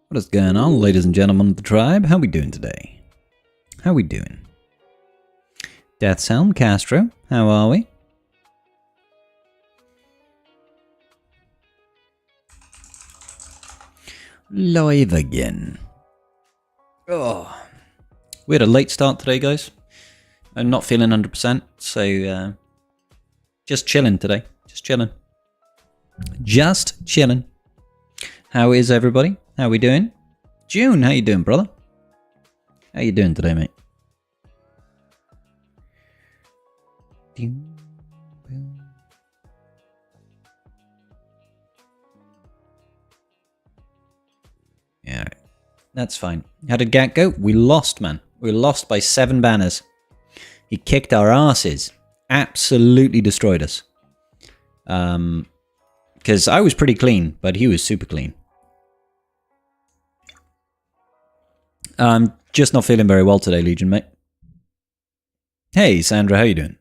What is going on, ladies and gentlemen of the tribe? How we doing today? How we doing? Death's Helm, Castro, how are we? Live again. Oh, we had a late start today, guys. I'm not feeling 100%, so just chilling today. Just chilling. Just chilling. How is everybody? How we doing? June, how you doing, brother? How you doing today, mate? Yeah, that's fine. How did Gat go? We lost, man. We lost by 7 banners. He kicked our asses. Absolutely destroyed us. Because I was pretty clean, but he was super clean. I'm just not feeling very well today, Legion, mate. Hey, Sandra, how you doing?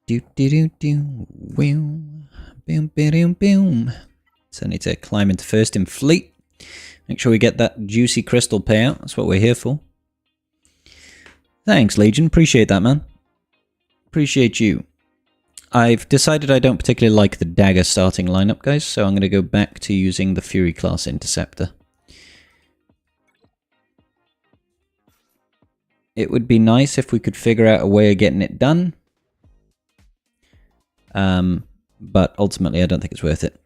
So I need to climb into first in fleet. Make sure we get that juicy crystal payout. That's what we're here for. Thanks, Legion. Appreciate that, man. Appreciate you. I've decided I don't particularly like the dagger starting lineup, guys, so I'm going to go back to using the Fury class interceptor. It would be nice if we could figure out a way of getting it done. But ultimately, I don't think it's worth it.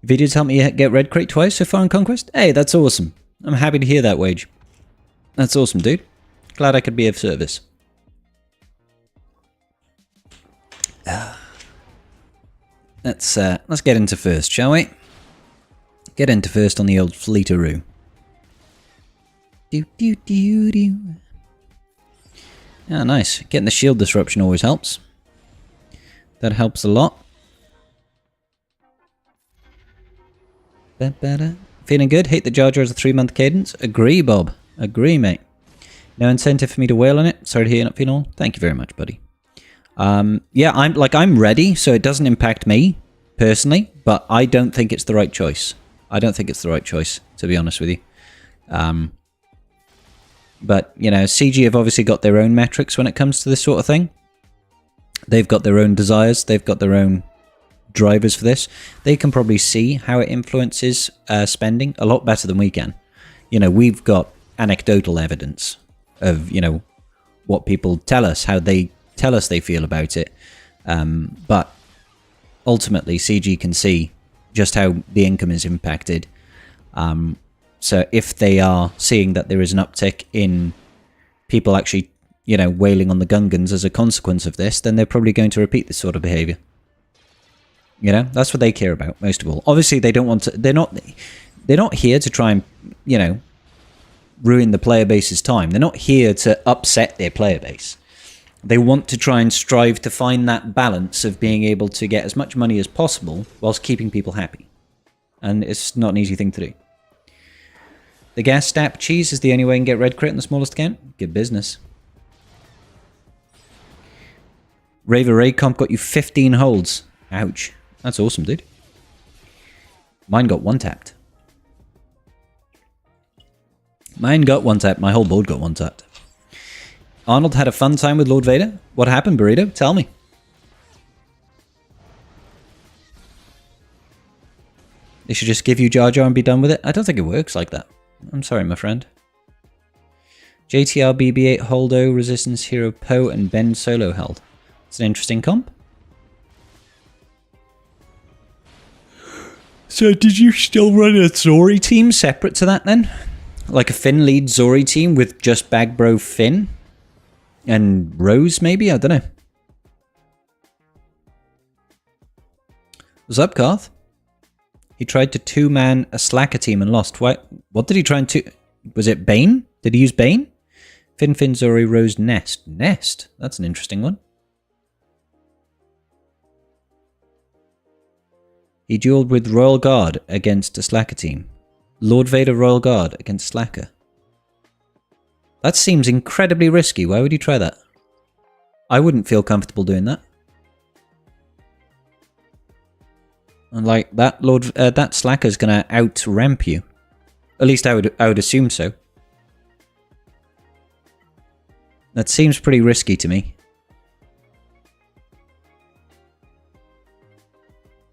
Videos helped me get Red Crate twice so far in Conquest. Hey, that's awesome. I'm happy to hear that, Wage. That's awesome, dude. Glad I could be of service. Let's get into first, shall we? Get into first on the old fleeteroo. Ah, nice. Getting the shield disruption always helps. That helps a lot. Feeling good? Hate the Jar Jar as a 3-month cadence? Agree, Bob. Agree, mate. No incentive for me to wail on it. Sorry to hear you're not feeling well. Thank you very much, buddy. Yeah, I'm ready, so it doesn't impact me personally, but I don't think it's the right choice. I don't think it's the right choice, to be honest with you. But, you know, CG have obviously got their own metrics when it comes to this sort of thing. They've got their own desires. They've got their own drivers for this. They can probably see how it influences spending a lot better than we can. You know, we've got anecdotal evidence of, you know, what people tell us, how they tell us they feel about it. But ultimately, CG can see just how the income is impacted. So if they are seeing that there is an uptick in people actually, you know, wailing on the Gungans as a consequence of this, then they're probably going to repeat this sort of behavior. You know, that's what they care about most of all. Obviously, they don't want to. They're not here to try and, you know, ruin the player base's time. They're not here to upset their player base. They want to try and strive to find that balance of being able to get as much money as possible whilst keeping people happy. And it's not an easy thing to do. The gas stap cheese is the only way you can get red crit in the smallest account. Good business. Raver Ray comp got you 15 holds. Ouch. That's awesome, dude. Mine got one tapped. Mine got one tapped. My whole board got one tapped. Arnold had a fun time with Lord Vader. What happened, Burrito? Tell me. They should just give you Jar Jar and be done with it. I don't think it works like that. I'm sorry, my friend. JTR BB-8 Holdo, Resistance Hero Poe, and Ben Solo held. It's an interesting comp. So did you still run a Zori team separate to that then? Like a Finn lead Zori team with just Bagbro Finn? And Rose, maybe? I don't know. What's up, Garth? He tried to 2-man a Slacker team and lost. What did he try and 2... Was it Bane? Did he use Bane? Finn, Zori, Rose, Nest. Nest? That's an interesting one. He dueled with Royal Guard against a Slacker team. Lord Vader Royal Guard against Slacker. That seems incredibly risky. Why would you try that? I wouldn't feel comfortable doing that. Like that that Slacker's gonna out-ramp you. At least I would assume so. That seems pretty risky to me.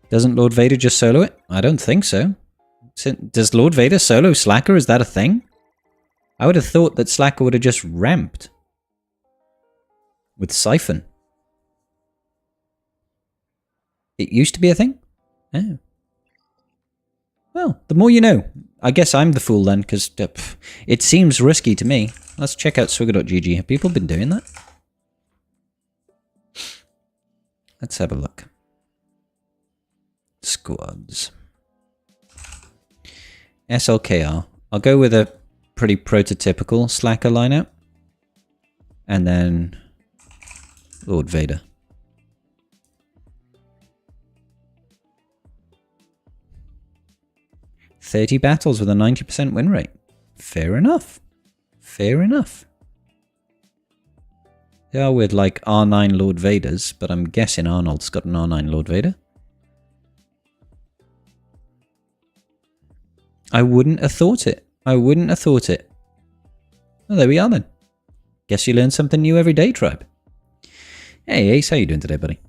Doesn't Lord Vader just solo it? I don't think so. Does Lord Vader solo Slacker? Is that a thing? I would have thought that Slacker would have just ramped. With Siphon. It used to be a thing? Oh. Well, the more you know. I guess I'm the fool then, because it seems risky to me. Let's check out swigger.gg. Have people been doing that? Let's have a look. Squads. SLKR. I'll go with a pretty prototypical Slacker lineup. And then Lord Vader. "30 battles with a 90% win rate." Fair enough. Fair enough. They are with like R9 Lord Vaders, but I'm guessing Arnold's got an R9 Lord Vader. I wouldn't have thought it. I wouldn't have thought it. Well, there we are then. Guess you learn something new every day, tribe. Hey Ace, how you doing today, buddy?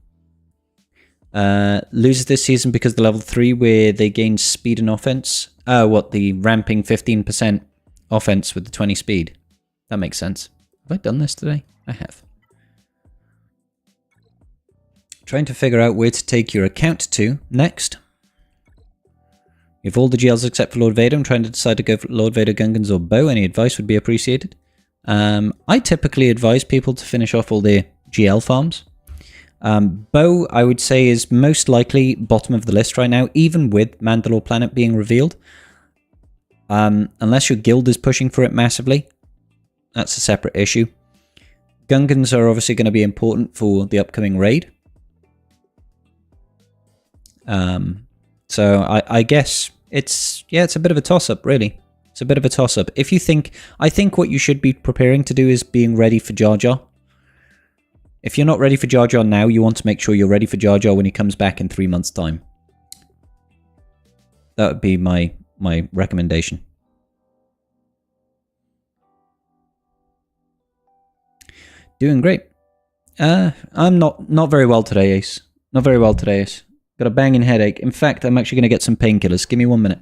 Loses this season because the level 3 where they gain speed and offense. What, the ramping 15% offense with the 20 speed? That makes sense. Have I done this today? I have. Trying to figure out where to take your account to next. You have all the GLs except for Lord Vader. I'm trying to decide to go for Lord Vader, Gungans, or Bow. Any advice would be appreciated. I typically advise people to finish off all their GL farms. Bow, I would say, is most likely bottom of the list right now, even with Mandalore Planet being revealed. Unless your guild is pushing for it massively. That's a separate issue. Gungans are obviously going to be important for the upcoming raid. So I guess it's a bit of a toss-up, really. It's a bit of a toss-up. If you think, I think what you should be preparing to do is being ready for Jar Jar. If you're not ready for Jar Jar now, you want to make sure you're ready for Jar Jar when he comes back in 3 months' time. That would be my recommendation. Doing great. I'm not very well today, Ace. Not very well today, Ace. Got a banging headache. In fact, I'm actually going to get some painkillers. Give me 1 minute.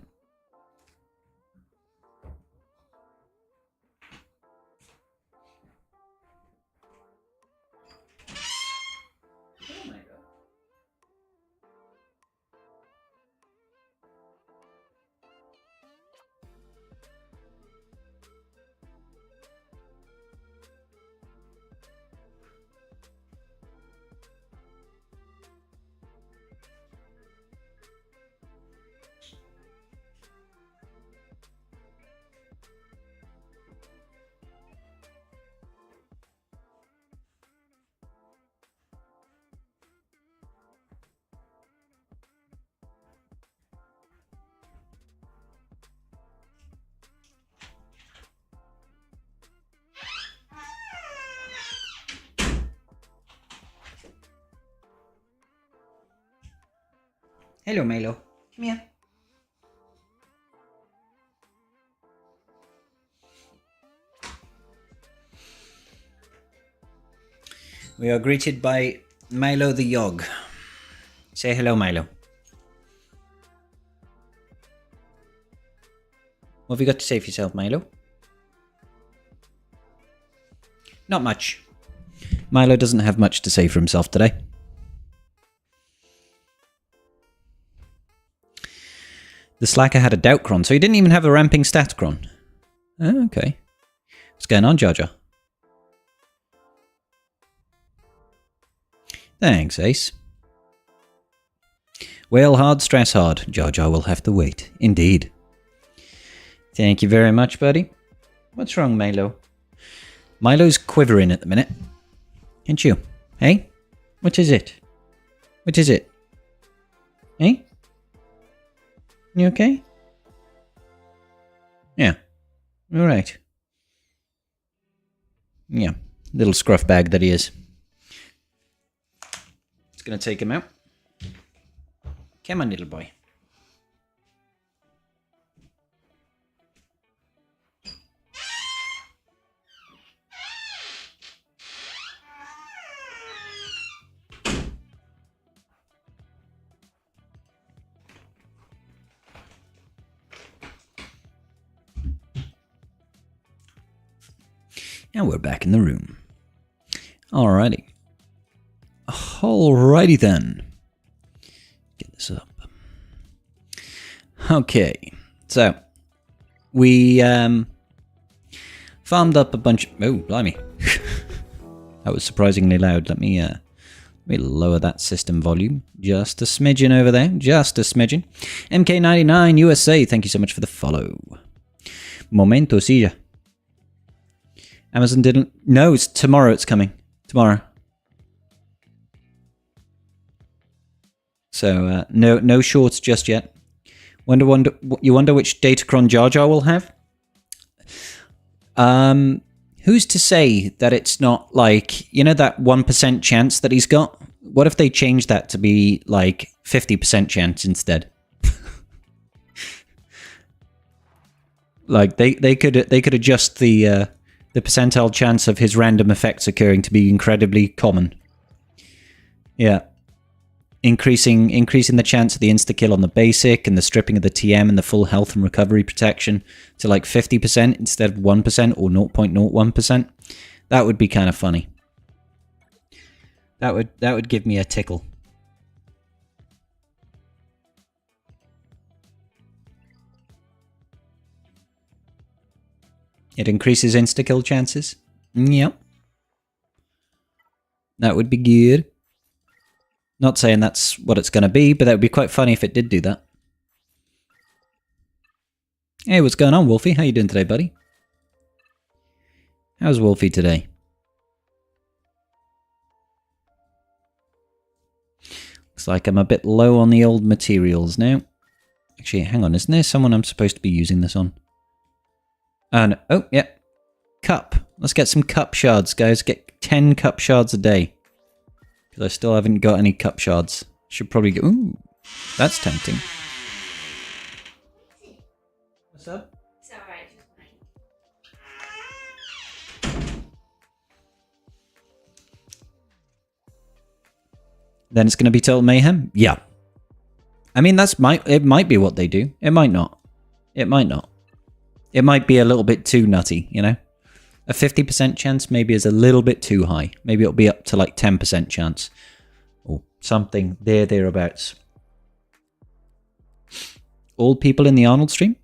Hello, Milo. Come here. We are greeted by Milo the Yog. Say hello, Milo. What have you got to say for yourself, Milo? Not much. Milo doesn't have much to say for himself today. The Slacker had a doubt cron, so he didn't even have a ramping stat cron. Oh, okay. What's going on, Jar Jar? Thanks, Ace. Wail hard, stress hard. Jar Jar will have to wait. Indeed. Thank you very much, buddy. What's wrong, Milo? Milo's quivering at the minute. Ain't you? Hey? What is it? What is it? Hey? You okay? Yeah. Alright. Yeah. Little scruff bag that he is. It's going to take him out. Come on, little boy. And we're back in the room. Alrighty. Alrighty then. Get this up. Okay. So, we farmed up a bunch... Oh, blimey. That was surprisingly loud. Let me lower that system volume. Just a smidgen over there. Just a smidgen. MK99 USA, thank you so much for the follow. Momento, silla. Amazon didn't... No, it's tomorrow it's coming. Tomorrow. So, no shorts just yet. You wonder which Datacron Jar Jar will have? Who's to say that it's not like... You know that 1% chance that he's got? What if they change that to be like 50% chance instead? Like, they could adjust the percentile chance of his random effects occurring to be incredibly common. Yeah. Increasing the chance of the insta-kill on the basic and the stripping of the TM and the full health and recovery protection to like 50% instead of 1% or 0.01%. That would be kind of funny. That would give me a tickle. It increases insta-kill chances. Yep. That would be good. Not saying that's what it's going to be, but that would be quite funny if it did do that. Hey, what's going on, Wolfie? How you doing today, buddy? How's Wolfie today? Looks like I'm a bit low on the old materials now. Actually, hang on. Isn't there someone I'm supposed to be using this on? No. Oh, yeah. Cup. Let's get some cup shards, guys. Get 10 cup shards a day. Because I still haven't got any cup shards. Should probably go... Ooh, that's tempting. What's up? It's alright. Then it's going to be total mayhem? Yeah. I mean, it might be what they do. It might not. It might not. It might be a little bit too nutty, you know? A 50% chance maybe is a little bit too high. Maybe it'll be up to like 10% chance. Or something thereabouts. All people in the Arnold stream?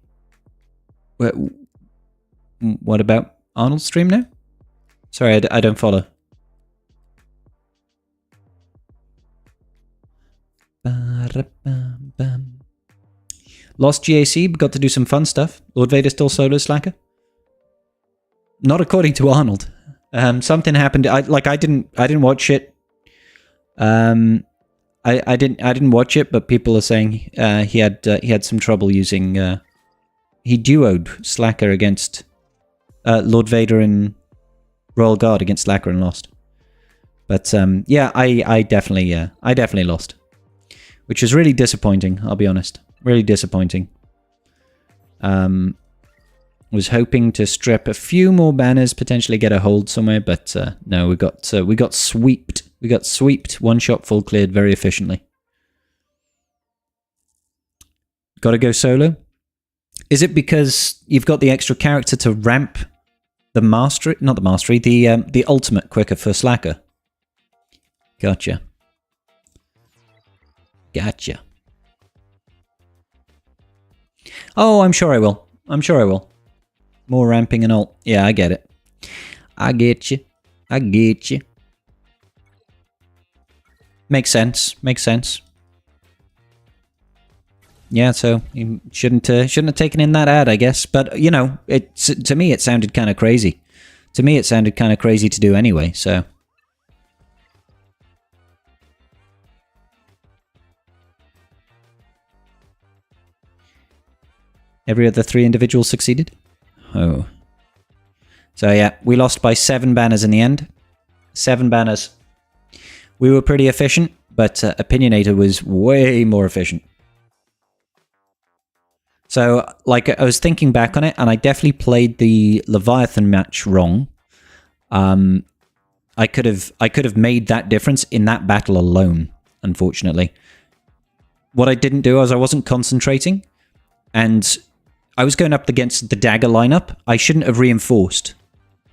What about Arnold stream now? Sorry, I don't follow. Lost GAC, but got to do some fun stuff. Lord Vader still solo slacker? Not according to Arnold. Something happened. I didn't watch it. I didn't watch it, but people are saying he had some trouble using. He duoed Slacker against Lord Vader and Royal Guard against Slacker and lost. But yeah, I definitely lost, which is really disappointing. I'll be honest, really disappointing. Was hoping to strip a few more banners, potentially get a hold somewhere, but no, we got sweeped. We got sweeped. One shot full cleared very efficiently. Got to go solo. Is it because you've got the extra character to ramp the mastery? Not the mastery. The ultimate quicker for Slacker. Gotcha. Gotcha. Oh, I'm sure I will. I'm sure I will. More ramping and all. Yeah, I get it. I get you. I get you. Makes sense. Makes sense. Yeah, so you shouldn't have taken in that ad, I guess. But you know, to me it sounded kind of crazy. To me, it sounded kind of crazy to do anyway. So. Every other 3 individuals succeeded? Oh. So yeah, we lost by 7 banners in the end. 7 banners. We were pretty efficient, but Opinionator was way more efficient. So, like, I was thinking back on it, and I definitely played the Leviathan match wrong. I could have made that difference in that battle alone, unfortunately. What I didn't do was I wasn't concentrating, and I was going up against the dagger lineup. I shouldn't have reinforced.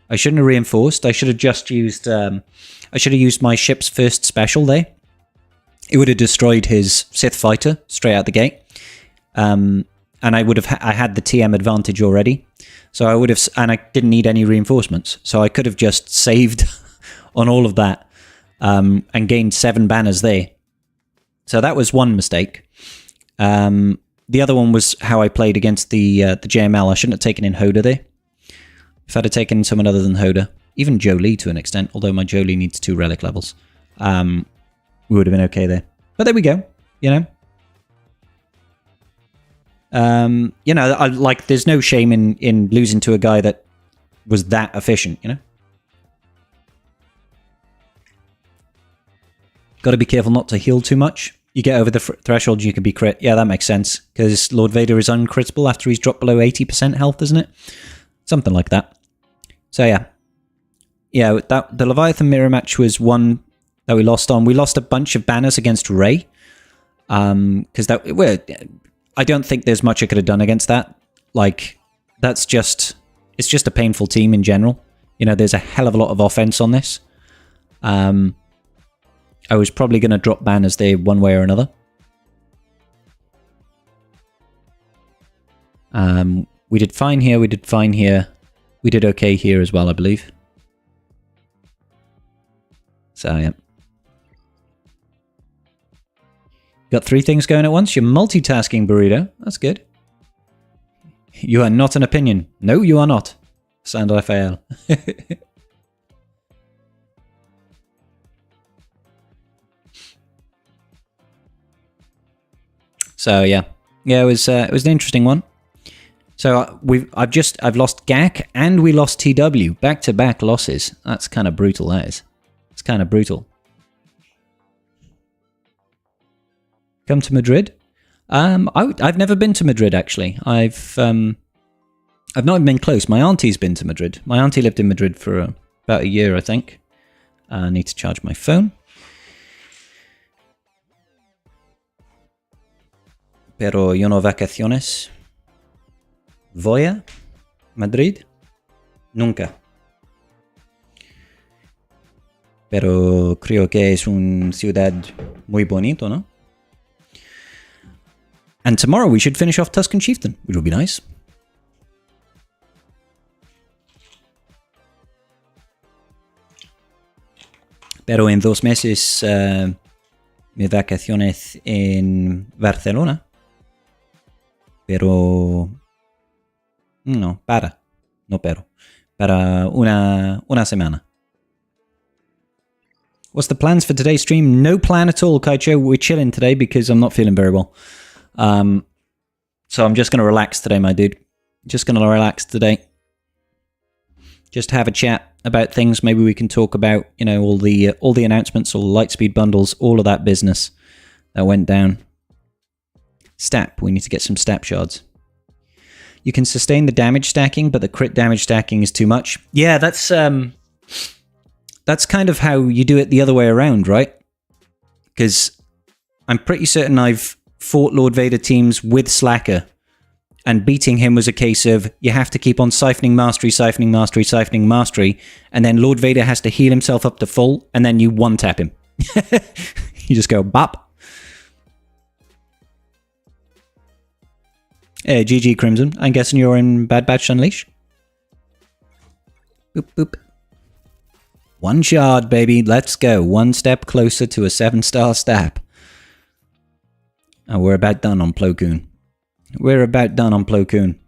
I should have just used... I should have used my ship's first special there. It would have destroyed his Sith fighter straight out the gate. And I would have... I had the TM advantage already. So I would have... And I didn't need any reinforcements. So I could have just saved on all of that. And gained 7 banners there. So that was one mistake. The other one was how I played against the JML. I shouldn't have taken in Hoda there. If I'd have taken someone other than Hoda, even Jolie to an extent, although my Jolie needs 2 relic levels, we would have been okay there. But there we go, you know. You know, like, there's no shame in losing to a guy that was that efficient, you know. Got to be careful not to heal too much. You get over the threshold, you can be crit. Yeah, that makes sense, because Lord Vader is uncritable after he's dropped below 80% health, isn't it? Something like that. So yeah. Yeah, the Leviathan mirror match was one that we lost on. We lost a bunch of banners against Rey. Because I don't think there's much I could have done against that. Like, it's just a painful team in general. You know, there's a hell of a lot of offense on this. I was probably going to drop banners there one way or another. We did fine here, we did fine here. We did okay here as well, I believe. So, yeah. Got 3 things going at once. You're multitasking, Burrito. That's good. You are not an opinion. No, you are not. San Rafael. So, yeah. Yeah, it was an interesting one. So I've lost GAC and we lost TW. Back-to-back losses. That's kind of brutal, that is. It's kind of brutal. Come to Madrid? I've never been to Madrid, actually. I've not even been close. My auntie's been to Madrid. My auntie lived in Madrid for about a year, I think. I need to charge my phone. Pero yo no vacaciones. Voy a Madrid? Nunca. Pero creo que es una ciudad muy bonito, ¿no? And tomorrow we should finish off Tuscan Chieftain, which would be nice. Pero en 2 meses mis vacaciones en Barcelona. Pero... No, para una semana. What's the plans for today's stream? No plan at all, Kaicho. We're chilling today because I'm not feeling very well. So I'm just going to relax today, my dude. Just going to relax today. Just have a chat about things. Maybe we can talk about, you know, all the announcements, all the Lightspeed bundles, all of that business that went down. Stap. We need to get some stap shards. You can sustain the damage stacking, but the crit damage stacking is too much. Yeah, that's kind of how you do it the other way around, right? Because I'm pretty certain I've fought Lord Vader teams with Slacker, and beating him was a case of you have to keep on siphoning mastery, siphoning mastery, siphoning mastery, and then Lord Vader has to heal himself up to full, and then you one-tap him. You just go bop. Hey, GG Crimson. I'm guessing you're in Bad Batch Unleash? Boop, boop. 1 shard, baby. Let's go. 1 step closer to a 7-star stap. Oh, we're about done on Plo Koon. We're about done on Plo Koon.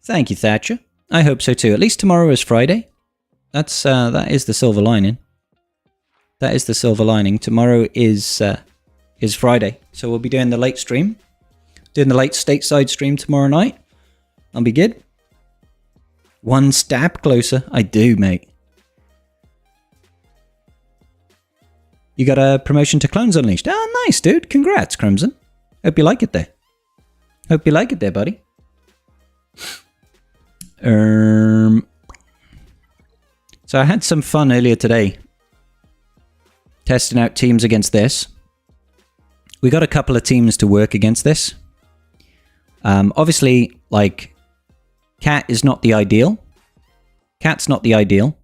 Thank you, Thatcher. I hope so too. At least tomorrow is Friday. That is the silver lining. That is the silver lining. Tomorrow is Friday, so we'll be doing the late stream. Doing the late stateside stream tomorrow night. I'll be good. 1 step closer. I do, mate. You got a promotion to Clones Unleashed. Oh, nice, dude. Congrats, Crimson. Hope you like it there. Hope you like it there, buddy. So I had some fun earlier today testing out teams against this. We got a couple of teams to work against this. Obviously, like, Cat is not the ideal. Cat's not the ideal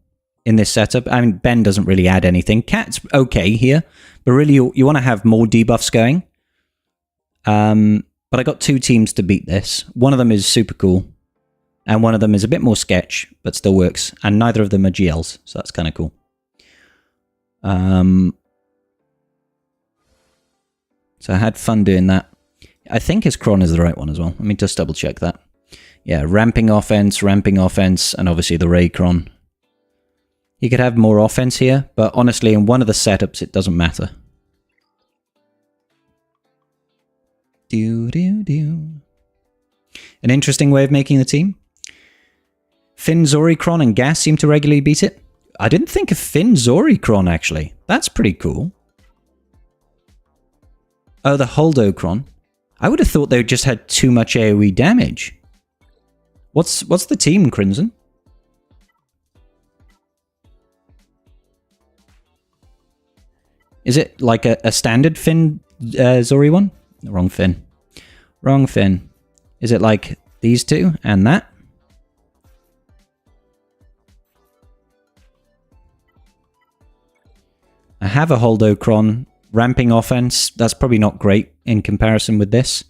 in this setup. I mean, Ben doesn't really add anything. Cat's okay here, but really you want to have more debuffs going. But I got two teams to beat this. One of them is super cool, and one of them is a bit more sketch, but still works. And neither of them are GLs, so that's kind of cool. So I had fun doing that. I think his Cron is the right one as well. Let me just double check that. Yeah, ramping offense, and obviously the Ray Cron. You could have more offense here, but honestly, in one of the setups, it doesn't matter. An interesting way of making the team. Finn, Zori, Cron, and Gas seem to regularly beat it. I didn't think of Finn, Zori, Cron, actually. That's pretty cool. Oh, the Holdo Cron. I would have thought they just had too much AoE damage. What's the team, Crimson? Is it like a standard Finn Zori one? Wrong Finn. Wrong Finn. Is it like these two and that? I have a Holdo Cron. Ramping offense, that's probably not great in comparison with this.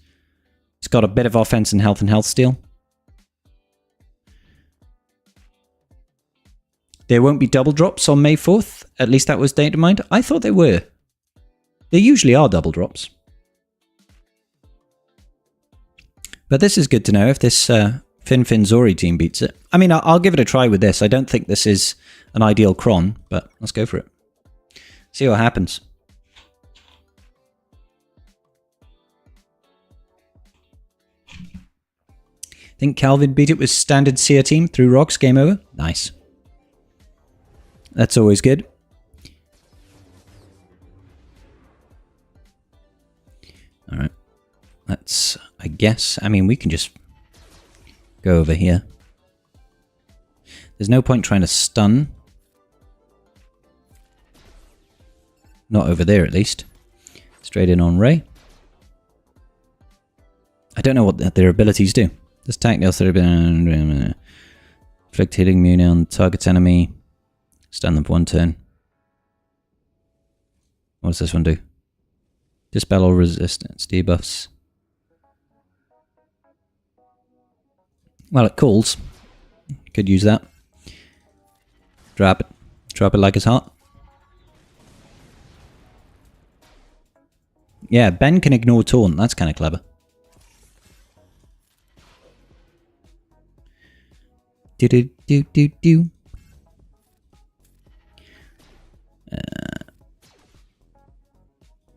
It's got a bit of offense and health steal. There won't be double drops on May 4th. At least that was data mined. I thought they were. There usually are double drops. But this is good to know if this Finn Zori team beats it. I mean, I'll give it a try with this. I don't think this is an ideal Cron, but let's go for it. See what happens. I think Calvin beat it with standard Seer team through rocks. Game over. Nice. That's always good. All right. Let's, I guess, I mean, we can just go over here. There's no point trying to stun. Not over there, at least. Straight in on Ray. I don't know what their abilities do. This attack deals inflict hitting immune on target's enemy. Stun them for 1 turn. What does this one do? Dispel all resistance debuffs. Well, it calls. Could use that. Drop it. Drop it like it's hot. Yeah, Ben can ignore taunt. That's kind of clever. Do.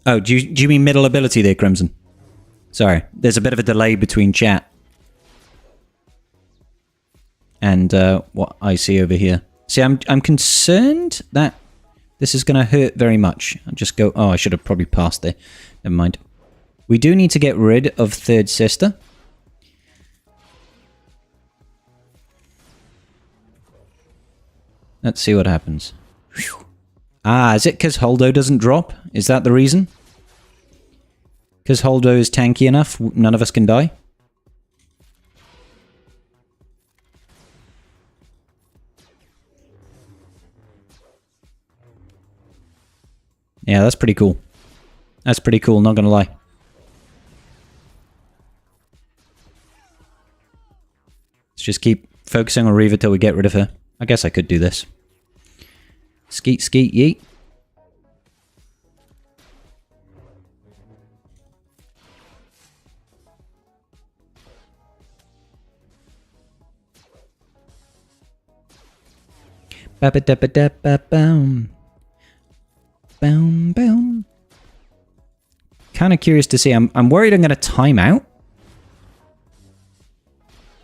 Oh, do you mean middle ability there, Crimson? Sorry, there's a bit of a delay between chat and what I see over here. See, I'm concerned that this is going to hurt very much. I'll just go... Oh, I should have probably passed there. Never mind. We do need to get rid of Third Sister. Let's see what happens. Whew. Ah, is it because Holdo doesn't drop? Is that the reason? Because Holdo is tanky enough, none of us can die? Yeah, that's pretty cool. That's pretty cool, not gonna lie. Let's just keep focusing on Reaver till we get rid of her. I guess I could do this. Skeet, skeet, yeet. Ba-ba-da-ba-da-ba-boom. Boom, boom. Kind of curious to see. I'm worried I'm going to time out.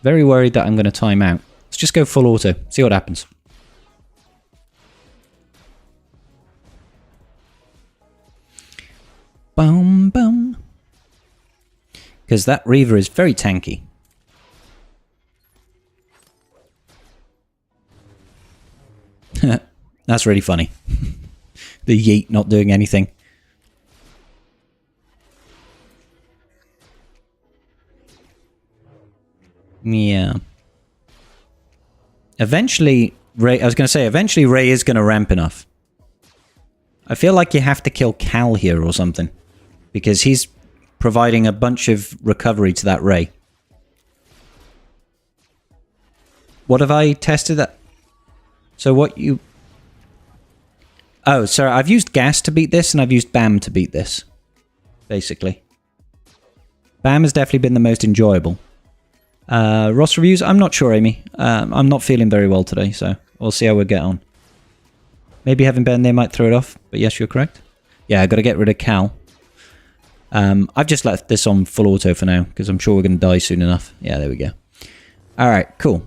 Very worried that I'm going to time out. Let's just go full auto. See what happens. Boom, boom. Because that Reaver is very tanky. That's really funny. The yeet not doing anything. Yeah. Eventually, Ray... I was going to say, eventually Ray is going to ramp enough. I feel like you have to kill Cal here or something. Because he's providing a bunch of recovery to that Ray. What have I tested that? So what you... Oh, sorry, I've used gas to beat this, and I've used BAM to beat this. Basically. BAM has definitely been the most enjoyable. Ross reviews? I'm not sure, Amy. I'm not feeling very well today, so we'll see how we get on. Maybe having Ben there might throw it off, but yes, you're correct. Yeah, I've got to get rid of Cal. I've just left this on full auto for now, because I'm sure we're going to die soon enough. Yeah, there we go. Alright, cool.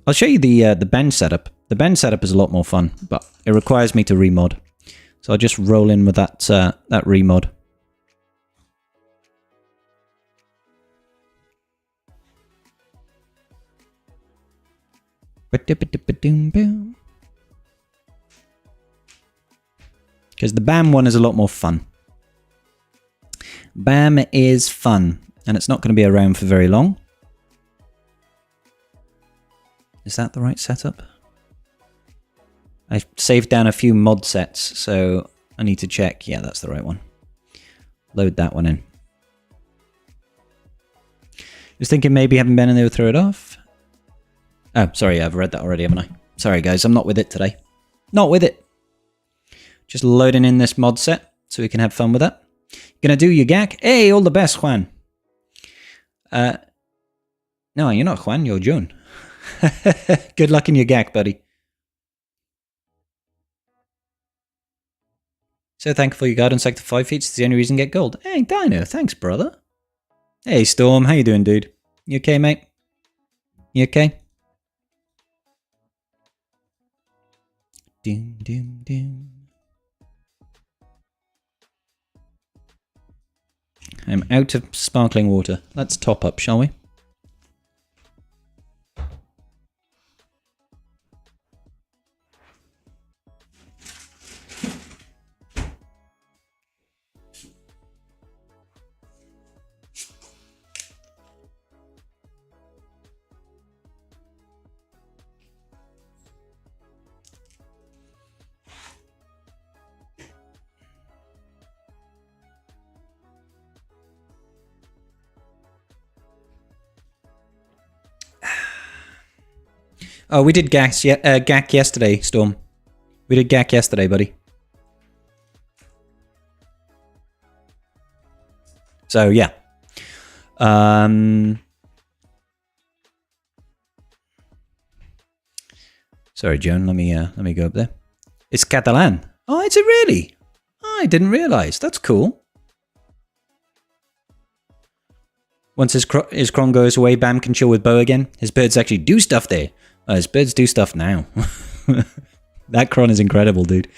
I'll show you the Ben setup. The Ben setup is a lot more fun, but it requires me to remod. So I'll just roll in with that remod. Because the BAM one is a lot more fun. BAM is fun, and it's not going to be around for very long. Is that the right setup? I saved down a few mod sets, so I need to check. Yeah, that's the right one. Load that one in. Just thinking maybe having Ben in there would throw it off. Oh, sorry, I've read that already, haven't I? Sorry, guys, I'm not with it today. Not with it. Just loading in this mod set so we can have fun with that. Gonna do your GAC? Hey, all the best, Juan. No, you're not Juan, you're June. Good luck in your GAC, buddy. So thankful you got on sector 5 feet. It's the only reason to get gold. Hey, Dino, thanks, brother. Hey, Storm, how you doing, dude? You okay, mate? You okay? Doom, doom, doom. I'm out of sparkling water. Let's top up, shall we? Oh, we did GAC yesterday, Storm. We did GAC yesterday, buddy. So, yeah. Sorry, Joan. Let me go up there. It's Catalan. Oh, is it really? Oh, I didn't realize. That's cool. Once his cron goes away, Bam can chill with Bo again. His birds actually do stuff there. His birds do stuff now. That cron is incredible, dude.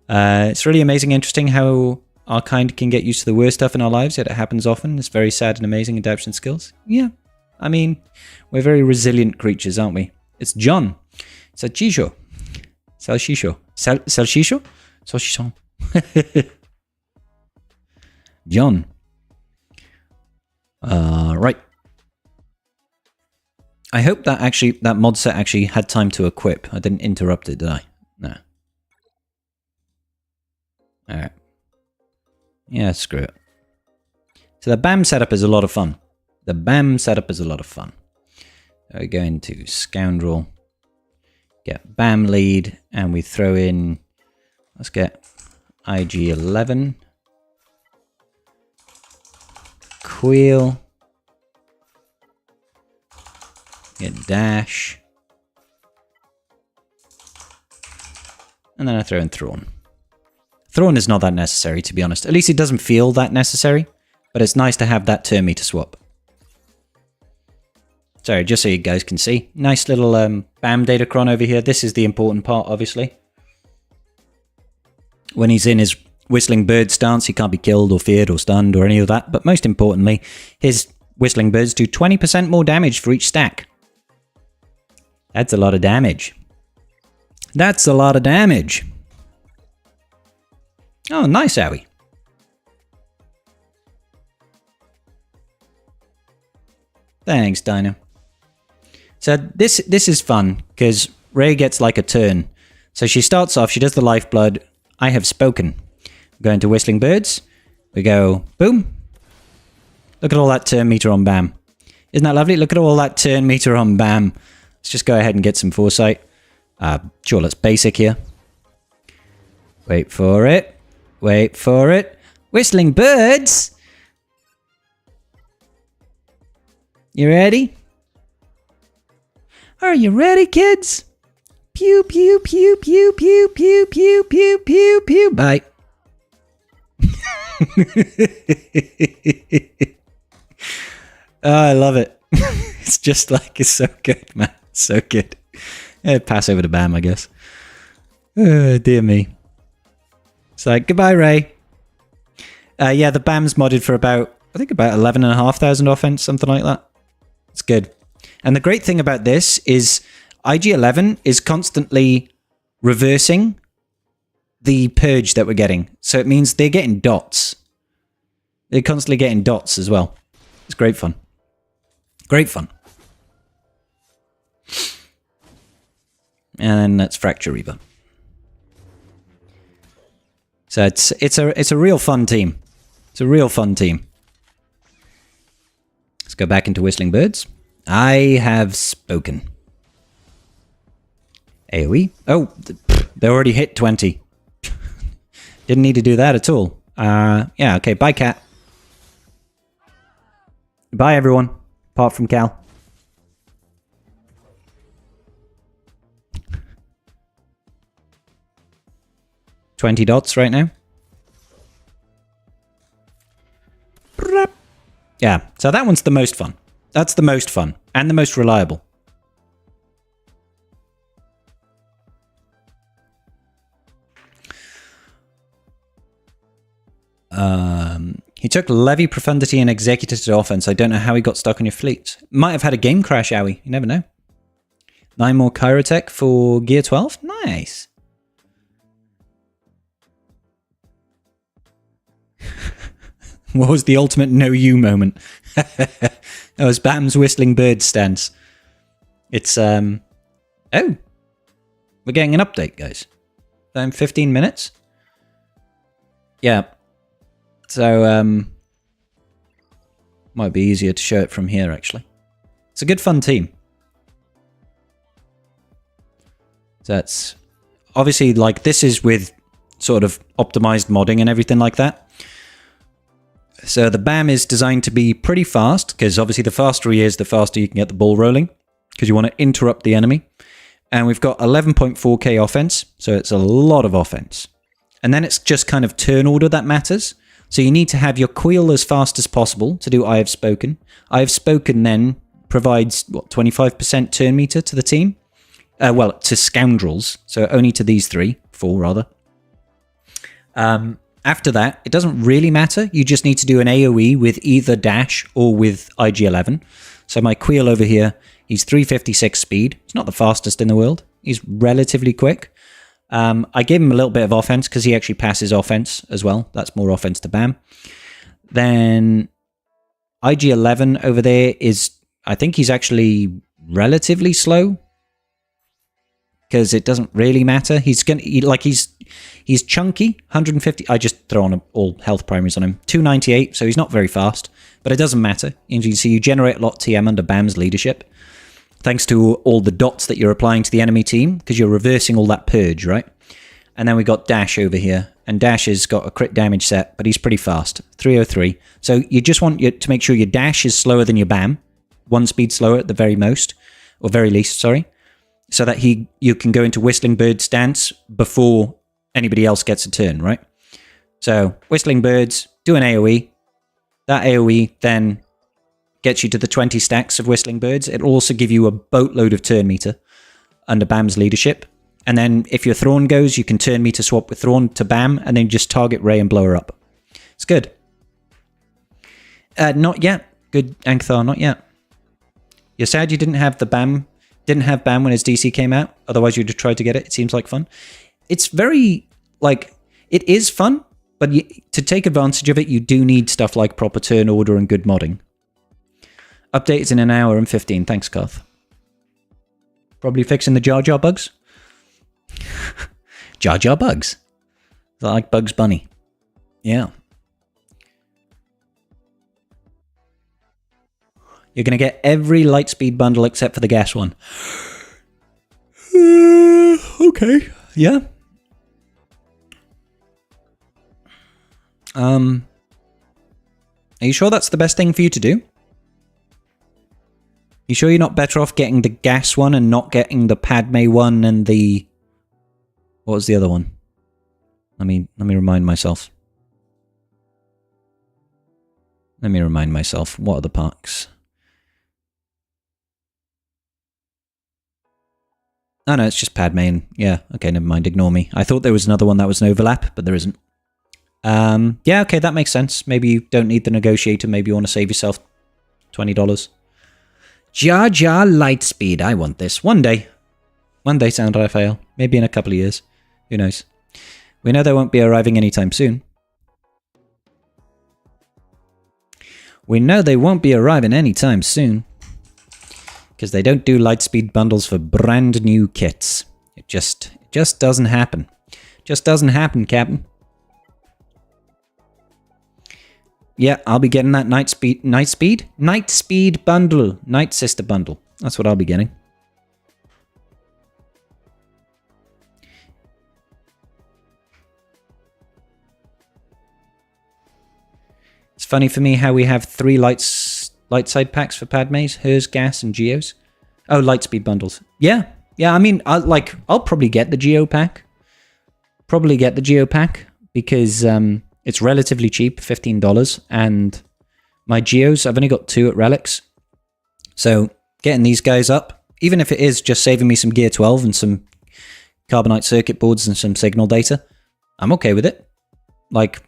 It's really amazing, interesting how our kind can get used to the worst stuff in our lives, yet it happens often. It's very sad and amazing adaptation skills. Yeah, I mean, we're very resilient creatures, aren't we? It's John. Salchicho. Salchicho. Salchicho? Salchichon. John. Right. I hope that mod set actually had time to equip. I didn't interrupt it, did I? No. Alright. Yeah, screw it. So the BAM setup is a lot of fun. The BAM setup is a lot of fun. So we go into Scoundrel, get BAM lead, and we throw in, let's get IG11, Queel, get Dash, and then I throw in Thrawn. Thrawn is not that necessary, to be honest. At least it doesn't feel that necessary, but it's nice to have that turn meter swap. Sorry, just so you guys can see. Nice little BAM datacron over here. This is the important part, obviously. When he's in his Whistling Bird stance. He can't be killed or feared or stunned or any of that. But most importantly, his Whistling Birds do 20% more damage for each stack. That's a lot of damage. That's a lot of damage. Oh, nice, Owie. Thanks, Dino. So this is fun, because Ray gets like a turn. So she starts off, she does the Lifeblood. I have spoken. We go into Whistling Birds. We go, boom. Look at all that turn meter on Bam. Isn't that lovely? Look at all that turn meter on Bam. Let's just go ahead and get some foresight. Sure, let's basic here. Wait for it. Wait for it. Whistling Birds! You ready? Are you ready, kids? Pew, pew, pew, pew, pew, pew, pew, pew, pew, pew. Bye. Oh, I love it. It's just like, it's so good, man. So good. Pass over to Bam, I guess. Oh, dear me. It's like, goodbye, Ray. Yeah, the Bam's modded for about, I think about 11,500 offense, something like that. It's good. And the great thing about this is IG-11 is constantly reversing the purge that we're getting. So it means they're getting dots. They're constantly getting dots as well. It's great fun. Great fun. And then that's Fracture Reaver. So it's a real fun team. It's a real fun team. Let's go back into Whistling Birds. I have spoken. AoE. Oh, they already hit 20. Didn't need to do that at all. Yeah, okay. Bye, Cat. Bye, everyone. Apart from Cal. $20 dots right now. Yeah, so that one's the most fun. That's the most fun and the most reliable. He took Levy, Profundity, and Executor to offense. I don't know how he got stuck on your fleet. Might have had a game crash, Owie. You never know. 9 more Chirotech for Gear 12. Nice. What was the ultimate no you moment? That was Bam's Whistling Bird stance. It's, oh. We're getting an update, guys. In 15 minutes? Yeah. So, might be easier to show it from here, actually. It's a good, fun team. So that's... Obviously, like, this is with sort of optimized modding and everything like that. So the BAM is designed to be pretty fast, because obviously the faster he is, the faster you can get the ball rolling, because you want to interrupt the enemy. And we've got 11.4k offense, so it's a lot of offense. And then it's just kind of turn order that matters. So you need to have your Queel as fast as possible to do I Have Spoken. I Have Spoken then provides, what, 25% turn meter to the team? Well, to Scoundrels, so only to these three, 4 rather. After that, it doesn't really matter. You just need to do an AoE with either Dash or with IG-11. So my Queel over here, he's 356 speed. He's not the fastest in the world. He's relatively quick. I gave him a little bit of offense because he actually passes offense as well. That's more offense to BAM. Then IG-11 over there is, I think he's actually relatively slow, because it doesn't really matter. He's chunky, 150. I just throw on all health primaries on him. 298, so he's not very fast, but it doesn't matter. You can see you generate a lot of TM under BAM's leadership, thanks to all the dots that you're applying to the enemy team, because you're reversing all that purge, right? And then we got Dash over here, and Dash has got a crit damage set, but he's pretty fast, 303. So you just want to make sure your Dash is slower than your BAM, 1 speed slower at the very most, or very least, sorry, so that you can go into Whistling Bird stance before anybody else gets a turn, right? So Whistling Birds, do an AoE. That AoE then gets you to the 20 stacks of Whistling Birds. It'll also give you a boatload of turn meter under BAM's leadership. And then if your Thrawn goes, you can turn me to swap with Thrawn to Bam, and then just target Rey and blow her up. It's good. Not yet. Good, Ankhthar, not yet. You're sad you didn't have the Bam, when his DC came out. Otherwise, you'd have tried to get it. It seems like fun. It's very, like, it is fun, but to take advantage of it, you do need stuff like proper turn order and good modding. Update is in an hour and 15. Thanks, Karth. Probably fixing the Jar Jar bugs. Jar Jar bugs. Is that like Bugs Bunny? Yeah. You're going to get every Lightspeed bundle except for the gas one. Okay. Yeah. Are you sure that's the best thing for you to do? You sure you're not better off getting the gas one and not getting the Padme one and the... What was the other one? Let me remind myself. What are the packs? Oh no, it's just Padme and... Yeah, okay, never mind, ignore me. I thought there was another one that was an overlap, but there isn't. Yeah, okay, that makes sense. Maybe you don't need the negotiator. Maybe you want to save yourself $20. Jar Jar Lightspeed. I want this. One day. One day, Sound Raphael. Maybe in a couple of years. Who knows? We know they won't be arriving anytime soon. Because they don't do Lightspeed bundles for brand new kits. It just doesn't happen. Just doesn't happen, Captain. Yeah, I'll be getting that Nightspeed bundle. Nightsister bundle. That's what I'll be getting. It's funny for me how we have 3 light side packs for Padme's, hers, gas, and Geo's. Oh, Lightspeed bundles. Yeah, I mean, I'll probably get the Geo pack. Because it's relatively cheap, $15, and my Geos, I've only got 2 at Relics. So getting these guys up, even if it is just saving me some Gear 12 and some Carbonite circuit boards and some signal data, I'm okay with it. Like,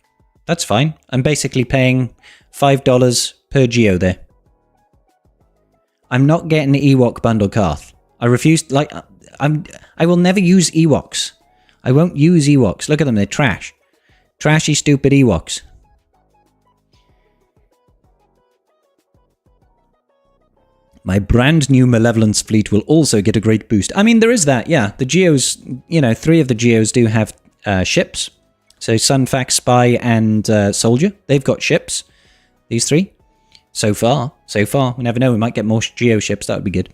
that's fine. I'm basically paying $5 per Geo there. I'm not getting the Ewok bundle, Karth. I refuse, I will never use Ewoks. I won't use Ewoks. Look at them, they're trash. Trashy, stupid Ewoks. My brand new Malevolence fleet will also get a great boost. I mean, there is that, yeah. The Geos, 3 of the Geos do have ships. So Sunfax, Spy, and Soldier. They've got ships. These 3. So far. We never know. We might get more Geo ships. That would be good.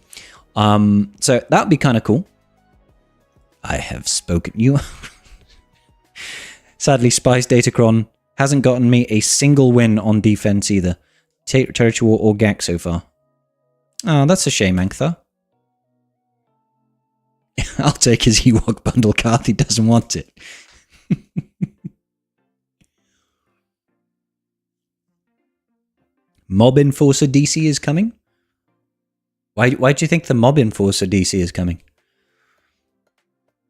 So that would be kind of cool. I have spoken. You... Sadly, Spy's Datacron hasn't gotten me a single win on defense either. Territory War or GAC so far. Oh, that's a shame, Ankhthar. I'll take his Ewok bundle, Karth. He doesn't want it. Mob Enforcer DC is coming? Why do you think the Mob Enforcer DC is coming?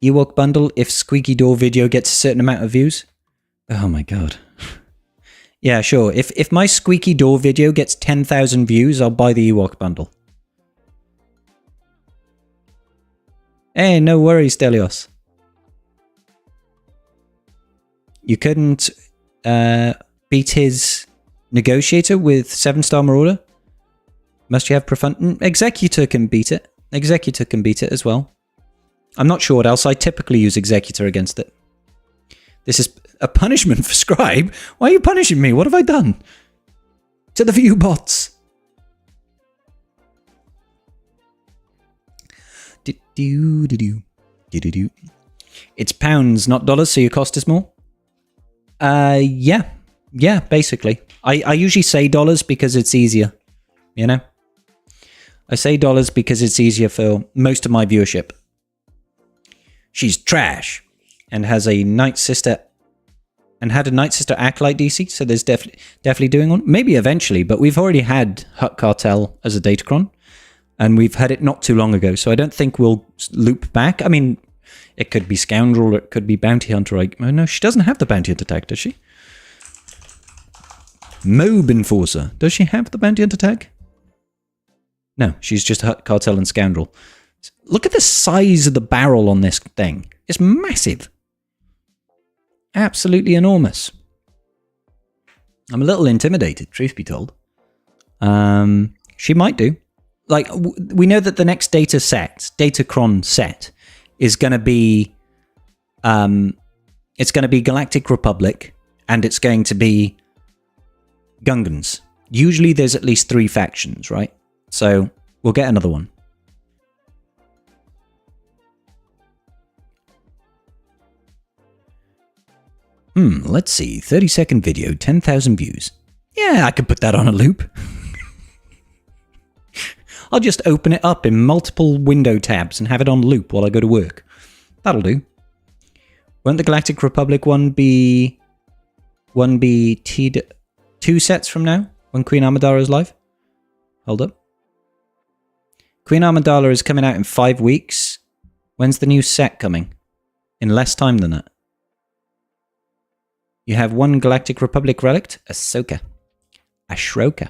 Ewok bundle if Squeaky Door video gets a certain amount of views? Oh my god. Yeah, sure. If my Squeaky Door video gets 10,000 views, I'll buy the Ewok bundle. Hey, no worries, Delios. You couldn't beat his negotiator with 7-star Marauder? Must you have Profundant? Executor can beat it. Executor can beat it as well. I'm not sure what else. I typically use Executor against it. This is a punishment for Scribe? Why are you punishing me? What have I done? To the view bots. It's pounds, not dollars, so your cost is more? Yeah. Yeah, basically. I usually say dollars because it's easier. You know? I say dollars because it's easier for most of my viewership. She's trash. And has a Nightsister... And had a Nightsister Acolyte DC, so there's definitely doing one. Maybe eventually, but we've already had Hut Cartel as a Datacron. And we've had it not too long ago, so I don't think we'll loop back. I mean, It could be Scoundrel, or it could be Bounty Hunter. Oh, no, she doesn't have the Bounty Hunter tag, does she? Mob Enforcer. Does she have the Bounty Hunter tag? No, she's just Cartel and Scoundrel. Look at the size of the barrel on this thing. It's massive. Absolutely enormous. I'm a little intimidated, truth be told. She might do. Like, we know that the next Datacron set, is going to be, it's going to be Galactic Republic, and it's going to be Gungans. Usually there's at least 3 factions, right? So we'll get another one. Let's see. 30-second video, 10,000 views. Yeah, I could put that on a loop. I'll just open it up in multiple window tabs and have it on loop while I go to work. That'll do. Won't the Galactic Republic one be 2 sets from now, when Queen Amidala is live? Hold up. Queen Amidala is coming out in 5 weeks. When's the new set coming? In less time than that. You have 1 Galactic Republic relic, Ahsoka. Ashoka.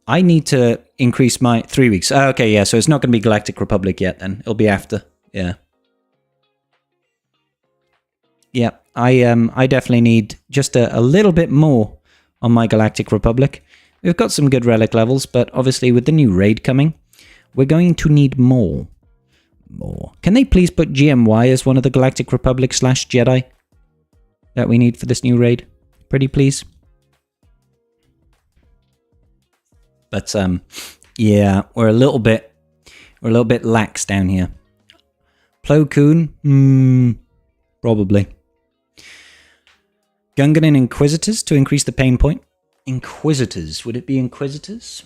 I need to increase my 3 weeks. Oh, okay, yeah, so it's not going to be Galactic Republic yet then. It'll be after. Yeah. Yeah, I definitely need just a little bit more on my Galactic Republic. We've got some good relic levels, but obviously with the new raid coming, we're going to need more. Can they please put GMY as one of the Galactic Republic / Jedi that we need for this new raid? Pretty please. But yeah, we're a little bit lax down here. Plo Koon, probably. Gungan and Inquisitors to increase the pain point. Inquisitors, would it be Inquisitors?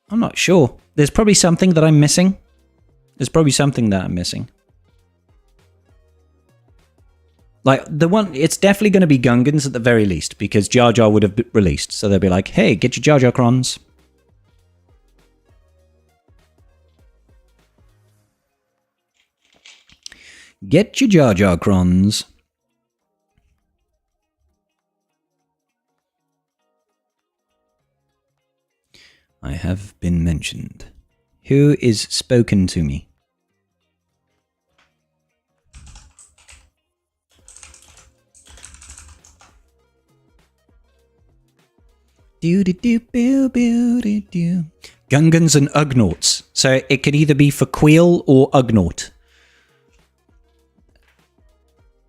I'm not sure. There's probably something that I'm missing. Like, the one, it's definitely going to be Gungans at the very least, because Jar Jar would have released. So they'll be like, hey, get your Jar Jar crons. Get your Jar Jar crons. I have been mentioned. Who is spoken to me? Gungans and Ugnaughts. So it could either be for Queel or Ugnaught.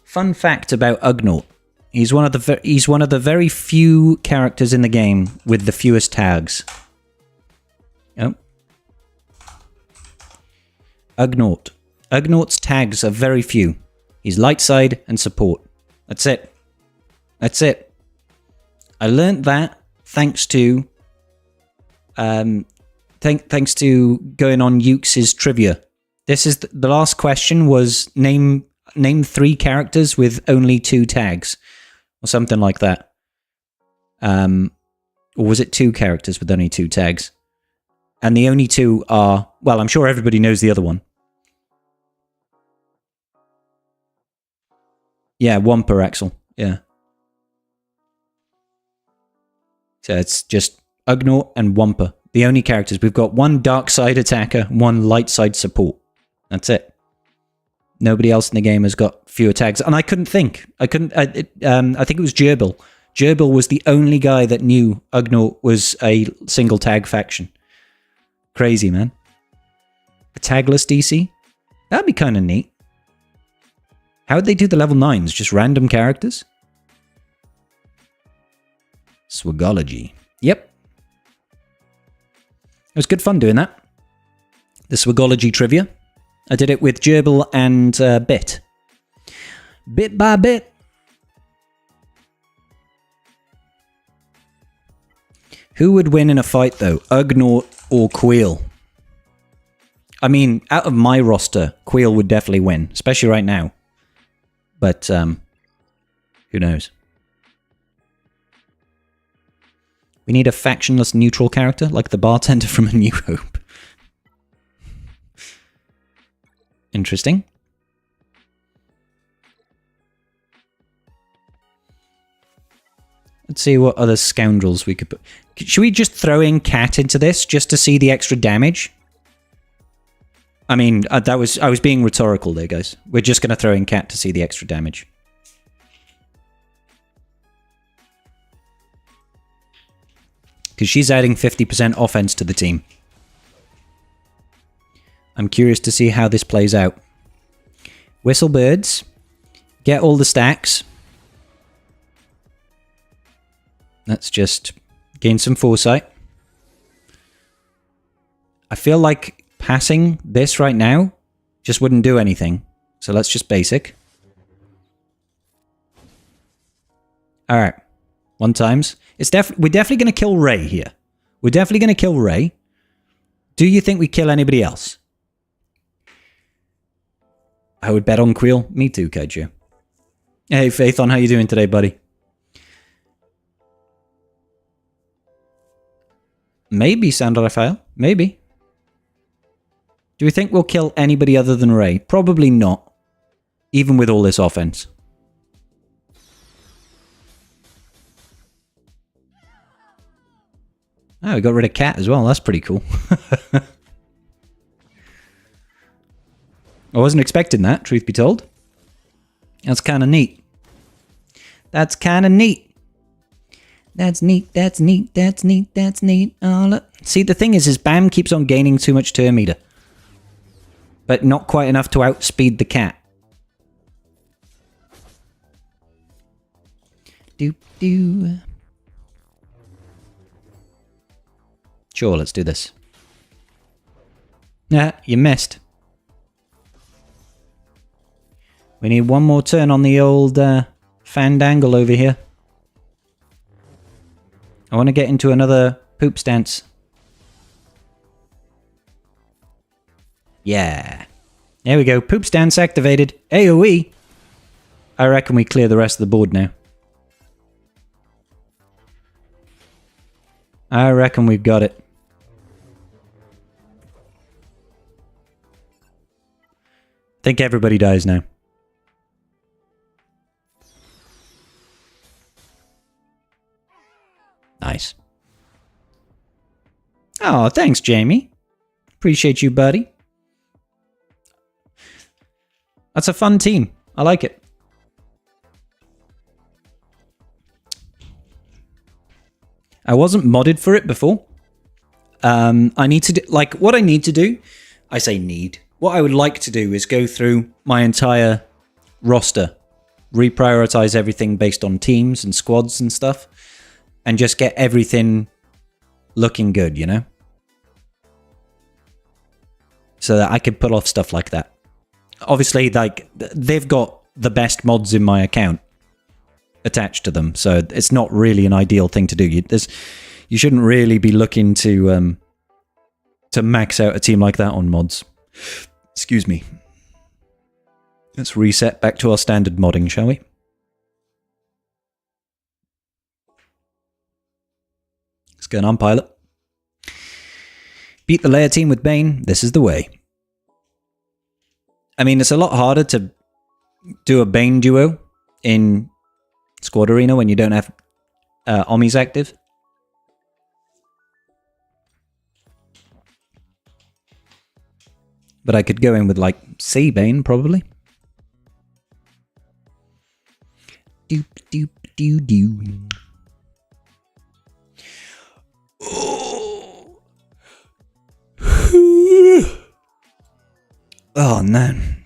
Fun fact about Ugnaught. He's one of the very few characters in the game with the fewest tags. Oh. Ugnaught. Ugnaught's tags are very few. He's light side and support. That's it. That's it. I learnt that thanks to thanks to going on Ukes' trivia. This is the last question was name 3 characters with only 2 tags, or something like that. Or was it 2 characters with only 2 tags? And the only 2 are, well, I'm sure everybody knows the other one. Yeah, 1 per Axel. Yeah. So it's just Ugnaught and Wampa. The only characters. We've got 1 dark side attacker, 1 light side support. That's it. Nobody else in the game has got fewer tags. And I couldn't think. I think it was Gerbil. Gerbil was the only guy that knew Ugnaught was a single tag faction. Crazy, man. A tagless DC? That'd be kind of neat. How would they do the level 9s? Just random characters? Swagology. Yep. It was good fun doing that. The Swagology trivia. I did it with Gerbil and Bit. Bit by bit. Who would win in a fight, though? Ugnaught or Queel? I mean, out of my roster, Queel would definitely win, especially right now. But, who knows? We need a factionless neutral character, like the bartender from A New Hope. Interesting. Let's see what other scoundrels we could put. Should we just throw in Cat into this just to see the extra damage? I mean, I was being rhetorical there, guys. We're just going to throw in Cat to see the extra damage. Because she's adding 50% offense to the team. I'm curious to see how this plays out. Whistlebirds. Get all the stacks. Let's just gain some foresight. I feel like passing this right now just wouldn't do anything. So let's just basic. Alright. 1 times. We're definitely going to kill Ray here. We're definitely going to kill Ray. Do you think we kill anybody else? I would bet on Creel. Me too, Kaiju. Hey, Faithon, how you doing today, buddy? Maybe, Sandra Raphael. Maybe. Do we think we'll kill anybody other than Ray? Probably not. Even with all this offense. Oh, we got rid of Cat as well. That's pretty cool. I wasn't expecting that, truth be told. That's kind of neat. That's kind of neat. That's neat, that's neat, that's neat, that's neat. Oh, look. See, the thing is Bam keeps on gaining too much turn meter. But not quite enough to outspeed the Cat. Doop doo. Sure, let's do this. Nah, you missed. We need one more turn on the old fandangle over here. I want to get into another poop stance. Yeah. There we go. Poop stance activated. AoE. I reckon we clear the rest of the board now. I reckon we've got it. I think everybody dies now. Nice. Oh, thanks, Jamie. Appreciate you, buddy. That's a fun team. I like it. I wasn't modded for it before. I need to do, like, what I need to do, I say need. What I would like to do is go through my entire roster, reprioritize everything based on teams and squads and stuff, and just get everything looking good, you know? So that I could pull off stuff like that. Obviously, like, they've got the best mods in my account attached to them, so it's not really an ideal thing to do. You shouldn't really be looking to max out a team like that on mods. Excuse me. Let's reset back to our standard modding, shall we? What's going on, pilot? Beat the layer team with Bane. This is the way. I mean, it's a lot harder to do a Bane duo in Squad Arena when you don't have Omnis active. But I could go in with, like, C Bane, probably. Doop, doop, doo, doo. Oh. Oh, man.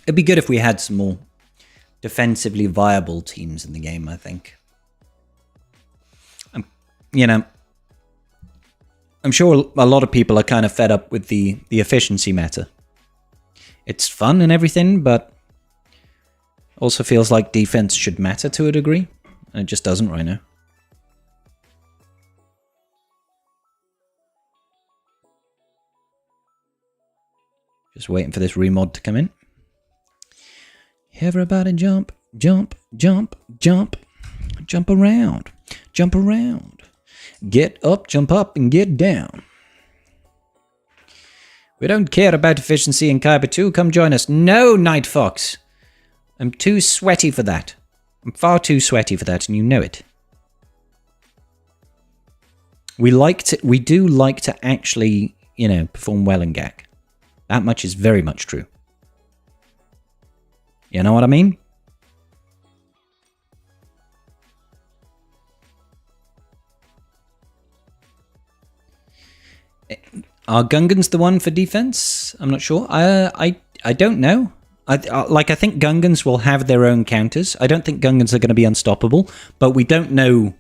It'd be good if we had some more defensively viable teams in the game, I think. You know, I'm sure a lot of people are kind of fed up with the efficiency meta. It's fun and everything, but also feels like defense should matter to a degree, and it just doesn't right now. Just waiting for this remod to come in. Everybody jump, jump, jump, jump. Jump around, jump around. Get up, and get down. We don't care about efficiency in Kyber 2. Come join us. No, Night Fox. I'm too sweaty for that. I'm far too sweaty for that, and you know it. We do like to actually, perform well in GAC. That much is very much true. You know what I mean? Are Gungans the one for defense? I'm not sure. I don't know. I think Gungans will have their own counters. I don't think Gungans are going to be unstoppable, but we don't know.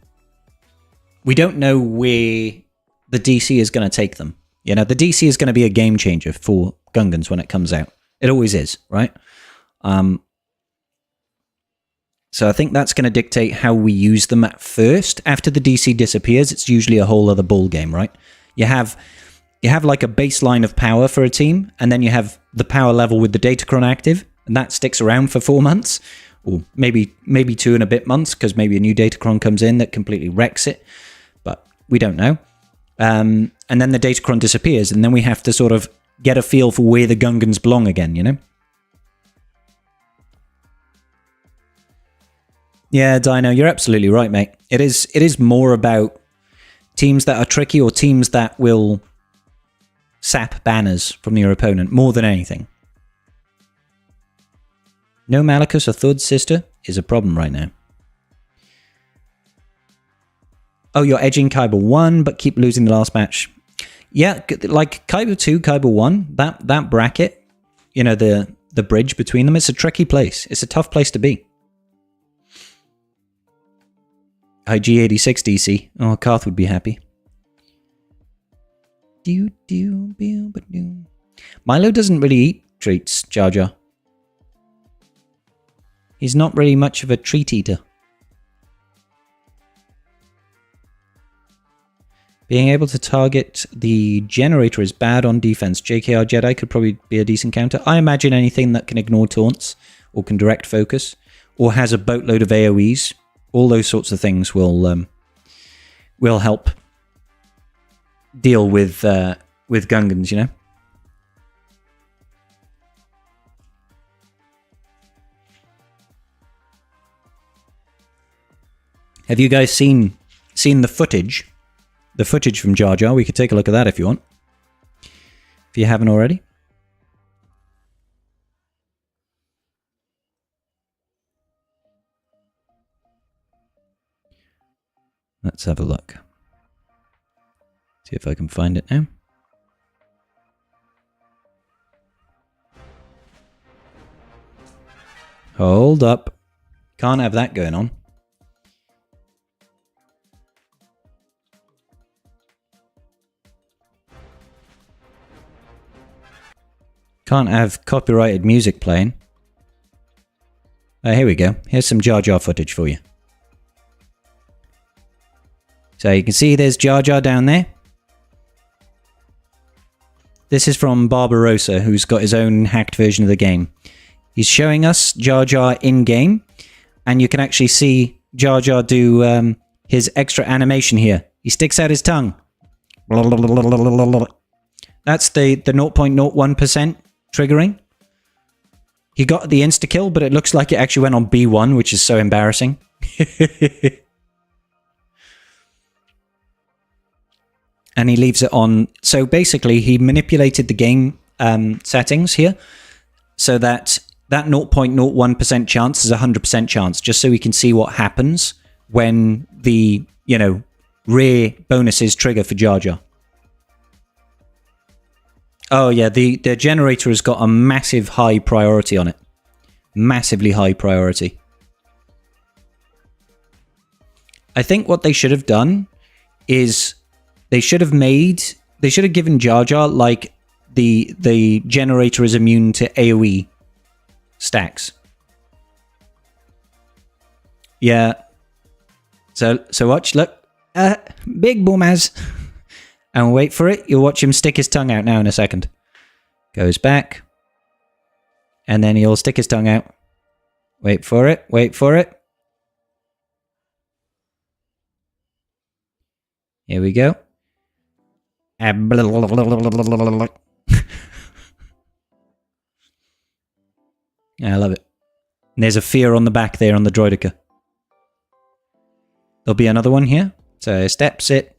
We don't know where the DC is going to take them. The DC is going to be a game changer for Gungans when it comes out. It always is, right? So I think that's going to dictate how we use them at first. After the DC disappears, it's usually a whole other ball game, right? You have like a baseline of power for a team, and then you have the power level with the Datacron active, and that sticks around for 4 months, or maybe 2 and a bit months, because maybe a new Datacron comes in that completely wrecks it, but we don't know. And then the Datacron disappears, and then we have to sort of get a feel for where the Gungans belong again, Yeah, Dino, you're absolutely right, mate. It is more about teams that are tricky or teams that will sap banners from your opponent more than anything. No Malachus or Thud Sister is a problem right now. Oh, you're edging Kyber 1, but keep losing the last match. Yeah, like Kyber 2, Kyber 1, that bracket, the bridge between them, it's a tricky place. It's a tough place to be. IG86 DC. Oh, Karth would be happy. Milo doesn't really eat treats, Jar Jar. He's not really much of a treat eater. Being able to target the generator is bad on defense. JKR Jedi could probably be a decent counter. I imagine anything that can ignore taunts or can direct focus or has a boatload of AoEs, all those sorts of things will help deal with Gungans, Have you guys seen the footage? The footage from Jar Jar? We could take a look at that if you want. If you haven't already. Let's have a look. See if I can find it now. Hold up. Can't have that going on. Can't have copyrighted music playing. Here we go. Here's some Jar Jar footage for you. So you can see there's Jar Jar down there. This is from Barbarossa, who's got his own hacked version of the game. He's showing us Jar Jar in-game, and you can actually see Jar Jar do his extra animation here. He sticks out his tongue. That's the 0.01% triggering. He got the insta-kill, but it looks like it actually went on B1, which is so embarrassing. And he leaves it on. So basically, he manipulated the game settings here so that 0.01% chance is a 100% chance, just so we can see what happens when the, rare bonuses trigger for Jar Jar. Oh yeah, the generator has got a massive high priority on it. Massively high priority. I think what they should have done is they should have given Jar Jar like the generator is immune to AoE stacks. Yeah. So watch, look. Big boomers. And wait for it. You'll watch him stick his tongue out now in a second. Goes back. And then he'll stick his tongue out. Wait for it. Wait for it. Here we go. I love it. And there's a fear on the back there on the droidica. There'll be another one here. So steps it.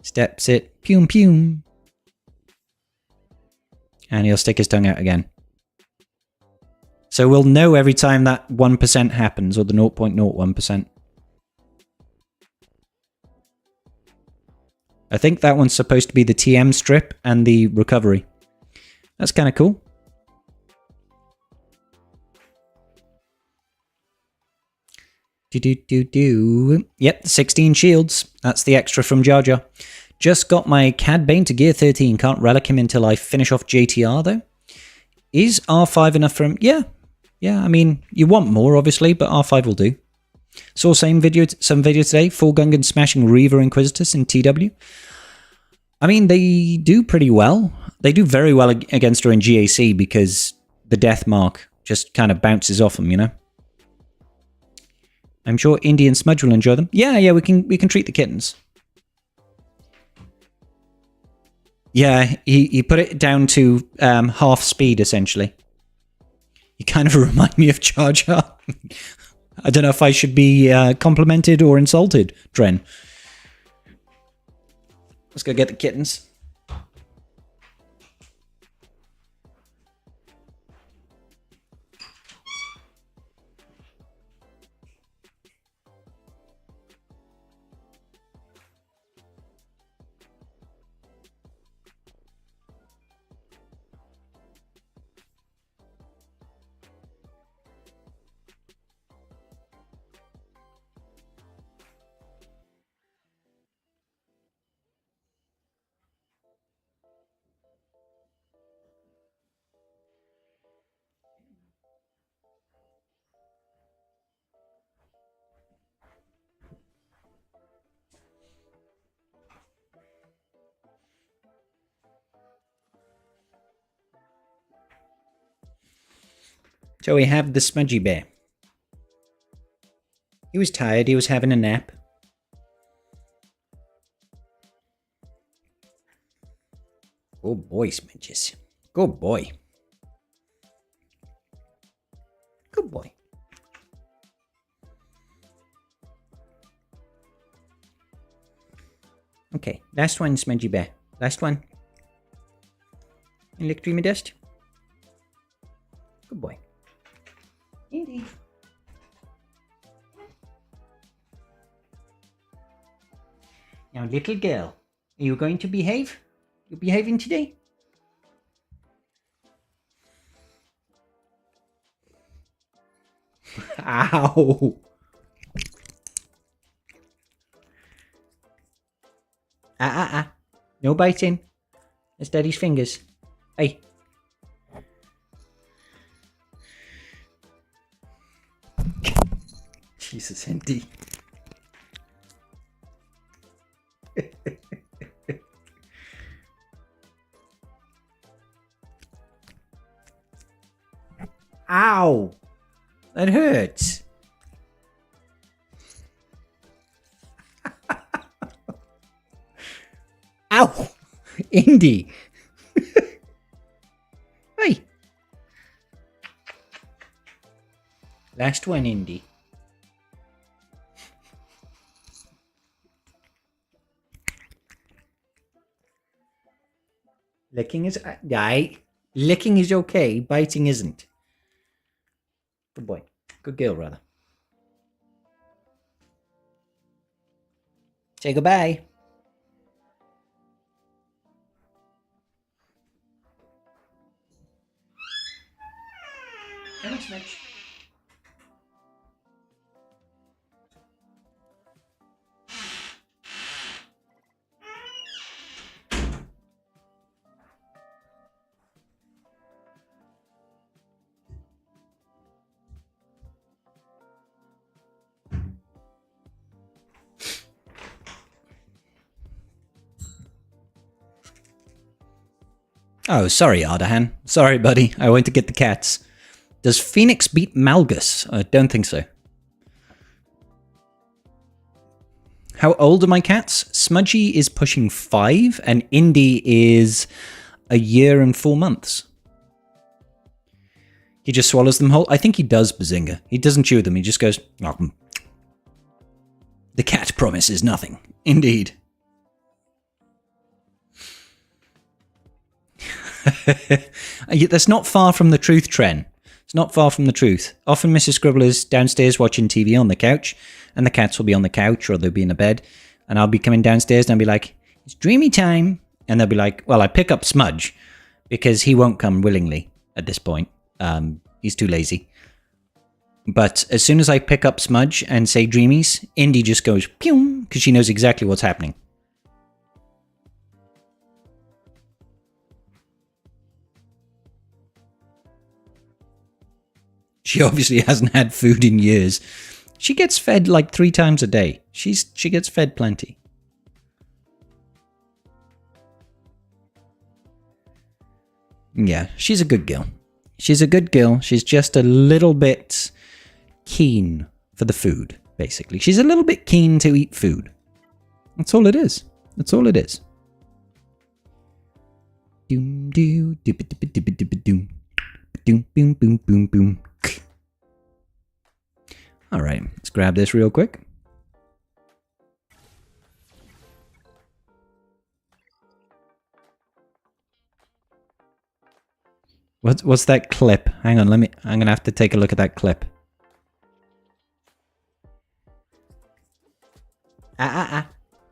Steps it. Pum pum. And he'll stick his tongue out again. So we'll know every time that 1% happens, or the 0.01%. I think that one's supposed to be the TM strip and the recovery. That's kind of cool. Yep, 16 shields. That's the extra from Jar Jar. Just got my Cad Bane to gear 13. Can't relic him until I finish off JTR, though. Is R5 enough for him? Yeah. Yeah, I mean, you want more, obviously, but R5 will do. Saw some video today. Full Gungan smashing Reaver Inquisitors in TW. I mean, they do pretty well. They do very well against her in GAC because the death mark just kind of bounces off them, you know? I'm sure Indy and Smudge will enjoy them. Yeah, we can treat the kittens. Yeah, he put it down to half speed, essentially. You kind of remind me of Jar Jar. I don't know if I should be complimented or insulted, Dren. Let's go get the kittens. So we have the Smudgy Bear. He was tired, he was having a nap. Good boy, Smudges. Good boy. Good boy. Okay, last one, Smudgy Bear. Last one. You lick dreamy dust? Good boy. Indeed. Now, little girl, are you going to behave? You behaving today? Ow! No biting. That's Daddy's fingers. Hey. Jesus, Indy. Ow! That hurts. Ow! Indy. Hey. Last one, Indy. Licking is licking is okay, biting isn't. Good boy. Good girl, rather. Say goodbye. Come on, Smudge. Oh, sorry, Ardahan. Sorry, buddy. I went to get the cats. Does Phoenix beat Malgus? I don't think so. How old are my cats? Smudgy is pushing 5, and Indy is a year and 4 months. He just swallows them whole. I think he does, Bazinga. He doesn't chew them. He just goes... The cat promises nothing. Indeed. That's not far from the truth, Tren. It's not far from the truth. Often Mrs. Scribble is downstairs watching TV on the couch, and the cats will be on the couch or they'll be in a bed, and I'll be coming downstairs and I'll be like, it's dreamy time. And they'll be like, well, I pick up Smudge because he won't come willingly at this point. He's too lazy. But as soon as I pick up Smudge and say dreamies, Indy just goes pew because she knows exactly what's happening. She obviously hasn't had food in years. She gets fed like 3 times a day. She gets fed plenty. Yeah, she's a good girl. She's a good girl. She's just a little bit keen for the food, basically. She's a little bit keen to eat food. That's all it is. That's all it is. Doom doo doom doom doom boom boom boom boom. All right, let's grab this real quick. What's that clip? Hang on, I'm gonna have to take a look at that clip.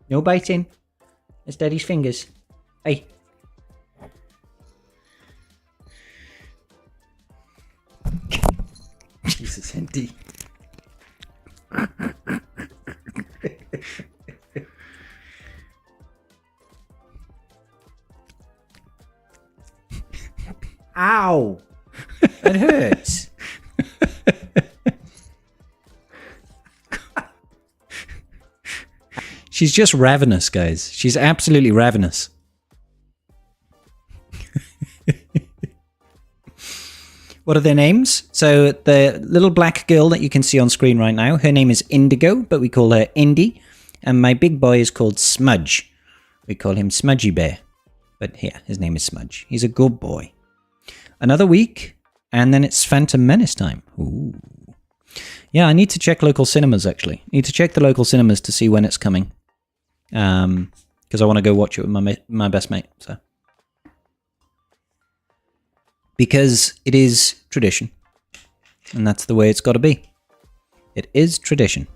No biting. It's Daddy's fingers. Hey. Jesus, Indy. Ow! It hurts. She's just ravenous, guys. She's absolutely ravenous. What are their names? So the little black girl that you can see on screen right now, her name is Indigo, but we call her Indy. And my big boy is called Smudge. We call him Smudgy Bear. But yeah, his name is Smudge. He's a good boy. Another week, and then it's Phantom Menace time. Ooh. Yeah, I need to check local cinemas, actually. I need to check the local cinemas to see when it's coming. Because I want to go watch it with my best mate. So, because it is tradition. And that's the way it's got to be. It is tradition.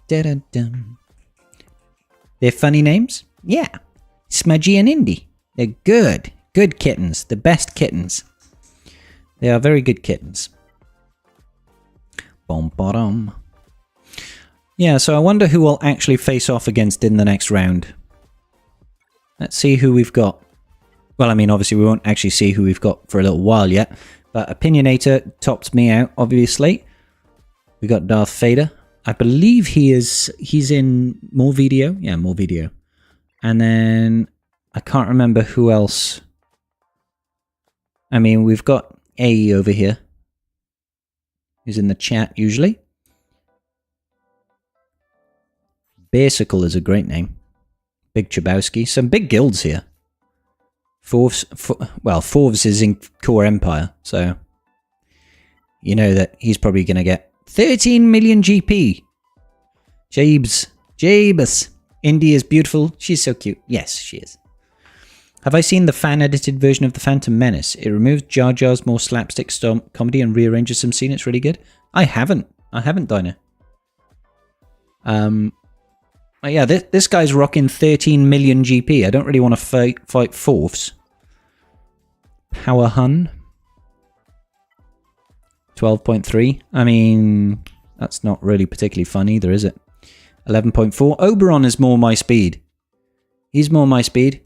Da-da-dum. They're funny names? Yeah. Smudgy and Indy. They're good. Good kittens. The best kittens. They are very good kittens. Bom-bottom. Yeah, so I wonder who will actually face off against in the next round. Let's see who we've got. Well, I mean, obviously we won't actually see who we've got for a little while yet. But Opinionator topped me out, obviously. We got Darth Vader. I believe he's in more video. Yeah, more video. And then I can't remember who else. I mean, we've got AE over here. Who's in the chat usually. Bearsicle is a great name. Big Chabowski. Some big guilds here. Forvs is in Core Empire, so you know that he's probably going to get 13 million GP. Jabus. Indy is beautiful. She's so cute. Yes, she is. Have I seen the fan-edited version of The Phantom Menace? It removes Jar Jar's more slapstick comedy and rearranges some scenes. It's really good. I haven't, Dinah. Yeah, this guy's rocking 13 million GP. I don't really want to fight Forvs. Power Hun. 12.3. I mean, that's not really particularly fun either, is it? 11.4. Oberon is more my speed. He's more my speed.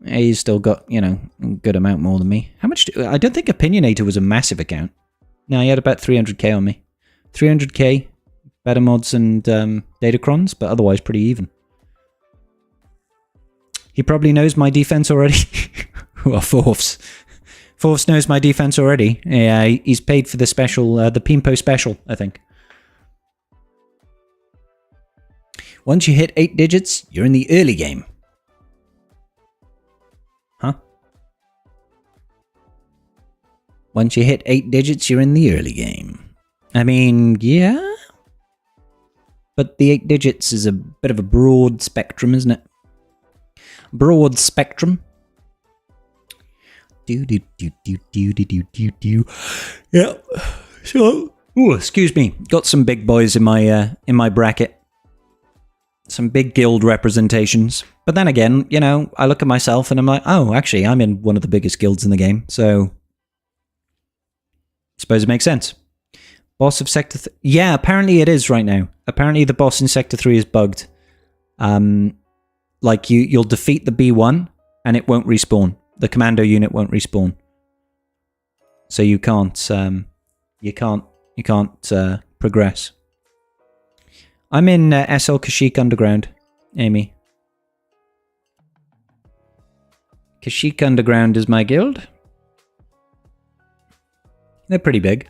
He's still got, you know, a good amount more than me. How much? I don't think Opinionator was a massive account. No, he had about 300k on me. 300k, better mods and Datacrons, but otherwise pretty even. He probably knows my defense already. Well, Forvs. Forvs knows my defense already. Yeah, he's paid for the special, the Pimpo special, I think. Once you hit 8 digits, you're in the early game. Huh? Once you hit 8 digits, you're in the early game. I mean, yeah? But the 8 digits is a bit of a broad spectrum, isn't it? Broad spectrum. Do. Yeah. So, excuse me. Got some big boys in my bracket. Some big guild representations. But then again, you know, I look at myself and I'm like, oh, actually, I'm in one of the biggest guilds in the game. So, I suppose it makes sense. Boss of Sector 3. Yeah, apparently it is right now. Apparently the boss in Sector 3 is bugged. Like you'll defeat the B1 and it won't respawn. The commando unit won't respawn. So you can't progress. I'm in SL Kashyyyk Underground, Amy. Kashyyyk Underground is my guild. They're pretty big.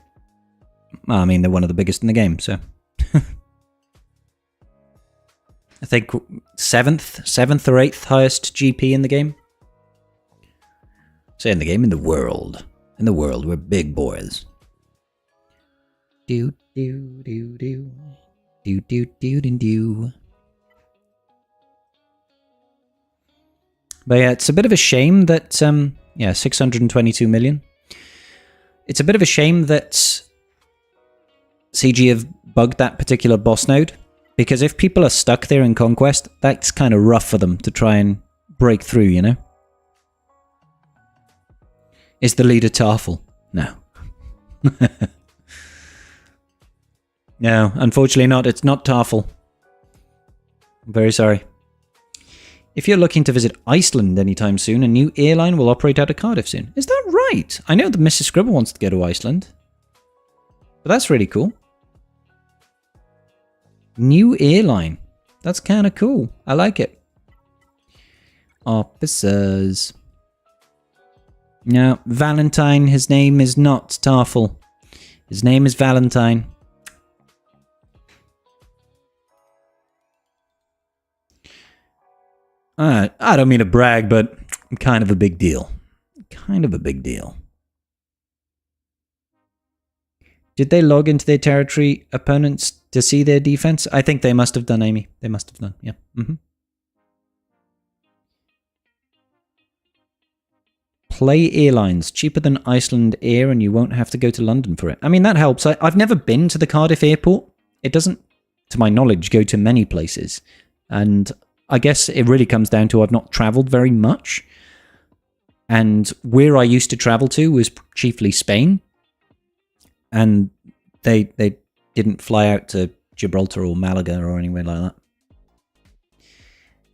Well, I mean, they're one of the biggest in the game, so. I think 7th or 8th highest GP in the game. Say in the game, in the world. In the world, we're big boys. Do. But yeah, it's a bit of a shame that, 622 million. It's a bit of a shame that CG have bugged that particular boss node, because if people are stuck there in Conquest, that's kind of rough for them to try and break through, you know? Is the leader Tarful? No. No, unfortunately not. It's not Tarful. I'm very sorry. If you're looking to visit Iceland anytime soon, a new airline will operate out of Cardiff soon. Is that right? I know that Mrs. Scribble wants to go to Iceland. But that's really cool. New airline. That's kind of cool. I like it. Officers. No, Valentine. His name is not Tarful. His name is Valentine. I don't mean to brag, but kind of a big deal. Kind of a big deal. Did they log into their territory opponents to see their defense? I think they must have done, Amy. They must have done, yeah. Play Airlines. Cheaper than Iceland Air and you won't have to go to London for it. I mean, that helps. I've never been to the Cardiff airport. It doesn't, to my knowledge, go to many places. And I guess it really comes down to I've not travelled very much. And where I used to travel to was chiefly Spain. And they didn't fly out to Gibraltar or Malaga or anywhere like that.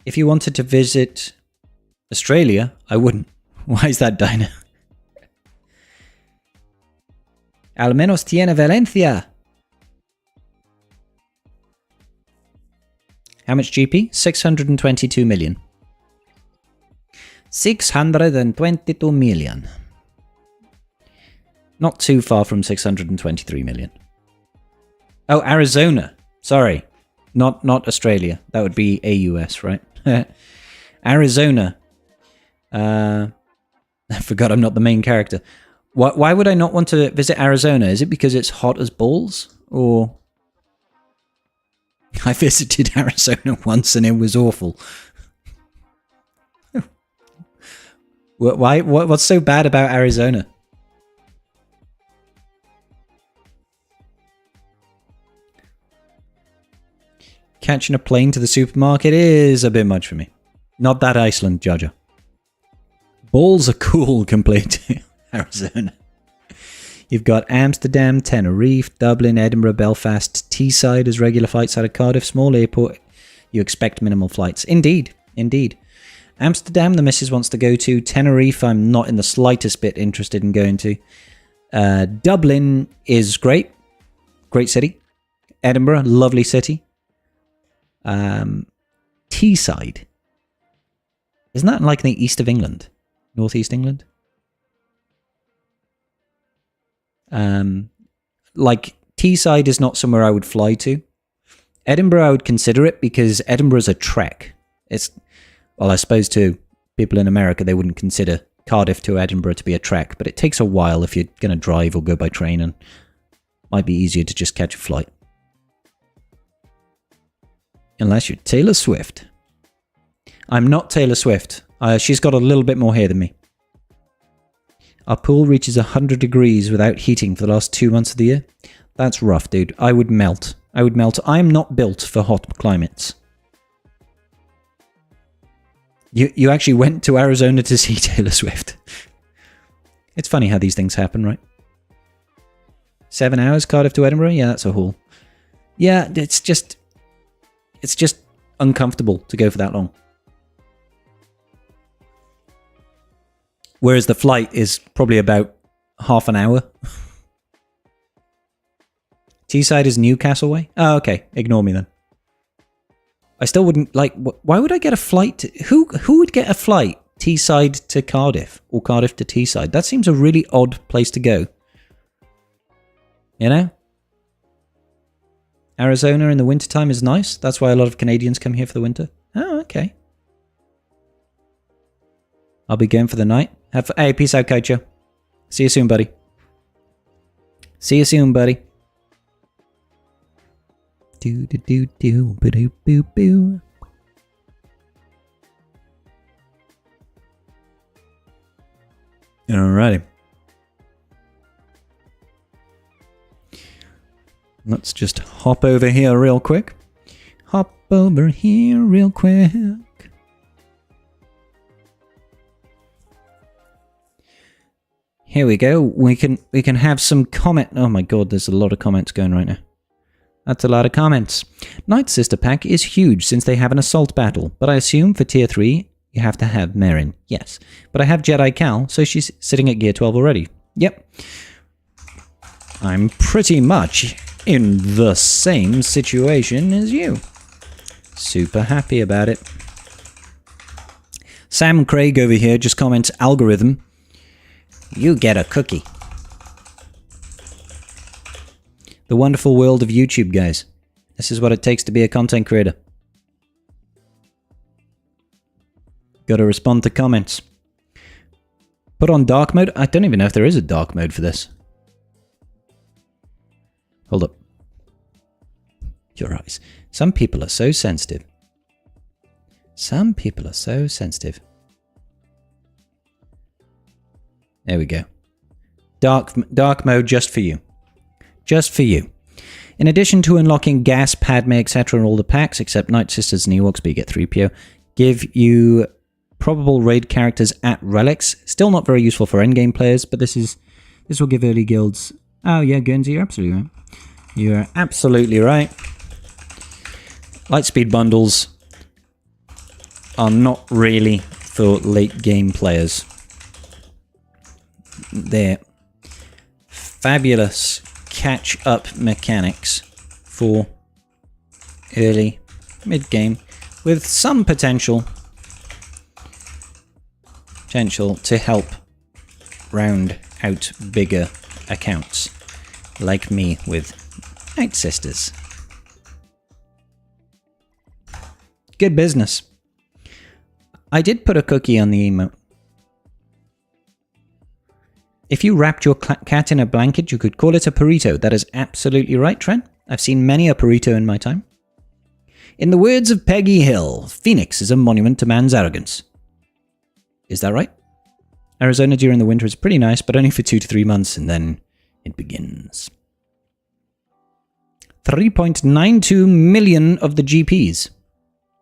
If you wanted to visit Australia, I wouldn't. Why is that, Dinah? Al menos tiene Valencia. How much GP? 622 million. 622 million. Not too far from 623 million. Oh, Arizona. Sorry. Not Australia. That would be AUS, right? Arizona. I forgot I'm not the main character. Why would I not want to visit Arizona? Is it because it's hot as balls? Or... I visited Arizona once and it was awful. Why? What's so bad about Arizona? Catching a plane to the supermarket is a bit much for me. Not that Iceland, Jaja. Balls are cool compared to Arizona. You've got Amsterdam, Tenerife, Dublin, Edinburgh, Belfast, Teesside as regular flights out of Cardiff. Small airport, you expect minimal flights. Indeed, indeed. Amsterdam, the missus wants to go to. Tenerife, I'm not in the slightest bit interested in going to. Dublin is great. Great city. Edinburgh, lovely city. Teesside. Isn't that like in the east of England? Northeast England? Like, Teesside is not somewhere I would fly to. Edinburgh, I would consider it because Edinburgh's a trek. It's, well, I suppose to people in America, they wouldn't consider Cardiff to Edinburgh to be a trek, but it takes a while if you're going to drive or go by train, and might be easier to just catch a flight. Unless you're Taylor Swift. I'm not Taylor Swift. She's got a little bit more hair than me. Our pool reaches 100 degrees without heating for the last 2 months of the year. That's rough, dude. I would melt. I would melt. I'm not built for hot climates. You actually went to Arizona to see Taylor Swift. It's funny how these things happen, right? 7 hours, Cardiff to Edinburgh? Yeah, that's a haul. Yeah, it's just uncomfortable to go for that long. Whereas the flight is probably about half an hour. Teesside is Newcastle way? Oh, okay. Ignore me then. I still wouldn't like. Why would I get a flight? Who would get a flight Teesside to Cardiff or Cardiff to Teesside? That seems a really odd place to go. You know? Arizona in the wintertime is nice. That's why a lot of Canadians come here for the winter. Oh, okay. I'll be going for the night. Hey, peace out, Kaicho. See you soon, buddy. See you soon, buddy. Do do do do boo doo boo boo. Alrighty. Let's just hop over here real quick. Hop over here real quick. Here we go. We can have some comment. Oh my god, there's a lot of comments going right now. That's a lot of comments. Nightsister pack is huge since they have an assault battle, but I assume for tier 3 you have to have Merrin. Yes, but I have Jedi Cal, so she's sitting at gear 12 already. Yep. I'm pretty much in the same situation as you. Super happy about it. Sam Craig over here just comments, algorithm. You get a cookie. The wonderful world of YouTube, guys. This is what it takes to be a content creator. Gotta respond to comments. Put on dark mode? I don't even know if there is a dark mode for this. Hold up. Your eyes. Some people are so sensitive. Some people are so sensitive. There we go. Dark mode just for you. Just for you. In addition to unlocking Gas, Padme, etc. in all the packs, except Nightsisters and Ewoks, but you get 3PO, give you probable raid characters at relics. Still not very useful for endgame players, but this will give early guilds. Oh yeah, Guernsey, you're absolutely right. You're absolutely right. Lightspeed bundles are not really for late game players. They're fabulous catch-up mechanics for early, mid-game, with some potential to help round out bigger accounts, like me with Nightsisters. Good business. I did put a cookie on the emote. If you wrapped your cat in a blanket, you could call it a burrito. That is absolutely right, Trent. I've seen many a burrito in my time. In the words of Peggy Hill, Phoenix is a monument to man's arrogance. Is that right? Arizona during the winter is pretty nice, but only for 2 to 3 months, and then it begins. 3.92 million of the GPs.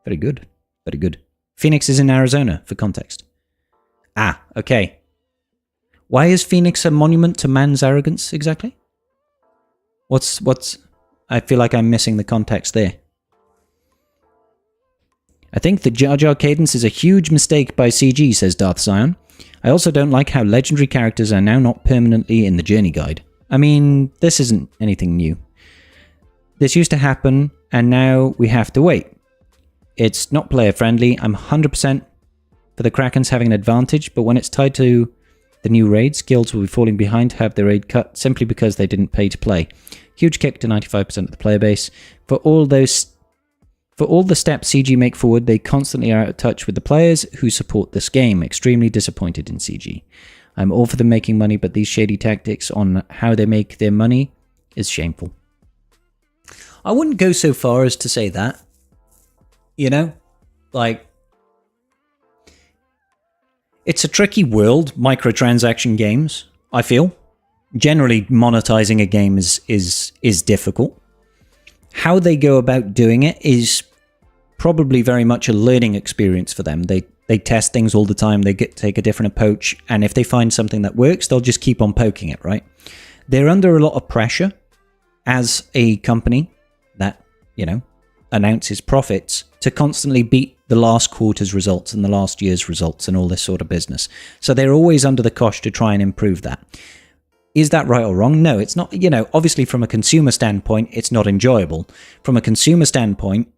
Very good. Very good. Phoenix is in Arizona, for context. Ah, okay. Why is Phoenix a monument to man's arrogance, exactly? What's... I feel like I'm missing the context there. I think the Jar Jar cadence is a huge mistake by CG, says Darth Zion. I also don't like how legendary characters are now not permanently in the journey guide. I mean, this isn't anything new. This used to happen, and now we have to wait. It's not player friendly. I'm 100% for the Krakens having an advantage, but when it's tied to the new raids, guilds will be falling behind to have their raid cut simply because they didn't pay to play. Huge kick to 95% of the player base. For all the steps CG make forward, they constantly are out of touch with the players who support this game. Extremely disappointed in CG. I'm all for them making money, but these shady tactics on how they make their money is shameful. I wouldn't go so far as to say that. You know? Like, it's a tricky world, microtransaction games, I feel. Generally, monetizing a game is difficult. How they go about doing it is probably very much a learning experience for them. They test things all the time, they take a different approach, and if they find something that works, they'll just keep on poking it, right? They're under a lot of pressure as a company that, you know, announces profits to constantly beat the last quarter's results and the last year's results and all this sort of business. So they're always under the cosh to try and improve that. Is that right or wrong? No, it's not. You know, obviously from a consumer standpoint, it's not enjoyable. From a consumer standpoint,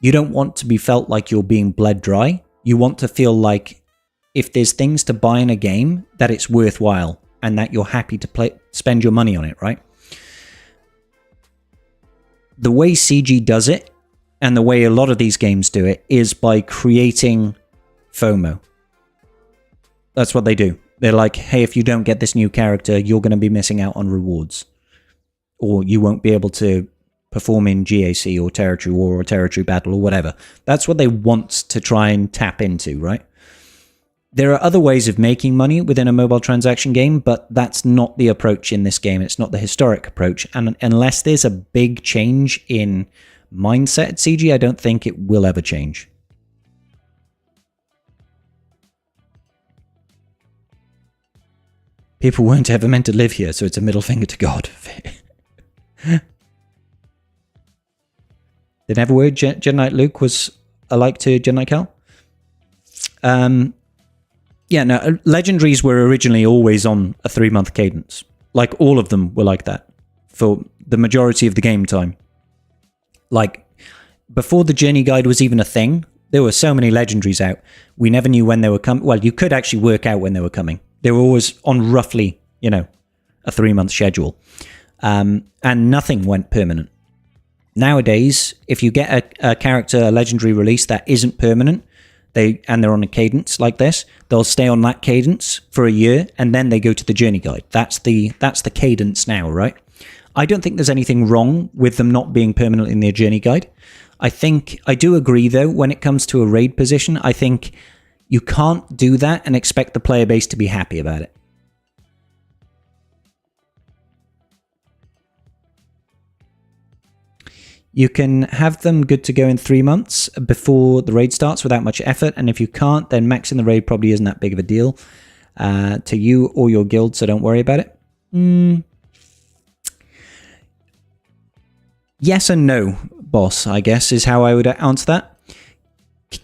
you don't want to be felt like you're being bled dry. You want to feel like if there's things to buy in a game, that it's worthwhile and that you're happy to spend your money on it, right? The way CG does it, and the way a lot of these games do it, is by creating FOMO. That's what they do. They're like, hey, if you don't get this new character, you're going to be missing out on rewards. Or you won't be able to perform in GAC or Territory War or Territory Battle or whatever. That's what they want to try and tap into, right? There are other ways of making money within a mobile transaction game, but that's not the approach in this game. It's not the historic approach. And unless there's a big change in mindset at CG, I don't think it will ever change. People weren't ever meant to live here, so it's a middle finger to God. They never were. Jedi Knight Luke was alike to Jedi Knight Cal. Yeah, no, Legendaries were originally always on a 3-month cadence. Like, all of them were like that for the majority of the game time. Like, before the Journey Guide was even a thing, there were so many Legendaries out. We never knew when they were coming. Well, you could actually work out when they were coming. They were always on roughly, you know, a 3-month schedule. And nothing went permanent. Nowadays, if you get a character, a Legendary release that isn't permanent, and they're on a cadence like this, they'll stay on that cadence for a year, and then they go to the Journey Guide. That's the cadence now, right? I don't think there's anything wrong with them not being permanent in their Journey Guide. I do agree, though, when it comes to a raid position, I think you can't do that and expect the player base to be happy about it. You can have them good to go in 3 months before the raid starts without much effort, and if you can't, then maxing the raid probably isn't that big of a deal to you or your guild, so don't worry about it. Yes and no, boss, I guess, is how I would answer that.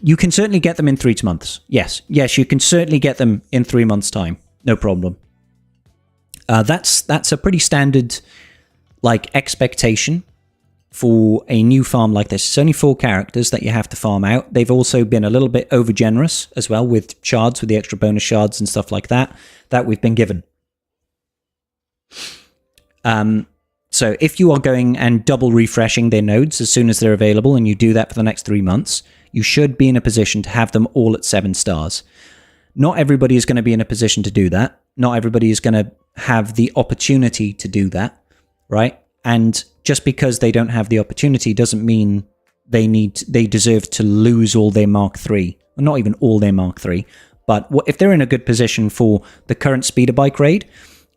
You can certainly get them in 3 months. Yes, you can certainly get them in 3 months' time. No problem. That's a pretty standard, like, expectation for a new farm like this. It's only 4 characters that you have to farm out. They've also been a little bit over generous as well with shards, with the extra bonus shards and stuff like that we've been given. So if you are going and double refreshing their nodes as soon as they're available, and you do that for the next 3 months, you should be in a position to have them all at 7 stars. Not everybody is going to be in a position to do that. Not everybody is going to have the opportunity to do that, right? And just because they don't have the opportunity doesn't mean they deserve to lose all their Mark III. Well, not even all their Mark III. But if they're in a good position for the current speeder bike raid,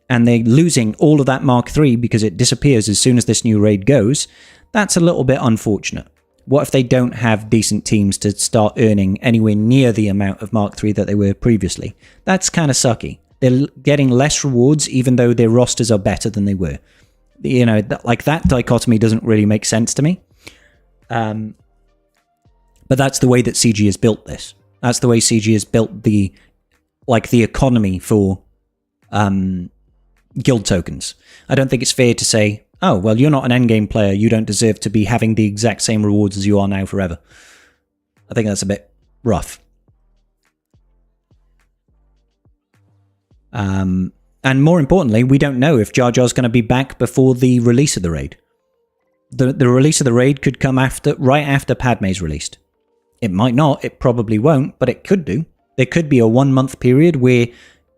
and they're losing all of that Mark III because it disappears as soon as this new raid goes, that's a little bit unfortunate. What if they don't have decent teams to start earning anywhere near the amount of Mark III that they were previously? That's kind of sucky. They're getting less rewards even though their rosters are better than they were. You know, like, that dichotomy doesn't really make sense to me. But that's the way that CG has built this. That's the way CG has built the economy for guild tokens. I don't think it's fair to say, oh, well, you're not an endgame player, you don't deserve to be having the exact same rewards as you are now forever. I think that's a bit rough. And more importantly, we don't know if Jar Jar's going to be back before the release of the raid. The release of the raid could come right after Padme's released. It might not, it probably won't, but it could do. There could be a 1-month period where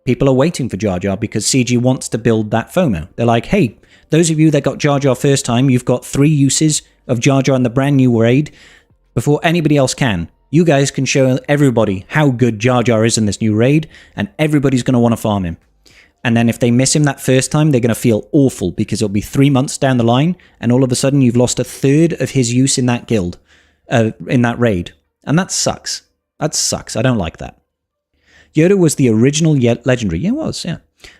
people are waiting for Jar Jar because CG wants to build that FOMO. They're like, hey, those of you that got Jar Jar first time, you've got 3 uses of Jar Jar in the brand new raid. before anybody else can. You guys can show everybody how good Jar Jar is in this new raid, and everybody's going to want to farm him. And then if they miss him that first time, they're going to feel awful because it'll be 3 months down the line, and all of a sudden you've lost a third of his use in that guild, in that raid. And that sucks. That sucks. I don't like that. Yoda was the original legendary. Yeah, it was, yeah.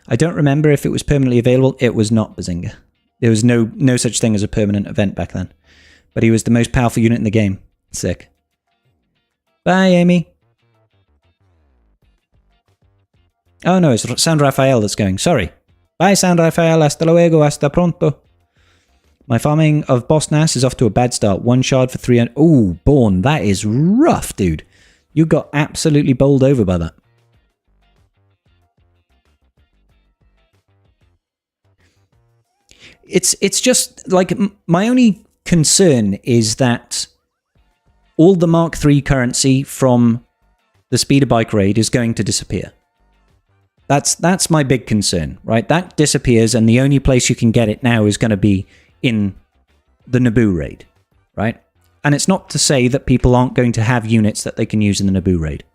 I don't remember if it was permanently available. It was not, Bazinga. There was no such thing as a permanent event back then. But he was the most powerful unit in the game. Sick. Bye, Amy. Oh no, it's San Rafael that's going. Sorry. Bye, San Rafael. Hasta luego. Hasta pronto. My farming of Boss Nass is off to a bad start. 1 shard for 300. Ooh, Born. That is rough, dude. You got absolutely bowled over by that. It's just like my only concern is that all the Mark III currency from the speeder bike raid is going to disappear. That's my big concern, right? That disappears, and the only place you can get it now is going to be in the Naboo raid, right? And it's not to say that people aren't going to have units that they can use in the Naboo raid.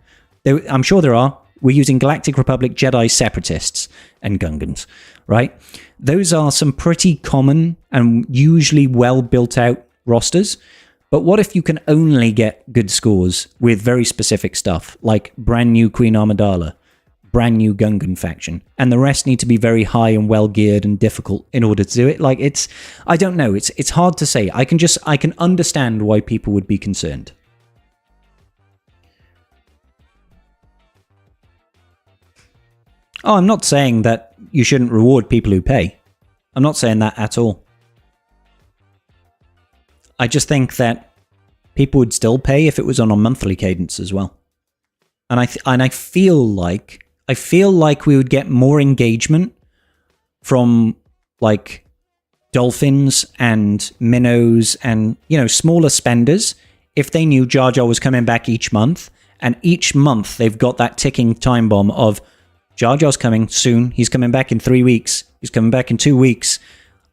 I'm sure there are. We're using Galactic Republic Jedi Separatists and Gungans, right? Those are some pretty common and usually well built out rosters. But what if you can only get good scores with very specific stuff, like brand new Queen Amidala, brand new Gungan faction, and the rest need to be very high and well geared and difficult in order to do it? Like, I don't know. It's hard to say. I can understand why people would be concerned. Oh, I'm not saying that you shouldn't reward people who pay. I'm not saying that at all. I just think that people would still pay if it was on a monthly cadence as well. And I feel like we would get more engagement from like dolphins and minnows and, you know, smaller spenders if they knew Jar Jar was coming back each month, and each month they've got that ticking time bomb of Jar Jar's coming soon. He's coming back in 3 weeks. He's coming back in 2 weeks.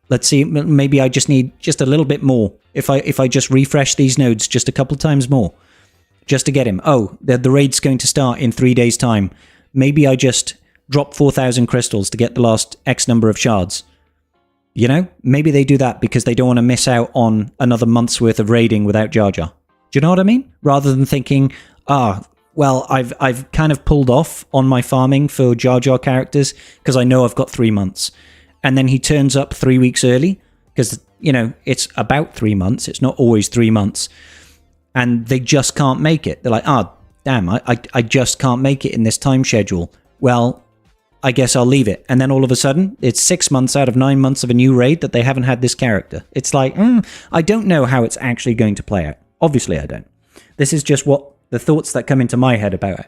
Let's see. Maybe I just need just a little bit more. If I just refresh these nodes just a couple times more, just to get him. Oh, the raid's going to start in 3 days' time. Maybe I just drop 4,000 crystals to get the last X number of shards. You know, maybe they do that because they don't want to miss out on another month's worth of raiding without Jar Jar. Do you know what I mean? Rather than thinking, well, I've kind of pulled off on my farming for Jar Jar characters because I know I've got 3 months. And then he turns up 3 weeks early because, you know, it's about 3 months. It's not always 3 months. And they just can't make it. They're like, damn, I just can't make it in this time schedule. Well, I guess I'll leave it. And then all of a sudden, it's 6 months out of 9 months of a new raid that they haven't had this character. It's like, I don't know how it's actually going to play out. Obviously, I don't. This is just what the thoughts that come into my head about it.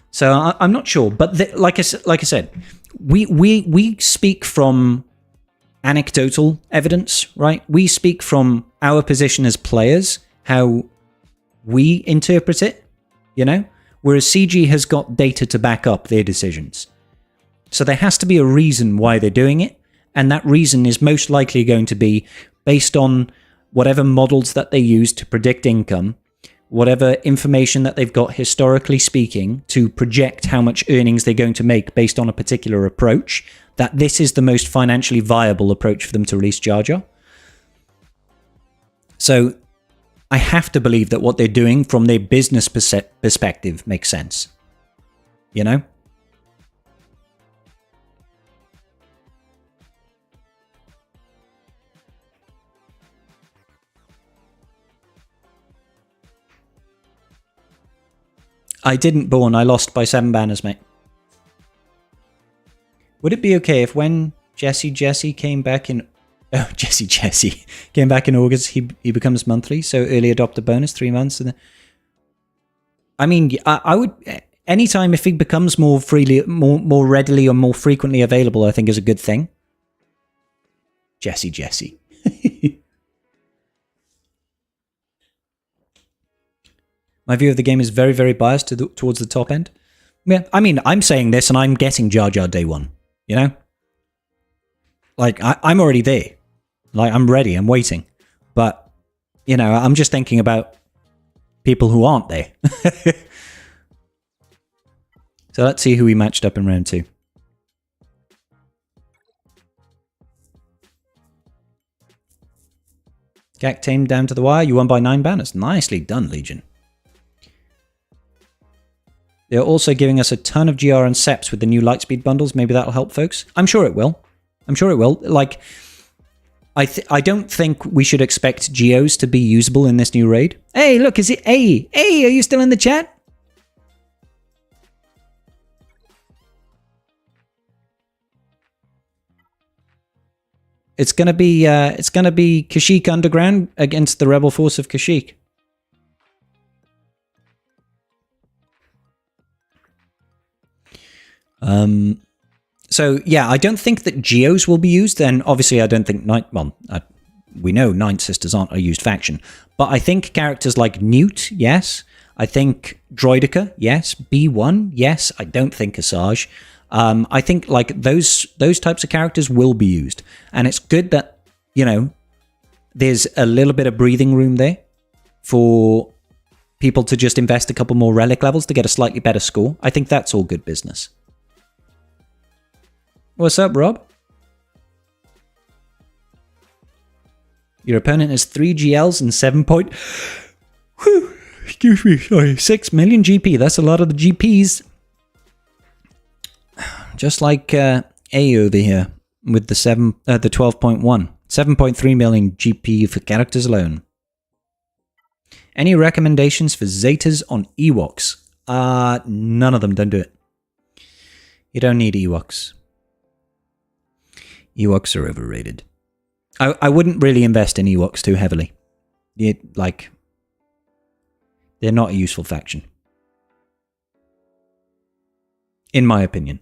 So I'm not sure, but like I said, we speak from anecdotal evidence, right? We speak from our position as players, how we interpret it, you know? Whereas CG has got data to back up their decisions. So there has to be a reason why they're doing it, and that reason is most likely going to be based on whatever models that they use to predict income, whatever information that they've got historically speaking to project how much earnings they're going to make based on a particular approach, that this is the most financially viable approach for them to release Jar Jar. So I have to believe that what they're doing from their business perspective makes sense. You know? I didn't Born. I lost by 7 banners, mate. Would it be okay if when Jesse came back in... Oh, Jesse came back in August, he becomes monthly, so early adopter bonus, 3 months. And then... I mean, I would... Anytime if he becomes more freely, more readily or more frequently available, I think is a good thing. Jesse. My view of the game is very, very biased towards the top end. Yeah, I mean, I'm saying this and I'm getting Jar Jar day one. You know? Like, I'm already there. Like, I'm ready. I'm waiting. But, you know, I'm just thinking about people who aren't there. So let's see who we matched up in round 2. Gak tamed down to the wire. You won by 9 banners. Nicely done, Legion. They're also giving us a ton of GR and Seps with the new Lightspeed bundles. Maybe that'll help folks. I'm sure it will. I'm sure it will. Like, I don't think we should expect Geos to be usable in this new raid. Hey, look, is it A? Hey, are you still in the chat? It's gonna be Kashyyyk Underground against the Rebel Force of Kashyyyk. So yeah, I don't think that Geos will be used. And obviously, I don't think we know Nightsisters aren't a used faction, but I think characters like Newt, yes. I think Droidica, yes. B1, yes. I don't think Asajj. I think like those types of characters will be used, and it's good that, you know, there's a little bit of breathing room there for people to just invest a couple more relic levels to get a slightly better score. I think that's all good business. What's up, Rob? Your opponent has 3 GLs and 6 million GP. That's a lot of the GPs. Just like A over here with the 12.1. 7.3 million GP for characters alone. Any recommendations for Zetas on Ewoks? None of them. Don't do it. You don't need Ewoks. Ewoks are overrated. I wouldn't really invest in Ewoks too heavily. They're not a useful faction. In my opinion.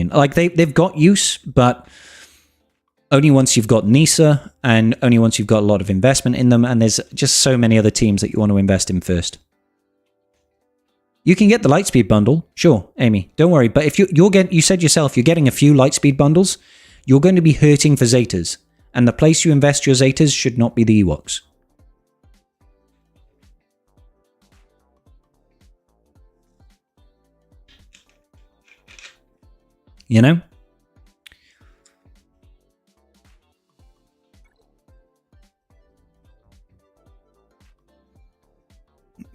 Like, they've got use, but only once you've got Nisa, and only once you've got a lot of investment in them, and there's just so many other teams that you want to invest in first. You can get the Lightspeed bundle, sure, Amy, don't worry. But if you said yourself, you're getting a few Lightspeed bundles, you're going to be hurting for Zetas, and the place you invest your Zetas should not be the Ewoks. You know?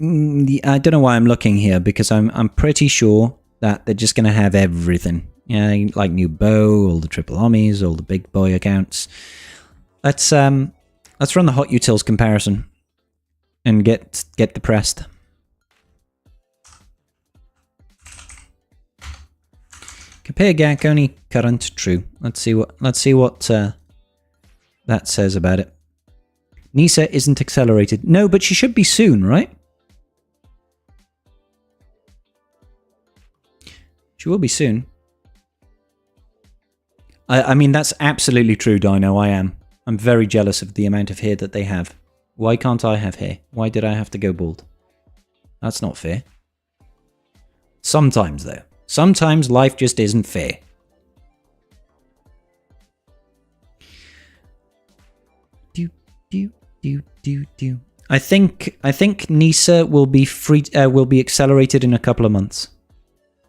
I don't know why I'm looking here, because I'm pretty sure that they're just going to have everything. Yeah, like new bow, all the triple ommies, all the big boy accounts. Let's run the hot utils comparison and get depressed. Compare Gak only current true. Let's see what that says about it. Nisa isn't accelerated. No, but she should be soon, right? She will be soon. I mean, that's absolutely true, Dino. I am. I'm very jealous of the amount of hair that they have. Why can't I have hair? Why did I have to go bald? That's not fair. Sometimes, though. Sometimes life just isn't fair. I think Nisa will be will be accelerated in a couple of months,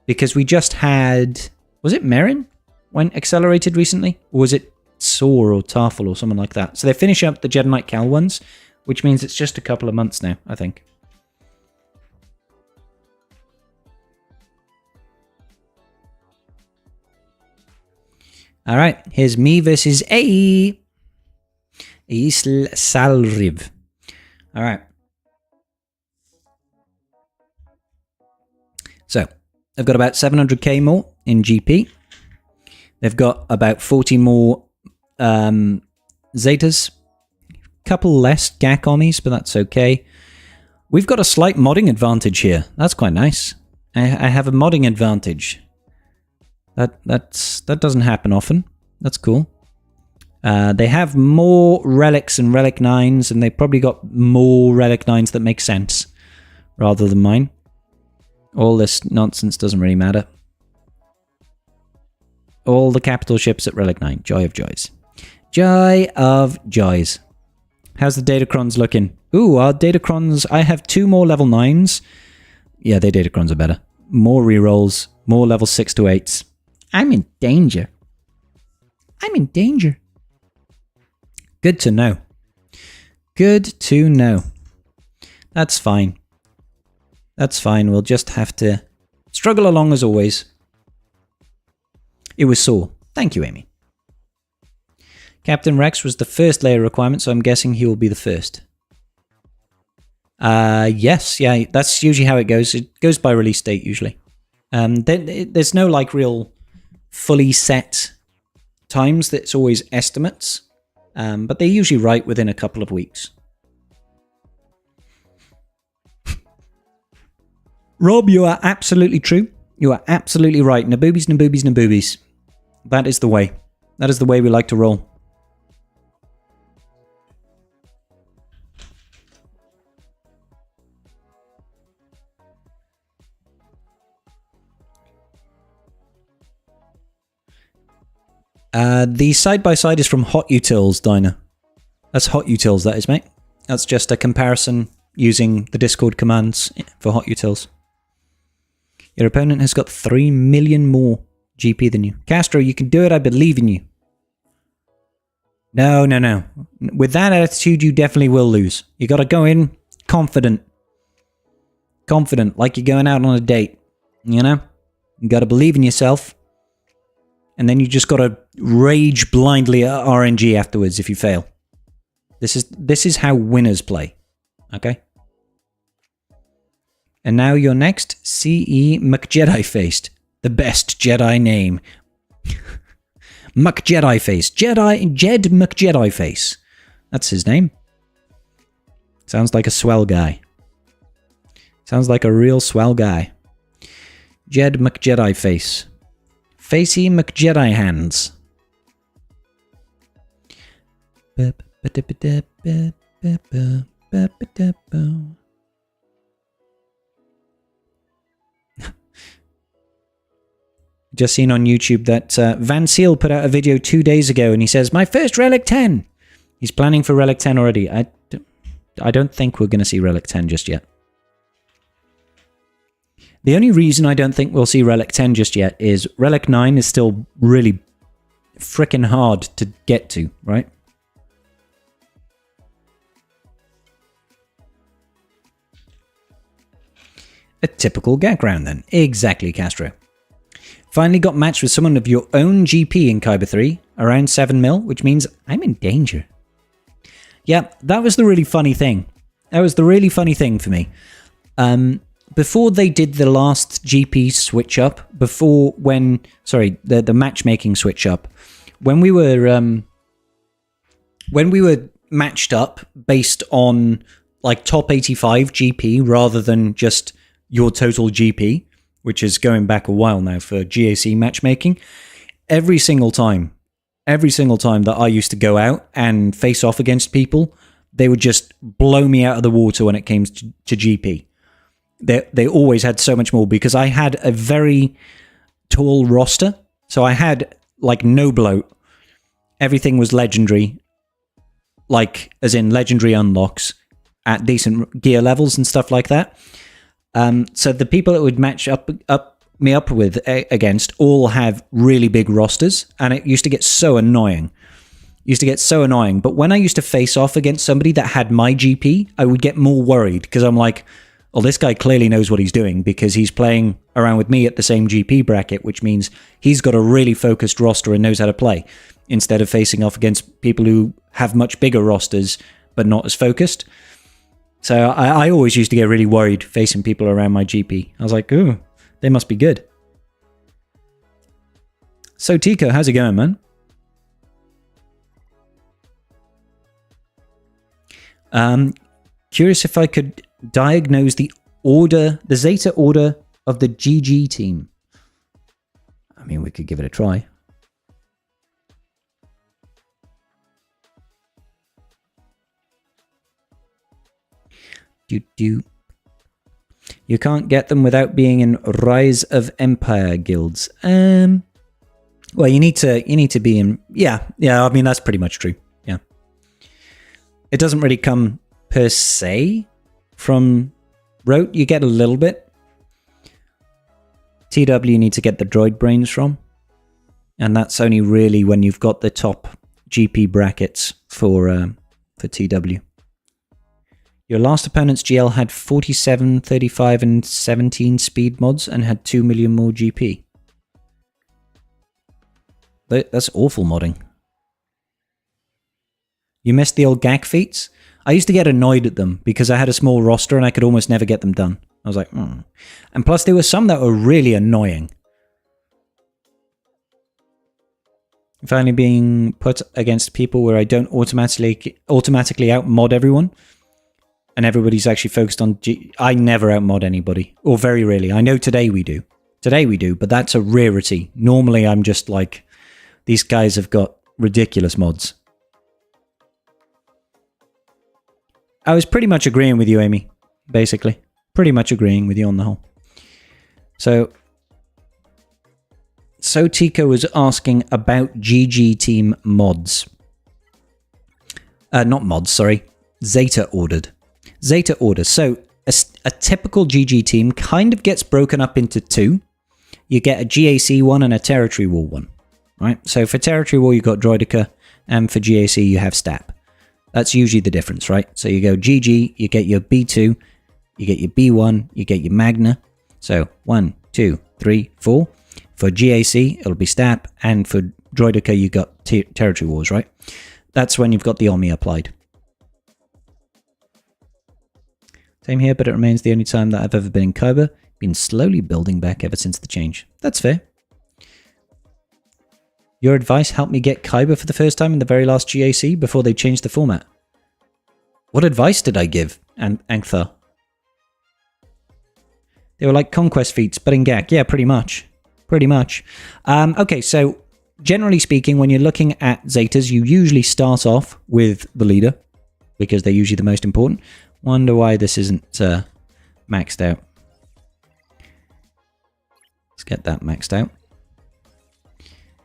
because we just had, was it Merrin went accelerated recently, or was it Saw or Tarful or something like that? So they're finishing up the Jedi Knight Cal ones, which means it's just a couple of months now, I think. All right, here's me versus A. Isl Salriv. All right. So, they've got about 700k more in GP. They've got about 40 more Zetas. Couple less Gak armies, but that's okay. We've got a slight modding advantage here. That's quite nice. I have a modding advantage. That doesn't happen often. That's cool. They have more relics and relic 9s, and they probably got more relic 9s that make sense rather than mine. All this nonsense doesn't really matter. All the capital ships at Relic 9. Joy of joys. Joy of joys. How's the Datacrons looking? Ooh, our Datacrons... I have 2 more level 9s. Yeah, their Datacrons are better. More rerolls. More level 6 to 8s. I'm in danger. I'm in danger. Good to know. Good to know. That's fine. That's fine. We'll just have to struggle along as always. It was sore. Thank you, Amy. Captain Rex was the first layer requirement, so I'm guessing he will be the first. Yes, yeah, that's usually how it goes. It goes by release date, usually. There's no, like, real fully set times. That's always estimates. But they usually write within a couple of weeks. Rob, you are absolutely true. You are absolutely right. Naboobies, naboobies, naboobies. That is the way. That is the way we like to roll. The side-by-side is from Hot Utils, Dinah. That's Hot Utils, that is, mate. That's just a comparison using the Discord commands for Hot Utils. Your opponent has got 3 million more GP than you. Castro, you can do it. I believe in you. No, no, no. With that attitude, you definitely will lose. You got to go in confident. Confident, like you're going out on a date. You know? You got to believe in yourself. And then you just got to rage blindly at RNG afterwards if you fail. This is how winners play. Okay? And now you're next, C.E. McJedi-Faced. The best Jedi name. McJedi-Face. Jed McJedi-Face. That's his name. Sounds like a swell guy. Sounds like a real swell guy. Jed McJedi-Face. Facey McJedi hands. Just seen on YouTube that Van Seal put out a video 2 days ago and he says, my first Relic 10! He's planning for Relic 10 already. I don't think we're going to see Relic 10 just yet. The only reason I don't think we'll see Relic 10 just yet is Relic 9 is still really frickin' hard to get to, right? A typical gag round then. Exactly, Castro. Finally got matched with someone of your own GP in Kyber 3, around 7 mil, which means I'm in danger. Yeah, that was the really funny thing. That was the really funny thing for me. Before they did the last GP switch up, the matchmaking switch up, when we were matched up based on like top 85 GP rather than just your total GP, which is going back a while now for GAC matchmaking, every single time that I used to go out and face off against people, they would just blow me out of the water when it came to GP. They always had so much more because I had a very tall roster. So I had like no bloat. Everything was legendary, like as in legendary unlocks at decent gear levels and stuff like that. So the people that would match me up with against all have really big rosters, and it used to get so annoying. But when I used to face off against somebody that had my GP, I would get more worried because I'm like, well, this guy clearly knows what he's doing because he's playing around with me at the same GP bracket, which means he's got a really focused roster and knows how to play, instead of facing off against people who have much bigger rosters but not as focused. So I always used to get really worried facing people around my GP. I was like, ooh, they must be good. So Tico, how's it going, man? Curious if I could diagnose the Zeta order of the GG team. I mean, we could give it a try. You can't get them without being in Rise of Empire guilds. Well, you need to be in. Yeah. I mean, that's pretty much true. Yeah. It doesn't really come per se from rote. You get a little bit. TW you need to get the droid brains from. And that's only really when you've got the top GP brackets for TW. Your last opponent's GL had 47, 35, and 17 speed mods and had 2 million more GP. That's awful modding. You missed the old GAC feats? I used to get annoyed at them because I had a small roster and I could almost never get them done. I was like, And plus there were some that were really annoying. Finally being put against people where I don't automatically outmod everyone. And everybody's actually focused on I never outmod anybody. Or very rarely. I know today we do. But that's a rarity. Normally I'm just like, these guys have got ridiculous mods. I was pretty much agreeing with you, Amy. Basically. Pretty much agreeing with you on the whole. So Tico was asking about GG team mods. Not mods, sorry. Zeta ordered. So a typical GG team kind of gets broken up into two. You get a GAC one and a Territory War one. Right? So for Territory War, you've got Droidica, and for GAC, you have Stap. That's usually the difference, right? So you go GG, you get your B2, you get your B1, you get your Magna. So 1, 2, 3, 4. For GAC, it'll be Stap, and for Droidica, you got Territory Wars, right? That's when you've got the Omni applied. Same here, but it remains the only time that I've ever been in Kyber. Been slowly building back ever since the change. That's fair. Your advice helped me get Kyber for the first time in the very last GAC before they changed the format. What advice did I give, Anktha? They were like conquest feats, but in GAC. Yeah, pretty much. Okay, so generally speaking, when you're looking at Zetas, you usually start off with the leader, because they're usually the most important. Wonder why this isn't maxed out. Let's get that maxed out.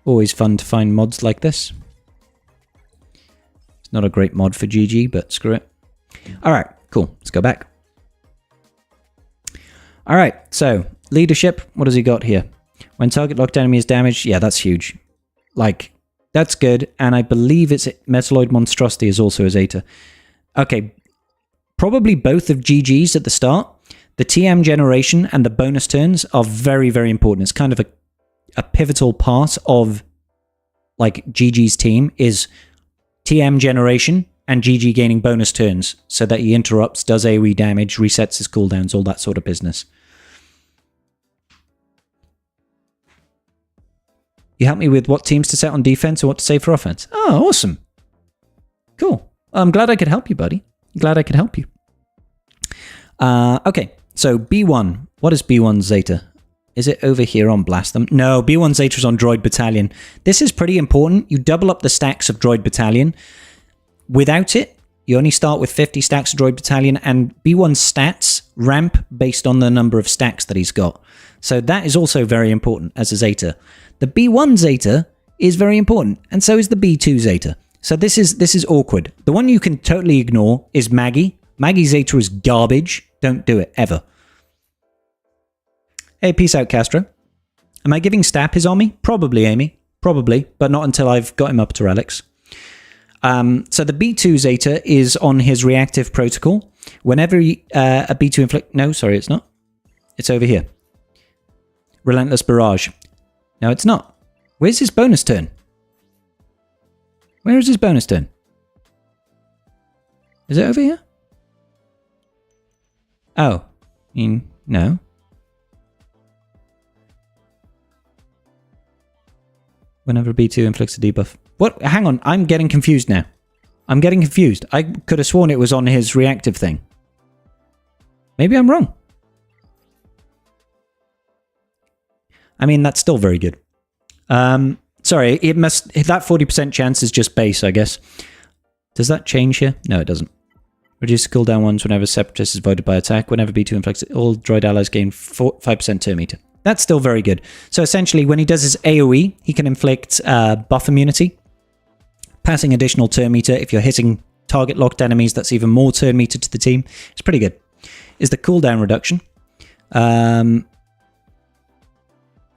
Always fun to find mods like this. It's not a great mod for GG, but screw it. Alright, cool. Let's go back. Alright, so leadership. What has he got here? When target locked enemy is damaged. Yeah, that's huge. Like, that's good. And I believe it's Metalloid Monstrosity is also a Zeta. Okay, probably both of GG's at the start. The TM generation and the bonus turns are very, very important. It's kind of a pivotal part of like GG's team is TM generation and GG gaining bonus turns so that he interrupts, does AoE damage, resets his cooldowns, all that sort of business. You helped me with what teams to set on defense and what to save for offense. Oh, awesome. Cool. I'm glad I could help you, buddy. Glad I could help you. Okay, so B1. What is B1 Zeta? Is it over here on Blast Them? No, B1 Zeta is on Droid Battalion. This is pretty important. You double up the stacks of Droid Battalion. Without it, you only start with 50 stacks of Droid Battalion, and B1's stats ramp based on the number of stacks that he's got. So that is also very important as a Zeta. The B1 Zeta is very important, and so is the B2 Zeta. So this is awkward. The one you can totally ignore is Maggie. Maggie Zeta is garbage. Don't do it, ever. Hey, peace out, Castro. Am I giving Stap his army? Probably, Amy. Probably, but not until I've got him up to relics. So the B2 Zeta is on his reactive protocol. Whenever a B2 inflict... No, sorry, it's not. It's over here. Relentless Barrage. No, it's not. Where's his bonus turn? Where is his bonus turn? Is it over here? Oh. No. Whenever B2 inflicts a debuff. What? Hang on, I'm getting confused now. I'm getting confused. I could have sworn it was on his reactive thing. Maybe I'm wrong. I mean, that's still very good. Sorry, it must... That 40% chance is just base, I guess. Does that change here? No, it doesn't. Reduce cooldown once whenever Separatist is voided by attack. Whenever B2 inflicts it, all droid allies gain 5% turn meter. That's still very good. So essentially, when he does his AoE, he can inflict buff immunity, passing additional turn meter. If you're hitting target locked enemies, that's even more turn meter to the team. It's pretty good. Is the cooldown reduction.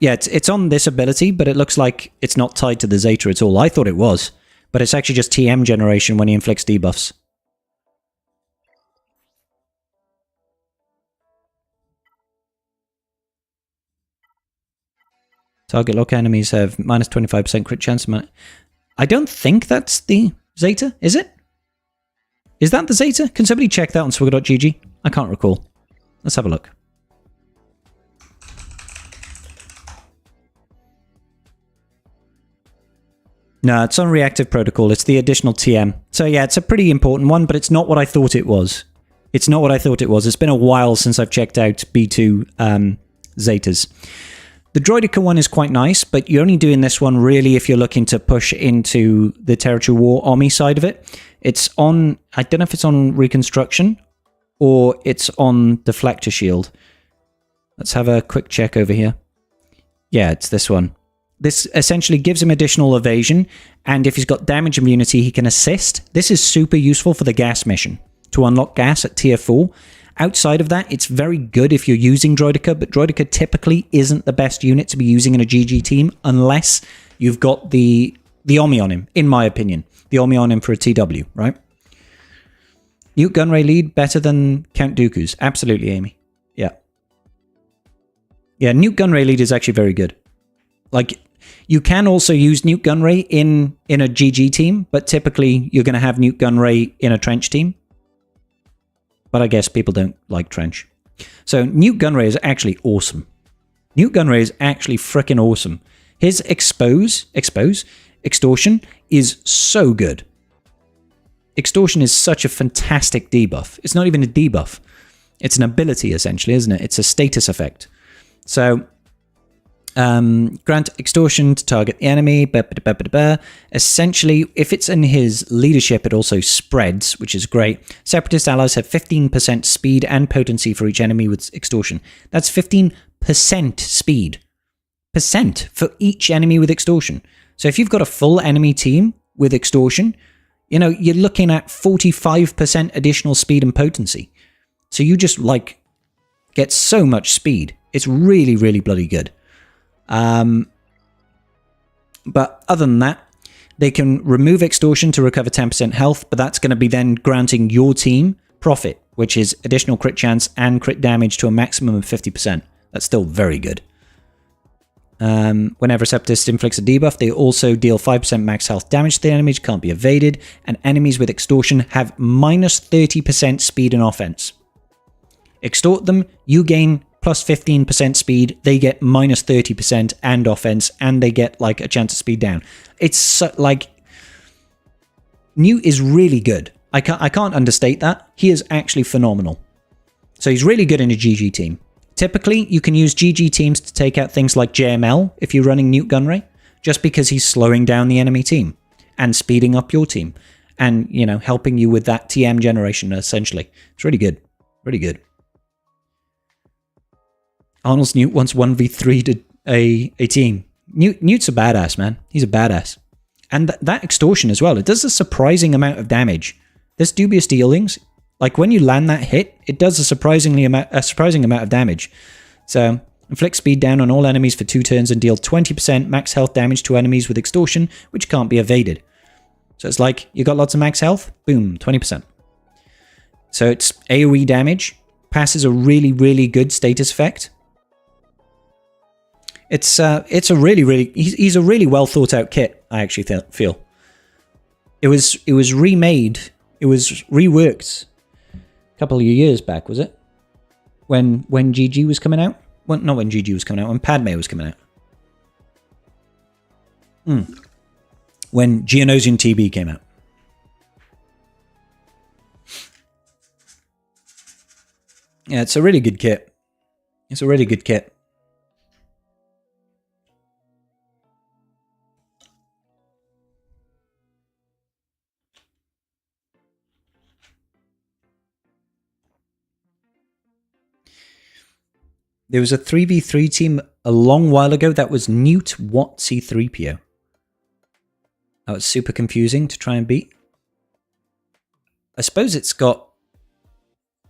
Yeah, it's on this ability, but it looks like it's not tied to the Zeta at all. I thought it was, but it's actually just TM generation when he inflicts debuffs. Target lock enemies have minus 25% crit chance. I don't think that's the Zeta, is it? Is that the Zeta? Can somebody check that on swigger.gg? I can't recall. Let's have a look. No, it's on reactive protocol. It's the additional TM. So yeah, it's a pretty important one, but it's not what I thought it was. It's not what I thought it was. It's been a while since I've checked out B2 Zetas. The Droidica one is quite nice, but you're only doing this one really if you're looking to push into the Territory War Army side of it. It's on, I don't know if it's on Reconstruction or it's on Deflector Shield. Let's have a quick check over here. Yeah, it's this one. This essentially gives him additional evasion, and if he's got damage immunity, he can assist. This is super useful for the gas mission, to unlock gas at tier 4. Outside of that, it's very good if you're using Droidica, but Droidica typically isn't the best unit to be using in a GG team unless you've got the Omni on him, in my opinion. The Omni on him for a TW, right? Newt Gunray lead better than Count Dooku's. Absolutely, Amy. Yeah. Yeah, Newt Gunray lead is actually very good. Like, you can also use Newt Gunray in a GG team, but typically you're going to have Newt Gunray in a trench team. But I guess people don't like trench. So Newt Gunray is actually awesome. Newt Gunray is actually freaking awesome. His extortion is so good. Extortion is such a fantastic debuff. It's not even a debuff. It's an ability, essentially, isn't it? It's a status effect. So, grant extortion to target the enemy. Essentially, if it's in his leadership, it also spreads, which is great. Separatist allies have 15% speed and potency for each enemy with extortion. That's 15% speed. Percent for each enemy with extortion. So if you've got a full enemy team with extortion, you know, you're looking at 45% additional speed and potency. So you just, like, get so much speed. It's really, really bloody good. But other than that, they can remove extortion to recover 10% health, but that's going to be then granting your team profit, which is additional crit chance and crit damage to a maximum of 50%. That's still very good. Whenever a Separatist inflicts a debuff, they also deal 5% max health damage to the enemies, can't be evaded, and enemies with extortion have minus 30% speed and offense. Extort them, you gain plus 15% speed, they get minus 30% and offense, and they get like a chance to speed down. It's like, Newt is really good. I can't understate that. He is actually phenomenal. So he's really good in a GG team. Typically, you can use GG teams to take out things like JML if you're running Newt Gunray, just because he's slowing down the enemy team and speeding up your team and, you know, helping you with that TM generation, essentially. It's really good. Really good. Arnold's Newt once 1v3'd a team. Newt's a badass, man. He's a badass. And that extortion as well, it does a surprising amount of damage. This dubious dealings, like when you land that hit, it does a surprising amount of damage. So, inflict speed down on all enemies for 2 turns and deal 20% max health damage to enemies with extortion, which can't be evaded. So it's like, you got lots of max health, boom, 20%. So it's AoE damage, passes a really, really good status effect. It's a really, he's a really well thought out kit, I actually feel. It was remade, it was reworked a couple of years back, was it? When GG was coming out? Well, not when GG was coming out, when Padme was coming out. When Geonosian TB came out. Yeah, it's a really good kit. It's a really good kit. There was a 3v3 team a long while ago that was Newt, Wat, C3PO. That was super confusing to try and beat. I suppose it's got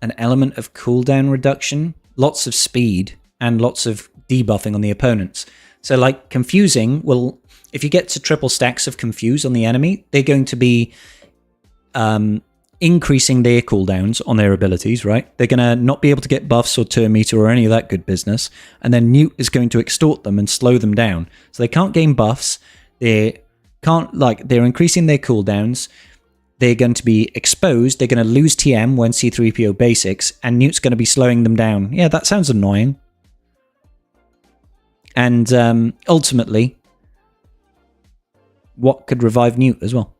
an element of cooldown reduction, lots of speed, and lots of debuffing on the opponents. So like confusing, well, if you get to triple stacks of confuse on the enemy, they're going to be increasing their cooldowns on their abilities, right? They're going to not be able to get buffs or turn meter or any of that good business. And then Newt is going to extort them and slow them down. So they can't gain buffs. They're increasing their cooldowns. They're going to be exposed. They're going to lose TM when C3PO basics, and Newt's going to be slowing them down. Yeah, that sounds annoying. And ultimately, what could revive Newt as well?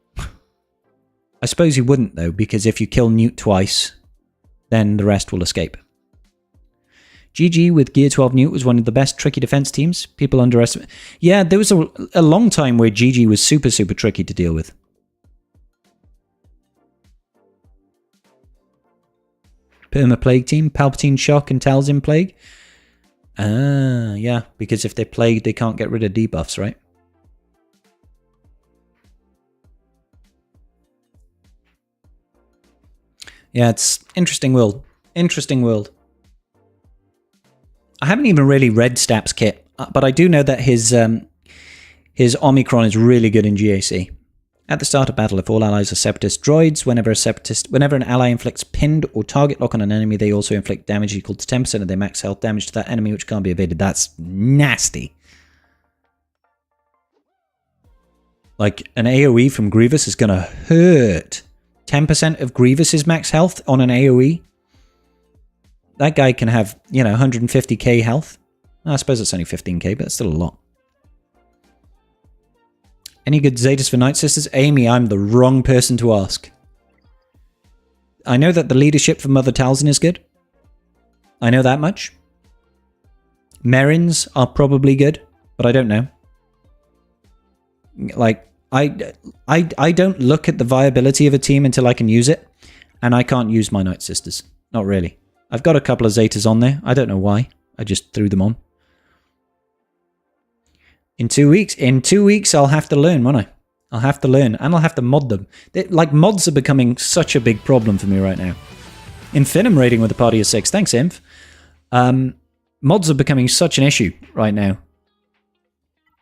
I suppose he wouldn't, though, because if you kill Newt twice, then the rest will escape. GG with Gear 12 Newt was one of the best tricky defense teams. People underestimate. Yeah, there was a long time where GG was super, super tricky to deal with. Perma Plague team, Palpatine Shock and Talzin Plague. Ah, yeah, because if they're plagued, they can't get rid of debuffs, right? Yeah, it's interesting world. Interesting world. I haven't even really read Stap's kit, but I do know that his Omicron is really good in GAC. At the start of battle, if all allies are Separatist droids, whenever an ally inflicts pinned or target lock on an enemy, they also inflict damage equal to 10% of their max health damage to that enemy, which can't be evaded. That's nasty. Like, an AoE from Grievous is going to hurt. 10% of Grievous's max health on an AoE? That guy can have, 150k health. I suppose it's only 15k, but it's still a lot. Any good Zetas for Nightsisters? Amy, I'm the wrong person to ask. I know that the leadership for Mother Talzin is good. I know that much. Merins are probably good, but I don't know. Like, I don't look at the viability of a team until I can use it, and I can't use my Nightsisters. Not really. I've got a couple of Zetas on there. I don't know why. I just threw them on. In 2 weeks, I'll have to learn, won't I? I'll have to learn, and I'll have to mod them. Mods are becoming such a big problem for me right now. Infinum rating with a party of 6. Thanks, Inf. Mods are becoming such an issue right now.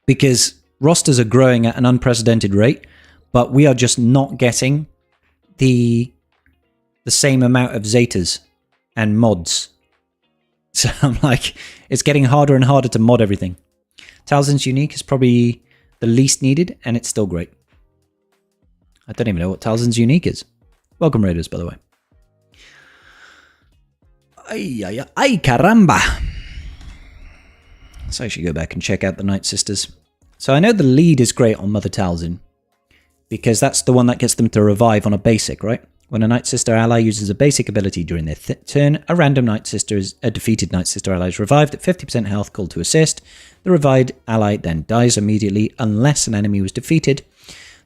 Because rosters are growing at an unprecedented rate, but we are just not getting the same amount of Zetas and mods. So I'm like, it's getting harder and harder to mod everything. Talzin's Unique is probably the least needed, and it's still great. I don't even know what Talzin's Unique is. Welcome, Raiders, by the way. Ay, caramba! So I should go back and check out the Nightsisters. So I know the lead is great on Mother Talzin, because that's the one that gets them to revive on a basic, right? When a Nightsister ally uses a basic ability during their turn, a random a defeated Nightsister ally is revived at 50% health, called to assist. The revived ally then dies immediately unless an enemy was defeated.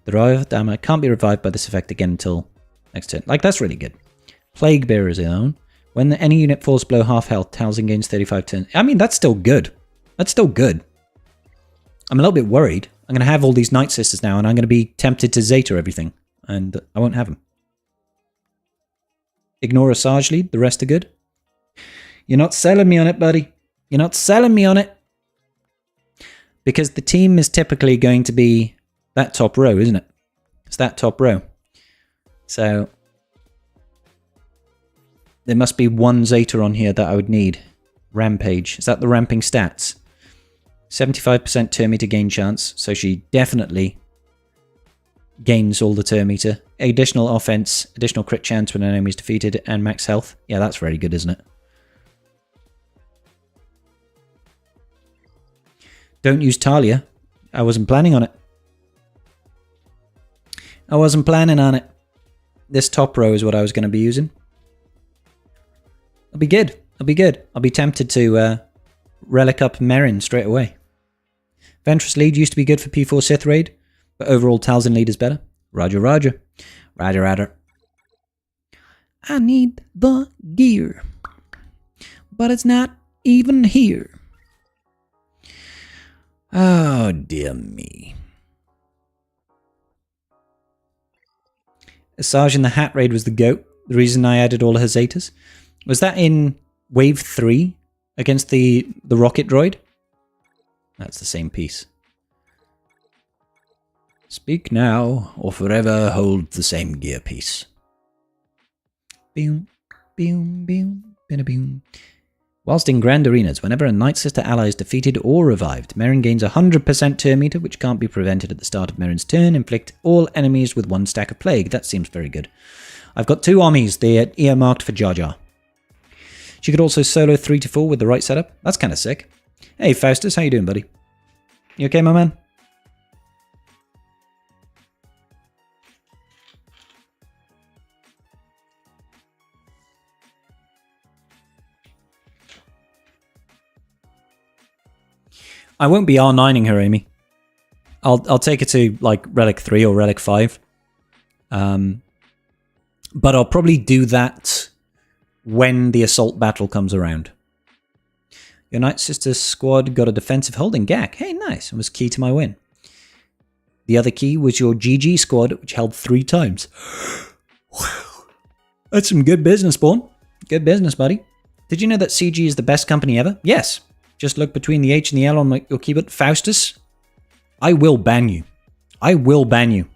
The revived ally can't be revived by this effect again until next turn. Like, that's really good. Plague Bearer's own. When any unit falls below half health, Talzin gains 35 turns. I mean, that's still good. That's still good. I'm a little bit worried. I'm going to have all these Nightsisters now, and I'm going to be tempted to Zeta everything, and I won't have them. Ignore a Sarge lead, the rest are good. You're not selling me on it, buddy. You're not selling me on it. Because the team is typically going to be that top row, isn't it? It's that top row. So there must be one Zeta on here that I would need. Rampage. Is that the ramping stats? 75% turn meter gain chance, so she definitely gains all the turn meter. Additional offense, additional crit chance when an enemy is defeated, and max health. Yeah, that's very good, isn't it? Don't use Talia. I wasn't planning on it. I wasn't planning on it. This top row is what I was going to be using. I'll be good. I'll be good. I'll be tempted to relic up Merrin straight away. Ventress lead used to be good for P4 Sith raid, but overall Talzin lead is better. Roger, roger. Roger, roger. I need the gear, but it's not even here. Oh, dear me. Asajj in the Hat Raid was the GOAT. The reason I added all her Zetas. Was that in Wave 3 against the rocket droid? That's the same piece. Speak now, or forever hold the same gear piece. Boom, boom, boom, boom. Whilst in Grand Arenas, whenever a Nightsister ally is defeated or revived, Merrin gains 100% turn meter, which can't be prevented at the start of Merrin's turn. Inflict all enemies with 1 stack of Plague. That seems very good. I've got 2 armies. They're earmarked for Jar Jar. She could also solo 3 to 4 with the right setup. That's kind of sick. Hey, Faustus, how you doing, buddy? You okay, my man? I won't be R9ing her, Amy. I'll take her to like Relic 3 or Relic 5. But I'll probably do that when the assault battle comes around. Your Nightsister squad got a defensive holding GAC. Hey, nice. It was key to my win. The other key was your GG squad, which held 3 times. That's some good business, Spawn. Good business, buddy. Did you know that CG is the best company ever? Yes. Just look between the H and the L on your keyboard. Faustus, I will ban you. I will ban you.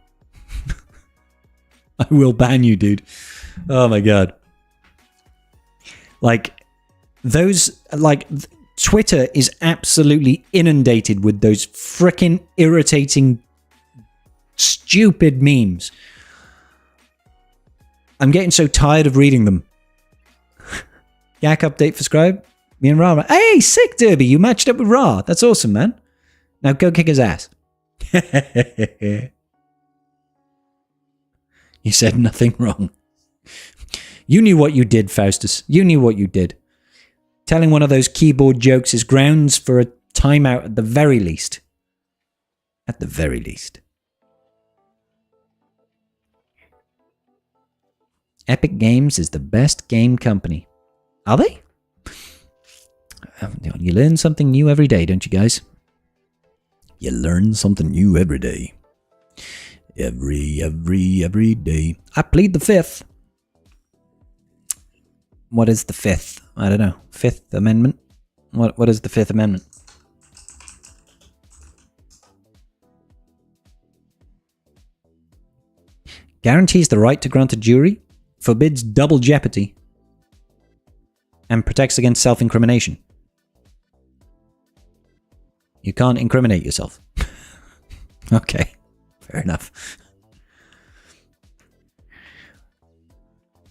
I will ban you, dude. Oh my god. Like, those, like, Twitter is absolutely inundated with those frickin' irritating, stupid memes. I'm getting so tired of reading them. Yak update for Scribe. Me and Ra. Hey, sick, Derby. You matched up with Ra. That's awesome, man. Now go kick his ass. You said nothing wrong. You knew what you did, Faustus. You knew what you did. Telling one of those keyboard jokes is grounds for a timeout at the very least. At the very least. Epic Games is the best game company. Are they? You learn something new every day, don't you guys? You learn something new every day. Every day. I plead the 5th. What is the 5th? I don't know. 5th Amendment? What is the 5th Amendment? Guarantees the right to grant a jury, forbids double jeopardy, and protects against self-incrimination. You can't incriminate yourself. Okay, fair enough.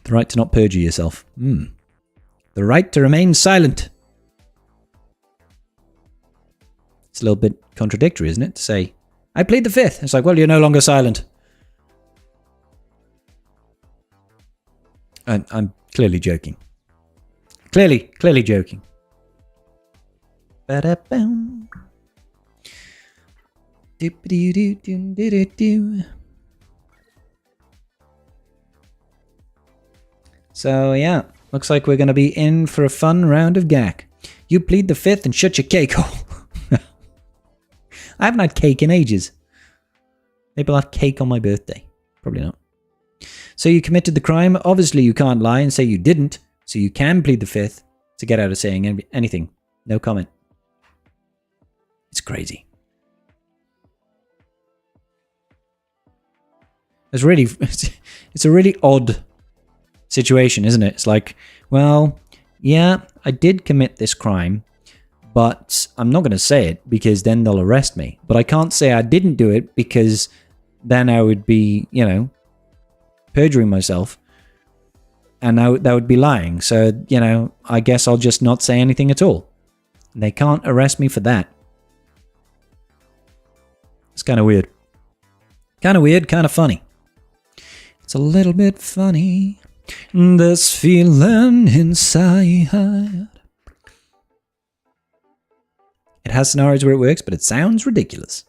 The right to not perjure yourself. The right to remain silent. It's a little bit contradictory, isn't it? To say, I plead the 5th. It's like, well, you're no longer silent. I'm clearly joking. Clearly joking. Ba-da-boom. So yeah, looks like we're going to be in for a fun round of GAC. You plead the 5th and shut your cake hole. I haven't had cake in ages. Maybe I'll have cake on my birthday. Probably not. So you committed the crime. Obviously you can't lie and say you didn't. So you can plead the 5th to get out of saying anything. No comment. It's crazy. It's a really odd situation, isn't it? It's like, well, yeah, I did commit this crime, but I'm not going to say it because then they'll arrest me. But I can't say I didn't do it because then I would be, you know, perjuring myself. And that would be lying. So, you know, I guess I'll just not say anything at all. They can't arrest me for that. It's kind of weird. Kind of weird, kind of funny. It's a little bit funny. This feeling inside. It has scenarios where it works, but it sounds ridiculous.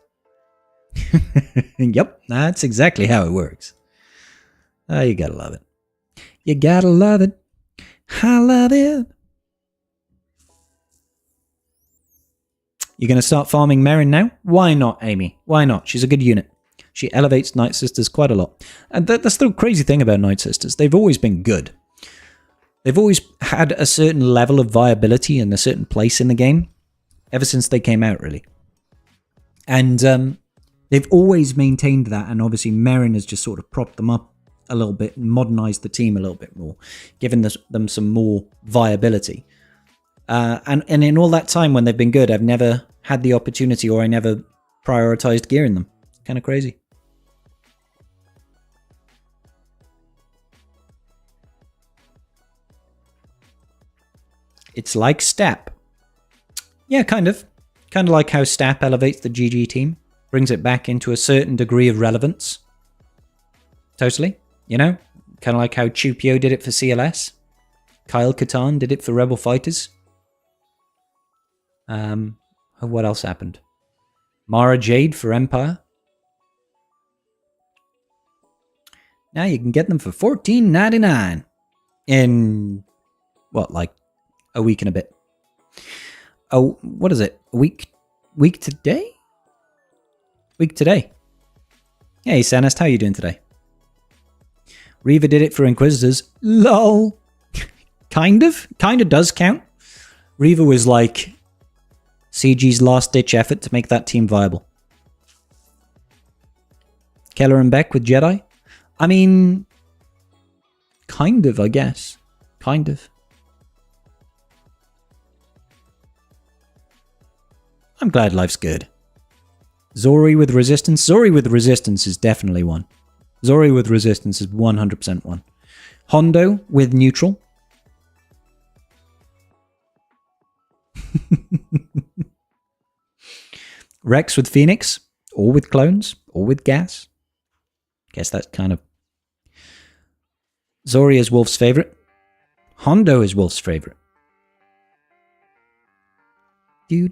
Yep, that's exactly how it works. Oh, you gotta love it. You gotta love it. I love it. You're going to start farming Merrin now? Why not, Amy? Why not? She's a good unit. She elevates Nightsisters quite a lot. And that's the crazy thing about Nightsisters. They've always been good. They've always had a certain level of viability and a certain place in the game ever since they came out, really. And they've always maintained that, and obviously Merrin has just sort of propped them up a little bit and modernized the team a little bit more, giving them some more viability. And in all that time when they've been good, I've never had the opportunity, or I never prioritized gearing them. Kind of crazy. It's like Stap. Yeah, kind of. Kind of like how Stap elevates the GG team. Brings it back into a certain degree of relevance. Totally. You know? Kind of like how Chupio did it for CLS. Kyle Katarn did it for Rebel Fighters. What else happened? Mara Jade for Empire. Now you can get them for $14.99 in, what, like a week and a bit. Oh, what is it? A week today? Week today. Hey, Sanest, how you doing today? Reva did it for Inquisitors. LOL. Kind of does count. Reva was like CG's last-ditch effort to make that team viable. Keller and Beck with Jedi? I mean, kind of, I guess. Kind of. I'm glad life's good. Zori with Resistance? Zori with Resistance is definitely one. Zori with Resistance is 100% one. Hondo with Neutral. Rex with Phoenix, or with clones, or with gas. Guess that's kind of... Zori is Wolf's favorite. Hondo is Wolf's favorite. Who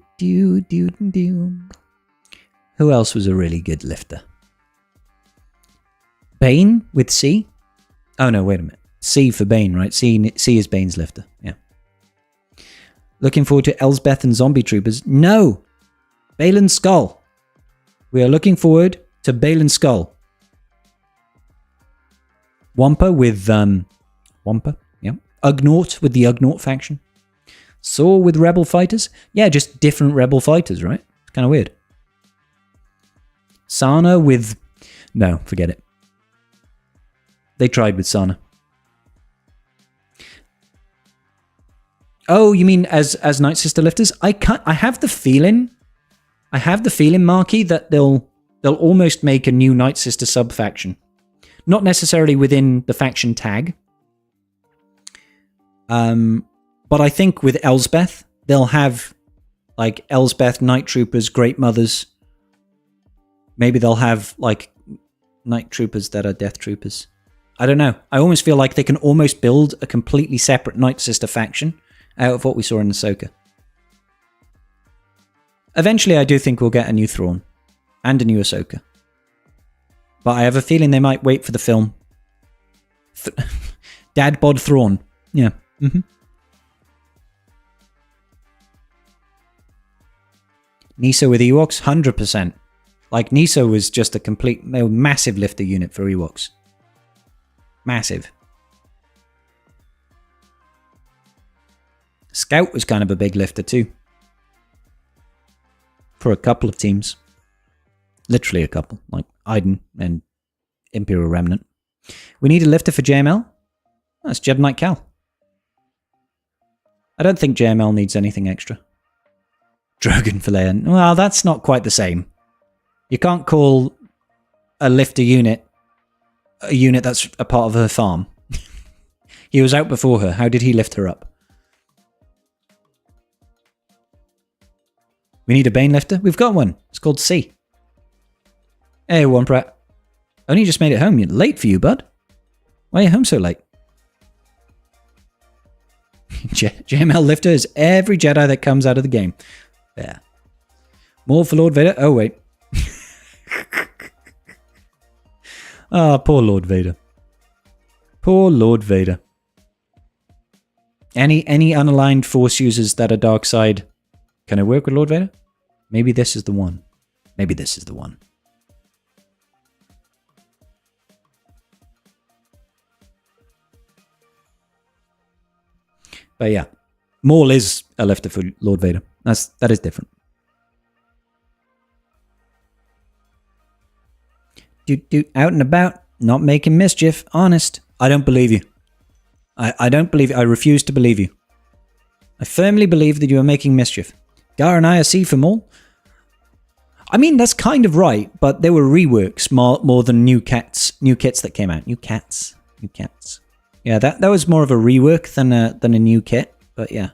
else was a really good lifter? Bane with C? Oh no, wait a minute. C for Bane, right? C is Bane's lifter, yeah. Looking forward to Elsbeth and Zombie Troopers? No! Balin Skull. We are looking forward to Balin Skull. Wampa with, Wampa, yeah. Ugnaught with the Ugnaught faction. Saw with Rebel Fighters? Yeah, just different Rebel Fighters, right? It's kind of weird. Sana with... No, forget it. They tried with Sana. Oh, you mean as Nightsister lifters? I have the feeling, Marky, that they'll almost make a new Nightsister sub-faction. Not necessarily within the faction tag. But I think with Elsbeth, they'll have like Elsbeth, Night Troopers, Great Mothers. Maybe they'll have like Night Troopers that are Death Troopers. I don't know. I almost feel like they can almost build a completely separate Nightsister faction out of what we saw in Ahsoka. Eventually, I do think we'll get a new Thrawn and a new Ahsoka. But I have a feeling they might wait for the film. Dad bod Thrawn. Yeah. Mm-hmm. Nisa with Ewoks? 100%. Like, Nisa was just a complete, massive lifter unit for Ewoks. Massive. Scout was kind of a big lifter too. For a couple of teams. Literally a couple. Like Iden and Imperial Remnant. We need a lifter for JML? That's Jedi Knight Cal. I don't think JML needs anything extra. Drogon Filet. Well, that's not quite the same. You can't call a lifter unit a unit that's a part of her farm. He was out before her. How did he lift her up? We need a Bane lifter? We've got one. It's called C. Hey, One Pratt. Only just made it home. You're late for you, bud. Why are you home so late? JML lifter is every Jedi that comes out of the game. Yeah. More for Lord Vader? Oh, wait. Ah, poor Lord Vader. Poor Lord Vader. Any unaligned Force users that are dark side, can I work with Lord Vader? Maybe this is the one. Maybe this is the one. But yeah, Maul is a lifter for Lord Vader. That is different. Out and about, not making mischief. Honest. I don't believe you. I don't believe you. I refuse to believe you. I firmly believe that you are making mischief. Gar and I are C for Maul. I mean, that's kind of right, but there were reworks more than new kits that came out. New cats. Yeah, that was more of a rework than a new kit, but yeah.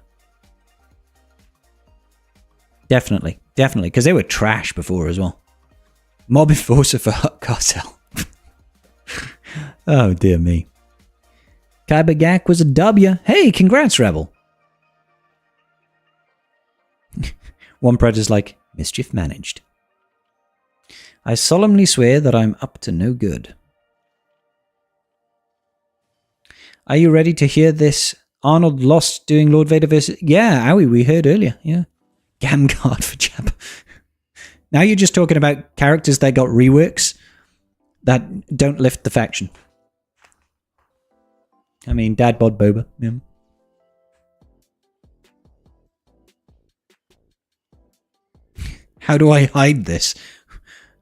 Definitely, because they were trash before as well. Mob Enforcer for Hut Carcel. Oh, dear me. Kybagak was a W. Hey, congrats, Rebel. One Predator's like, mischief managed. I solemnly swear that I'm up to no good. Are you ready to hear this? Arnold lost doing Lord Vader versus... Yeah, Owie, we heard earlier. Yeah. Gamguard for Jabba. Now you're just talking about characters that got reworks that don't lift the faction. I mean, Dad Bod Boba. Yeah. How do I hide this?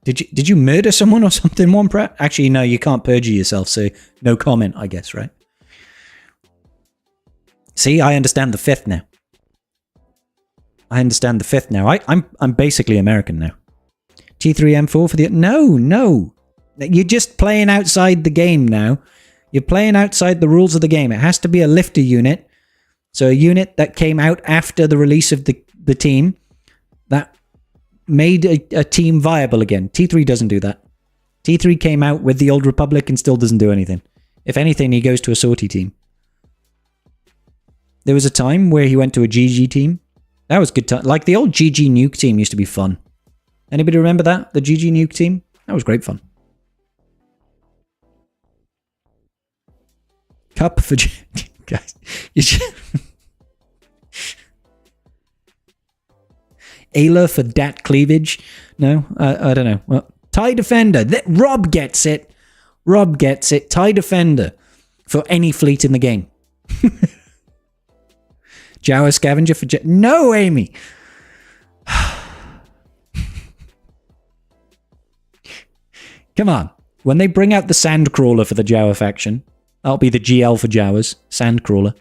Did you murder someone or something, One Pratt? Actually, no, you can't perjure yourself, so no comment, I guess, right? See, I understand the fifth now. I'm basically American now. T3M4 for the... No. You're just playing outside the game now. You're playing outside the rules of the game. It has to be a lifter unit. So a unit that came out after the release of the team that made a team viable again. T3 doesn't do that. T3 came out with the Old Republic and still doesn't do anything. If anything, he goes to a sortie team. There was a time where he went to a GG team. That was good time. Like the old GG Nuke team used to be fun. Anybody remember that? The GG Nuke team? That was great fun. Cup for... Guys, you should... Ayla for Dat Cleavage? No? I don't know. Well, TIE Defender. Rob gets it. TIE Defender. For any fleet in the game. Jawa Scavenger for... No, Amy! Come on. When they bring out the Sandcrawler for the Jawa faction, that'll be the GL for Jawas. Sandcrawler.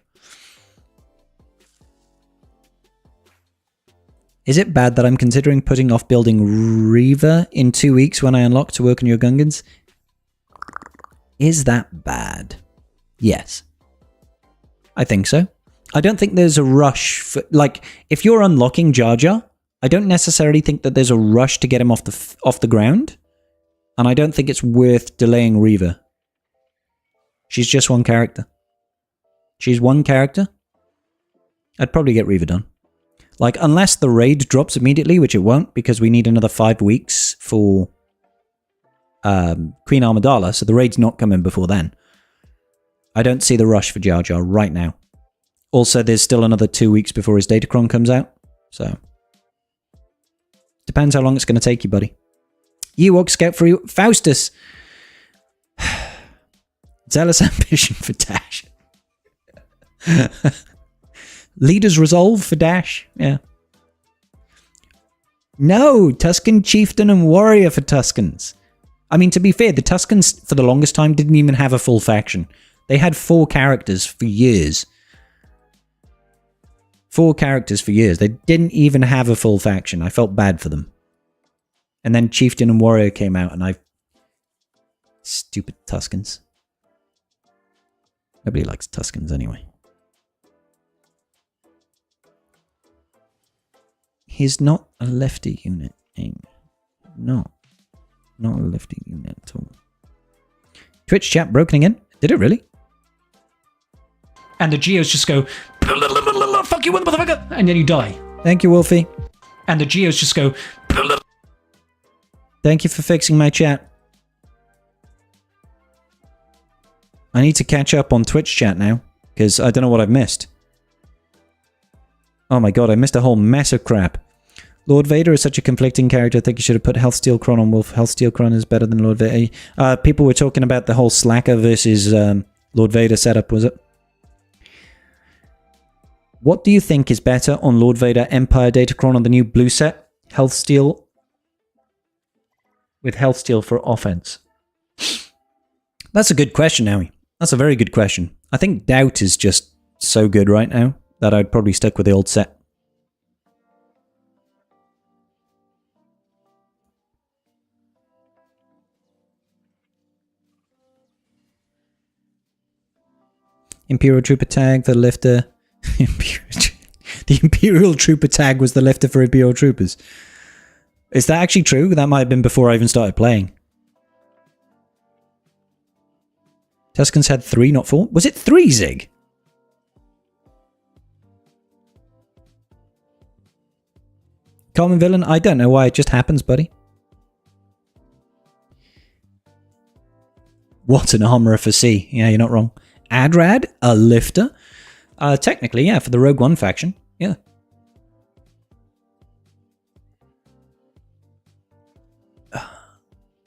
Is it bad that I'm considering putting off building Reaver in 2 weeks when I unlock to work on your Gungans? Is that bad? Yes. I think so. I don't think there's a rush for... Like, if you're unlocking Jar Jar, I don't necessarily think that there's a rush to get him off the ground. And I don't think it's worth delaying Reaver. She's just one character. She's one character. I'd probably get Reaver done. Like, unless the raid drops immediately, which it won't, because we need another 5 weeks for Queen Amidala, so the raid's not coming before then. I don't see the rush for Jar Jar right now. Also, there's still another 2 weeks before his Datacron comes out, so... Depends how long it's going to take you, buddy. Ewok Scout for you. Faustus! Zealous Ambition for Dash. Leader's Resolve for Dash. Yeah. No, Tusken Chieftain and Warrior for Tuskens. I mean, to be fair, the Tuskens, for the longest time, didn't even have a full faction. They had 4 characters for years. 4 characters for years. They didn't even have a full faction. I felt bad for them. And then Chieftain and Warrior came out, and Stupid Tuskens. Nobody likes Tuskens anyway. He's not a lefty unit, Amy. No. Not a lefty unit at all. Twitch chat broken again? Did it really? And the Geos just go, fuck you, motherfucker! And then you die. Thank you, Wolfie. And the Geos just go, thank you for fixing my chat. I need to catch up on Twitch chat now, because I don't know what I've missed. Oh my god, I missed a whole mess of crap. Lord Vader is such a conflicting character. I think you should have put Health Steel Kron on Wolf. Health Steel Kron is better than Lord Vader. People were talking about the whole Slacker versus Lord Vader setup, was it? What do you think is better on Lord Vader Empire Datacron on the new blue set? Health Steel with Health Steel for offense. That's a good question, Howie. That's a very good question. I think Doubt is just so good right now that I'd probably stick with the old set. Imperial Trooper tag for the lifter. The Imperial Trooper tag was the lifter for Imperial Troopers. Is that actually true? That might have been before I even started playing. Tuscans had 3, not 4. Was it 3, Zig? Common villain? I don't know why, it just happens, buddy. What an armorer for C. Yeah, you're not wrong. Adrad, a lifter. Technically, yeah, for the Rogue One faction. Yeah.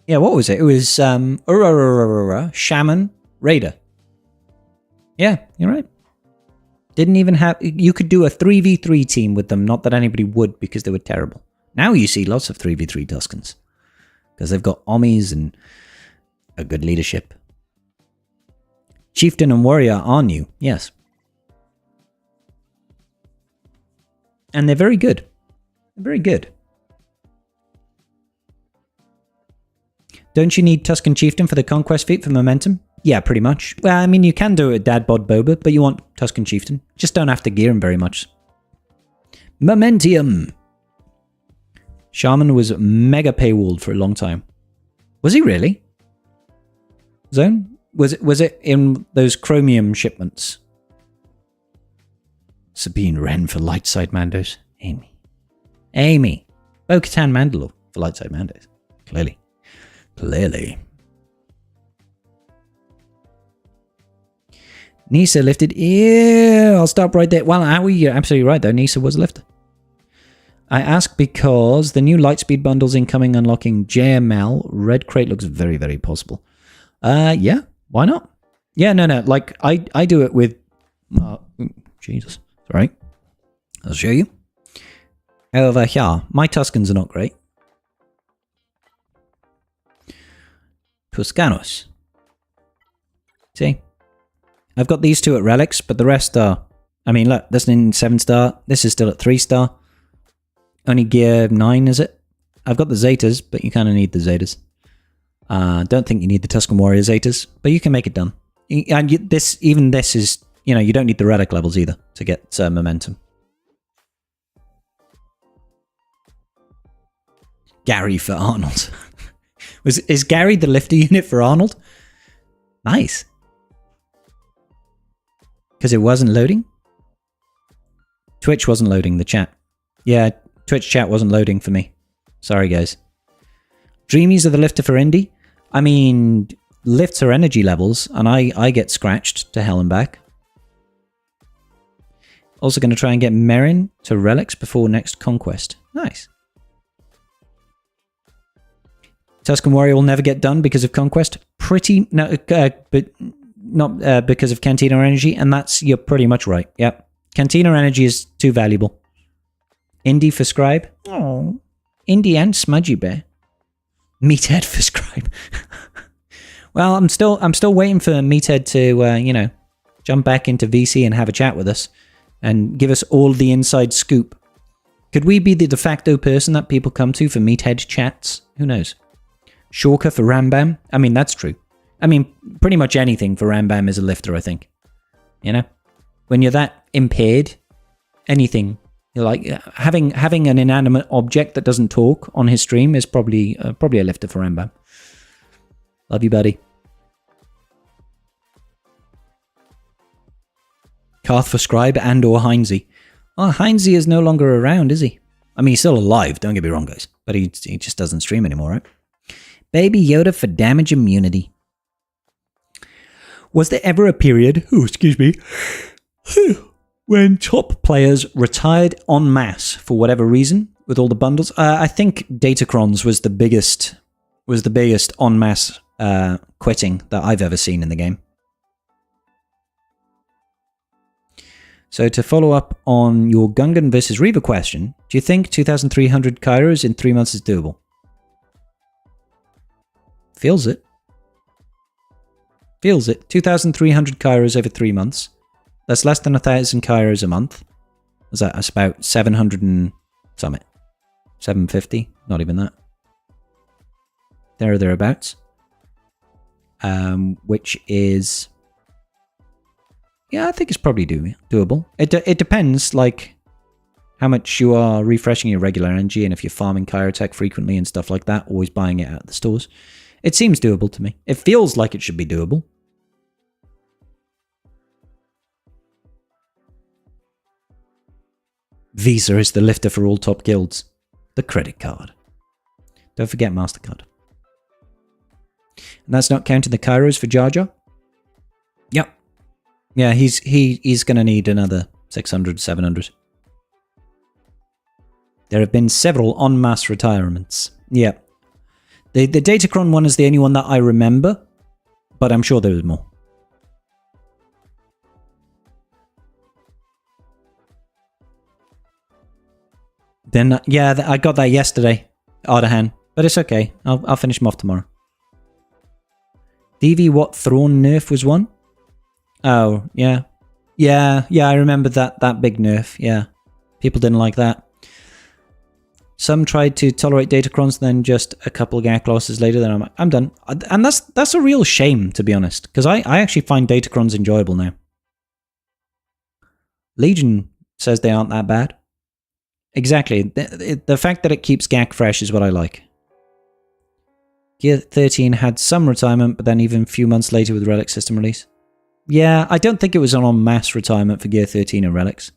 Yeah, what was it? It was Shaman, Raider. Yeah, you're right. Didn't even have... You could do a 3v3 team with them. Not that anybody would, because they were terrible. Now you see lots of 3v3 Tuscans. Because they've got Ommies and a good leadership. Chieftain and Warrior are new. Yes. And they're very good. They're very good. Don't you need Tuscan Chieftain for the Conquest feat for momentum? Yeah, pretty much. Well, I mean, you can do it with Dad Bod Boba, but you want Tuscan Chieftain. Just don't have to gear him very much. Momentium. Shaman was mega paywalled for a long time. Was he really? Zone? Was it in those chromium shipments? Sabine Wren for Lightside Mandos. Amy. Bo-Katan Mandalore for Lightside Mandos. Clearly. Nisa lifted. Ew, I'll stop right there. Well, Howie, you're absolutely right, though. Nisa was a lifter. I ask because the new Lightspeed bundles incoming unlocking JML. Red Crate looks very, very possible. Yeah, why not? Yeah, no. Like, I do it with... Jesus. Sorry. I'll show you. Over here. My Tuscans are not great. Tuscanos. See? I've got these two at relics, but the rest are... I mean, look, this is in 7-star. This is still at 3-star. Only gear 9, is it? I've got the Zetas, but you kind of need the Zetas. Don't think you need the Tuscan Warrior Zetas, but you can make it done. And this is... You know, you don't need the relic levels either to get momentum. Gary for Arnold. Is Gary the lifter unit for Arnold? Nice. Because it wasn't loading? Twitch wasn't loading the chat. Yeah, Twitch chat wasn't loading for me. Sorry, guys. Dreamies are the lifter for Indy. I mean, lifts are energy levels, and I get scratched to hell and back. Also going to try and get Merrin to relics before next conquest. Nice. Tuscan Warrior will never get done because of conquest. But not because of Cantina Energy, and you're pretty much right. Yep. Cantina Energy is too valuable. Indy for Scribe. Oh, Indy and Smudgy Bear. Meathead for Scribe. Well, I'm still waiting for Meathead to jump back into VC and have a chat with us. And give us all the inside scoop. Could we be the de facto person that people come to for Meathead chats? Who knows? Shorker for Rambam? I mean, that's true. I mean, pretty much anything for Rambam is a lifter, I think. You know? When you're that impaired, anything. You're like, having an inanimate object that doesn't talk on his stream is probably a lifter for Rambam. Love you, buddy. Karth for Scribe and or Heinze. Oh, Heinze is no longer around, is he? I mean, he's still alive, don't get me wrong, guys. But he just doesn't stream anymore, right? Baby Yoda for damage immunity. Was there ever a period, when top players retired en masse for whatever reason? with all the bundles. I think Datacrons was the biggest en masse quitting that I've ever seen in the game. So to follow up on your Gungan versus Reaver question, do you think 2,300 Kairos in 3 months is doable? Feels it. Feels it. 2,300 Kairos over 3 months. That's less than 1,000 Kairos a month. That's about 700 and something. 750? Not even that. There or thereabouts. Which is... yeah, I think it's probably doable. It depends, like, how much you are refreshing your regular energy and if you're farming Kyrotech frequently and stuff like that, always buying it out of the stores. It seems doable to me. It feels like it should be doable. Visa is the lifter for all top guilds. The credit card. Don't forget MasterCard. And that's not counting the Kairos for Jar Jar? Yep. Yeah, he's going to need another 600, 700. There have been several en masse retirements. Yeah. The Datacron one is the only one that I remember, but I'm sure there was more. Then, yeah, I got that yesterday, Ardahan, but it's okay. I'll finish them off tomorrow. DV what Thrawn nerf was one? Oh, yeah. Yeah, I remember that big nerf, yeah. People didn't like that. Some tried to tolerate Datacrons, then just a couple of gag losses later, then I'm done. And that's a real shame, to be honest, because I actually find Datacrons enjoyable now. Legion says they aren't that bad. Exactly. The fact that it keeps GAC fresh is what I like. Gear 13 had some retirement, but then even a few months later with Relic system release. Yeah, I don't think it was an en masse retirement for Gear 13 and Relics.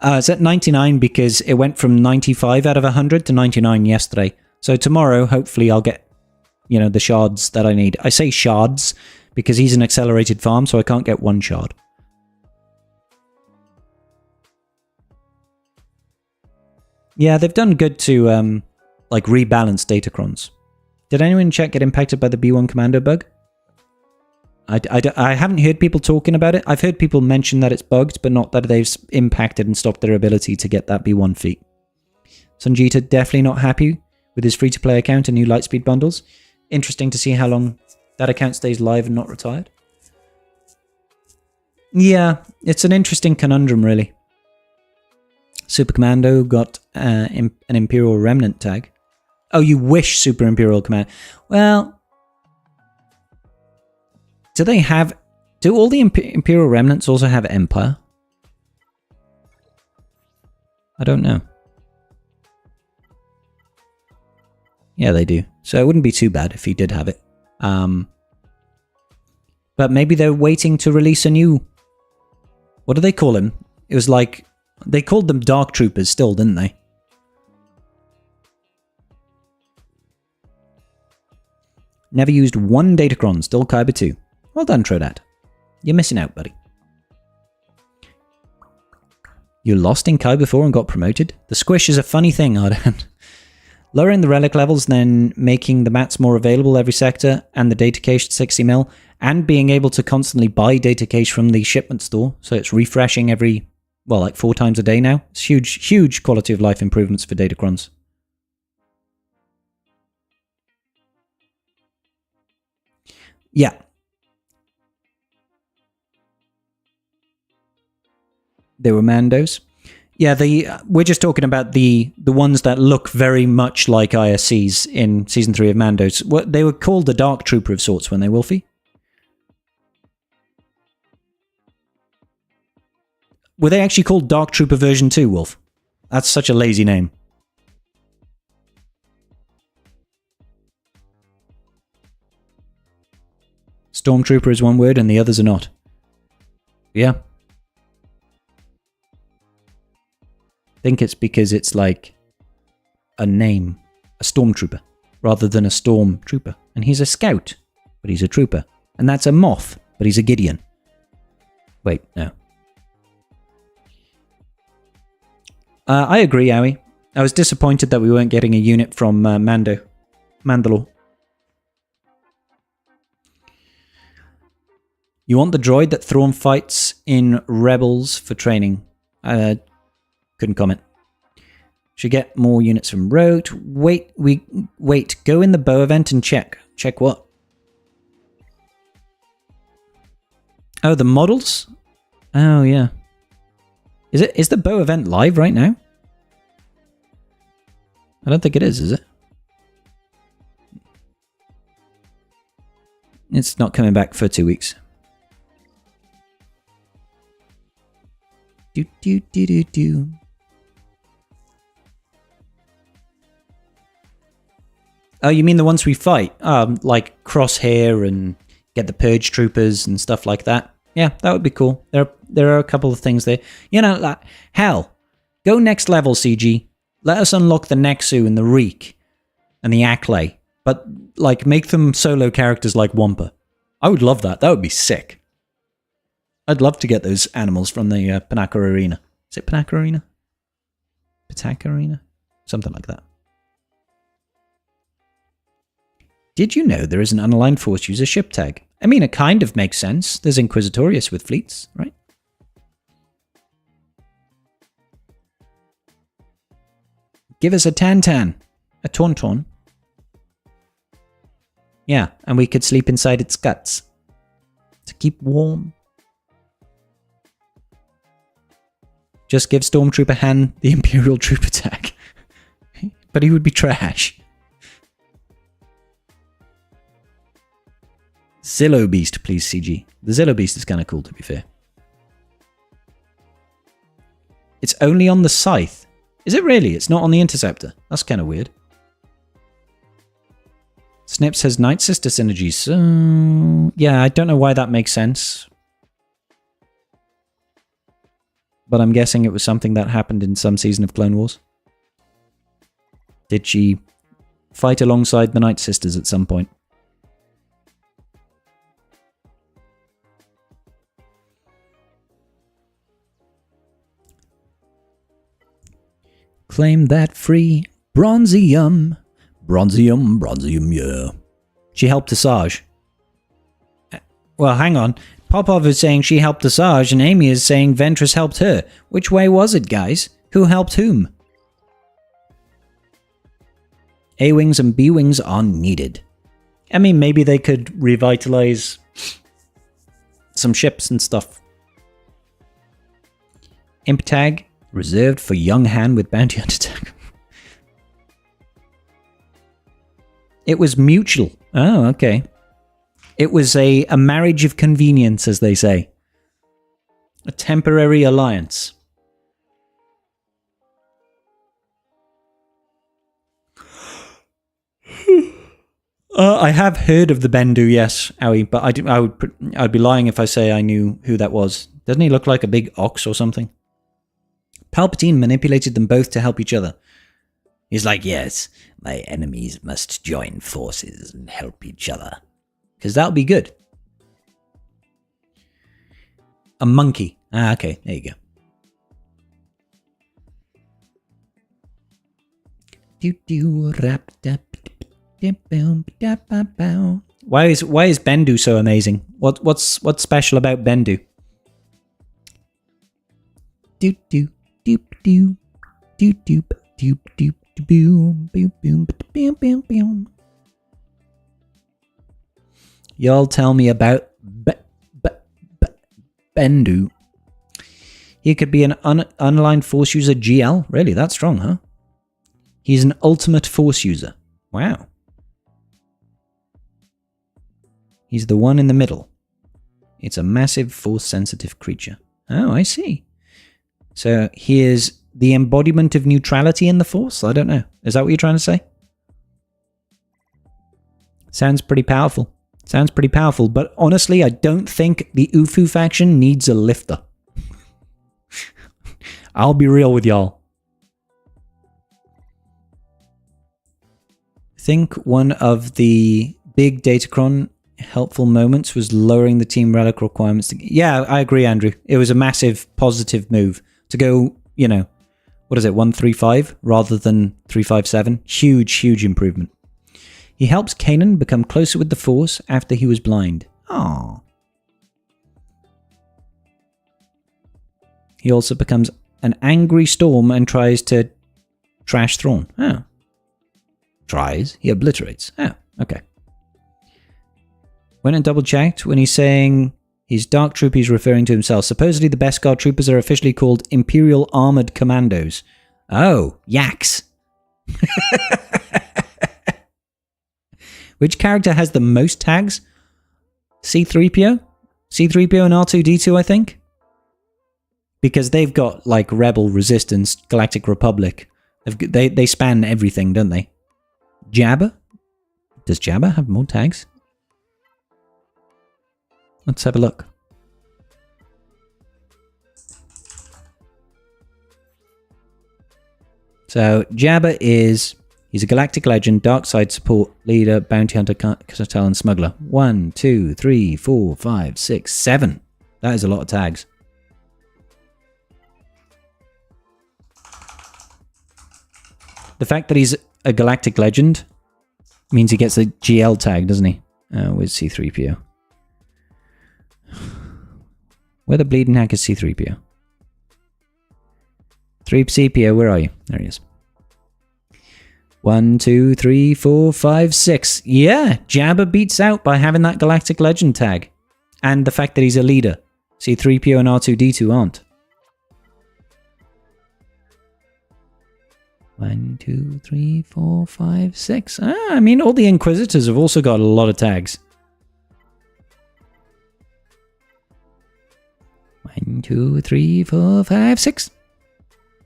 It's at 99 because it went from 95 out of 100 to 99 yesterday. So tomorrow, hopefully, I'll get, the shards that I need. I say shards because he's an accelerated farm, so I can't get one shard. Yeah, they've done good to, rebalance Datacrons. Did anyone check get impacted by the B1 Commando bug? I haven't heard people talking about it. I've heard people mention that it's bugged, but not that they've impacted and stopped their ability to get that B1 feat. Sanjita definitely not happy with his free-to-play account and new Lightspeed bundles. Interesting to see how long that account stays live and not retired. Yeah, it's an interesting conundrum, really. Super Commando got an Imperial Remnant tag. Oh, you wish Super Imperial Command. Well, do all the Imperial Remnants also have Empire? I don't know. Yeah, they do. So it wouldn't be too bad if he did have it. But maybe they're waiting to release a new... What do they call him? It was like... They called them Dark Troopers still, didn't they? Never used one Datacron, still Kyber 2. Well done, Trodat. You're missing out, buddy. You lost in Kyber 4 and got promoted? The squish is a funny thing, Ardan. Lowering the relic levels, then making the mats more available every sector, and the data cache at 60 mil, and being able to constantly buy data cache from the shipment store, so it's refreshing every... Well, like 4 times a day now. It's huge quality of life improvements for Datacrons. Yeah. They were Mandos. Yeah, we're just talking about the ones that look very much like ISCs in Season 3 of Mandos. They were called the Dark Trooper of sorts, weren't they, Wolfie? Were they actually called Dark Trooper version 2, Wolf? That's such a lazy name. Stormtrooper is one word and the others are not. Yeah. I think it's because it's like a name, a stormtrooper, rather than a stormtrooper. And he's a scout, but he's a trooper. And that's a moth, but he's a Gideon. Wait, no. I agree, Owie. I was disappointed that we weren't getting a unit from Mandalore. You want the droid that Thrawn fights in Rebels for training? Couldn't comment. Should get more units from Rogue. Wait, go in the bow event and check. Check what? Oh, the models? Oh, yeah. Is the bow event live right now? I don't think it is it? It's not coming back for 2 weeks. Do. Oh, you mean the ones we fight? Like Crosshair and get the Purge Troopers and stuff like that. Yeah, that would be cool. There are a couple of things there. You know, like, hell, go next level, CG. Let us unlock the Nexu and the Reek and the Acklay. But, like, make them solo characters like Wampa. I would love that. That would be sick. I'd love to get those animals from the Panaka Arena. Is it Panaka Arena? Pataka Arena? Something like that. Did you know there is an unaligned Force user ship tag? I mean, it kind of makes sense. There's Inquisitorius with fleets, right? Give us a Tantan. A Tauntaun. Yeah, and we could sleep inside its guts. To keep warm. Just give Stormtrooper Han the Imperial Trooper tag. But he would be trash. Zillow Beast, please, CG. The Zillow Beast is kind of cool, to be fair. It's only on the Scythe. Is it really? It's not on the Interceptor. That's kind of weird. Snip says Nightsister synergy. So, yeah, I don't know why that makes sense. But I'm guessing it was something that happened in some season of Clone Wars. Did she fight alongside the Nightsisters at some point? Claim that free bronzium. Bronzium, yeah. She helped Asajj. Well, hang on. Popov is saying she helped Asajj, and Amy is saying Ventress helped her. Which way was it, guys? Who helped whom? A-Wings and B-Wings are needed. I mean, maybe they could revitalize some ships and stuff. Imp tag, reserved for young Han with bounty hunter tag. It was mutual. Oh, okay. It was a marriage of convenience, as they say. A temporary alliance. I have heard of the Bendu, yes, Owie, but I'd be lying if I say I knew who that was. Doesn't he look like a big ox or something? Palpatine manipulated them both to help each other. He's like, yes, my enemies must join forces and help each other. Because that'll be good. A monkey. Ah, okay, there you go. Why is Bendu so amazing? What's special about Bendu? Doop doop doop doop doop doop doop doop boom boom boom boom boom boom. Y'all tell me about Bendu. He could be an unaligned Force user GL. Really, that's strong, huh? He's an ultimate Force user. Wow. He's the one in the middle. It's a massive Force-sensitive creature. Oh, I see. So he is the embodiment of neutrality in the Force? I don't know. Is that what you're trying to say? Sounds pretty powerful. Sounds pretty powerful, but honestly, I don't think the Ufu faction needs a lifter. I'll be real with y'all. I think one of the big Datacron helpful moments was lowering the team relic requirements. Yeah, I agree, Andrew. It was a massive positive move to go, you know, what is it, 135 rather than 357. Huge improvement. He helps Kanan become closer with the Force after he was blind. Aww. He also becomes an angry storm and tries to trash Thrawn. Oh. Tries? He obliterates. Oh, okay. Went and double-checked when he's saying his Dark Troop, he's referring to himself. Supposedly the Beskar troopers are officially called Imperial Armored Commandos. Oh, yaks. Which character has the most tags? C-3PO? C-3PO and R2-D2, I think? Because they've got, like, Rebel, Resistance, Galactic Republic. They span everything, don't they? Jabba? Does Jabba have more tags? Let's have a look. So, Jabba is... He's a galactic legend, dark side support, leader, bounty hunter, cartel, and smuggler. 1, 2, 3, 4, 5, 6, 7. That is a lot of tags. The fact that he's a galactic legend means he gets a GL tag, doesn't he? With C-3PO. Where the bleeding heck is C-3PO? 3CPO, where are you? There he is. 1, 2, 3, 4, 5, 6. Yeah, Jabba beats out by having that galactic legend tag. And the fact that he's a leader. C-3PO and R2-D2 aren't. 1, 2, 3, 4, 5, 6. I mean, all the Inquisitors have also got a lot of tags. 1, 2, 3, 4, 5, 6.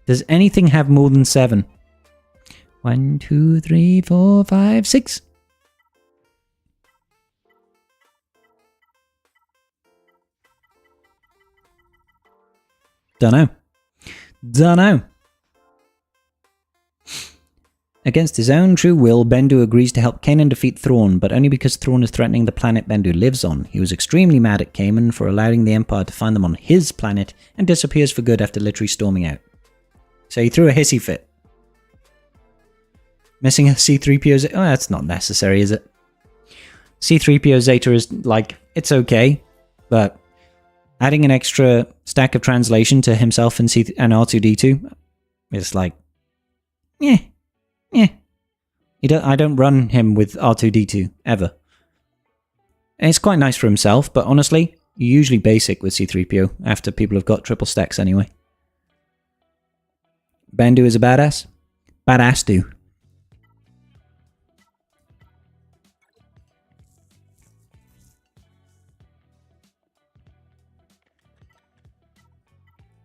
Does anything have more than 7? 1, 2, 3, 4, 5, 6. Dunno. Against his own true will, Bendu agrees to help Kanan defeat Thrawn, but only because Thrawn is threatening the planet Bendu lives on. He was extremely mad at Kanan for allowing the Empire to find them on his planet and disappears for good after literally storming out. So he threw a hissy fit. Missing a C-3PO Zeta? Oh, that's not necessary, is it? C-3PO Zeta is like, it's okay, but adding an extra stack of translation to himself and R2-D2 is like, yeah. I don't run him with R2-D2, ever. And it's quite nice for himself, but honestly, you're usually basic with C-3PO after people have got triple stacks anyway. Bendu is a badass? Badass do.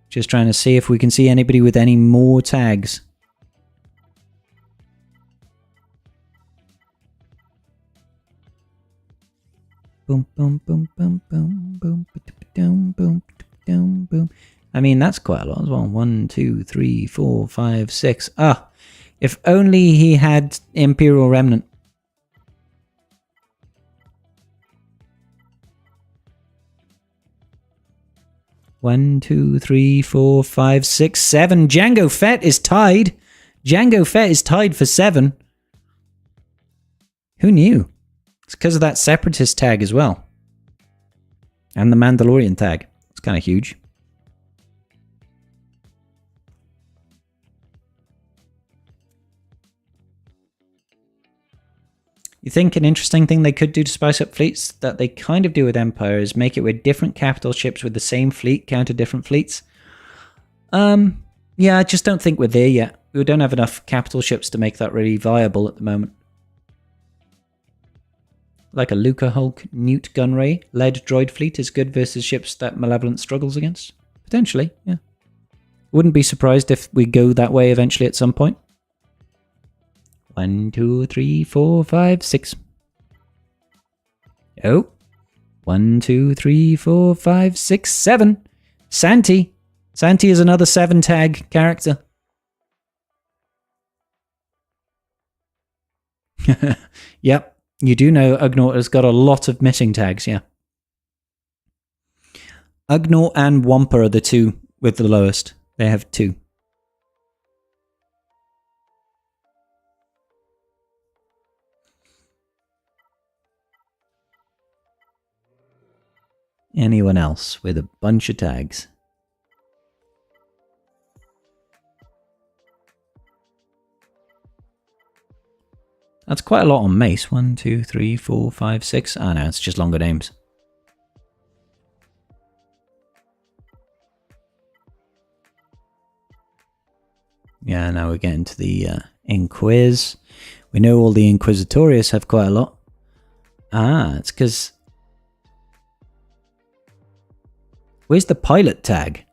Just trying to see if we can see anybody with any more tags. Boom, boom, boom, boom, boom, boom, boom, boom, boom, boom. I mean, that's quite a lot as well. 1, 2, 3, 4, 5, 6. Ah, if only he had Imperial Remnant. One, 2, 3, 4, 5, 6, 7. Jango Fett is tied. Jango Fett is tied for 7. Who knew? It's because of that Separatist tag as well. And the Mandalorian tag. It's kind of huge. You think an interesting thing they could do to spice up fleets that they kind of do with Empire is make it where different capital ships with the same fleet counter different fleets? Yeah, I just don't think we're there yet. We don't have enough capital ships to make that really viable at the moment. Like a Luca Hulk Newt Gunray led droid fleet is good versus ships that Malevolent struggles against? Potentially, yeah. Wouldn't be surprised if we go that way eventually at some point. 1, 2, 3, 4, 5, 6. Oh. 1, 2, 3, 4, 5, 6, 7. Santi. Santi is another 7 tag character. Yep. You do know Ugnaught has got a lot of missing tags, yeah. Ugnaught and Wampa are the two with the lowest. They have 2. Anyone else with a bunch of tags? That's quite a lot on Mace. 1, 2, 3, 4, 5, 6. Ah, no, it's just longer names. Yeah, now we're getting to the Inquiz. We know all the Inquisitorius have quite a lot. Ah, it's because... Where's the pilot tag?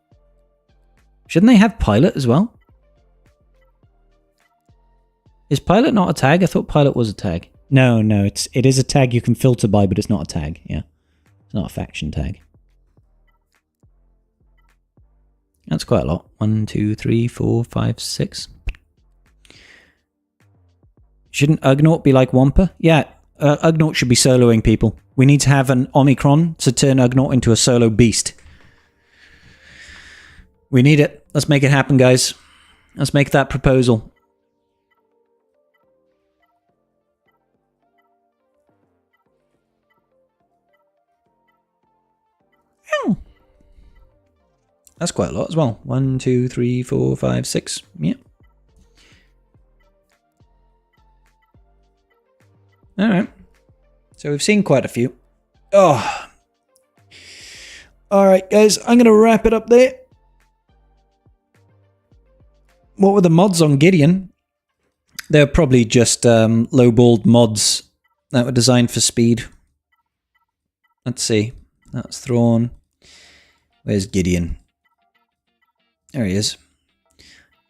Shouldn't they have pilot as well? Is pilot not a tag? I thought pilot was a tag. No, it is a tag you can filter by, but it's not a tag. Yeah, it's not a faction tag. That's quite a lot. 1, 2, 3, 4, 5, 6. Shouldn't Ugnaught be like Wampa? Yeah, Ugnaught should be soloing people. We need to have an Omicron to turn Ugnaught into a solo beast. We need it. Let's make it happen, guys. Let's make that proposal. That's quite a lot as well. 1, 2, 3, 4, 5, 6. Yeah. Alright. So we've seen quite a few. Oh. Alright, guys. I'm going to wrap it up there. What were the mods on Gideon? They're probably just low-balled mods that were designed for speed. Let's see. That's Thrawn. Where's Gideon? There he is.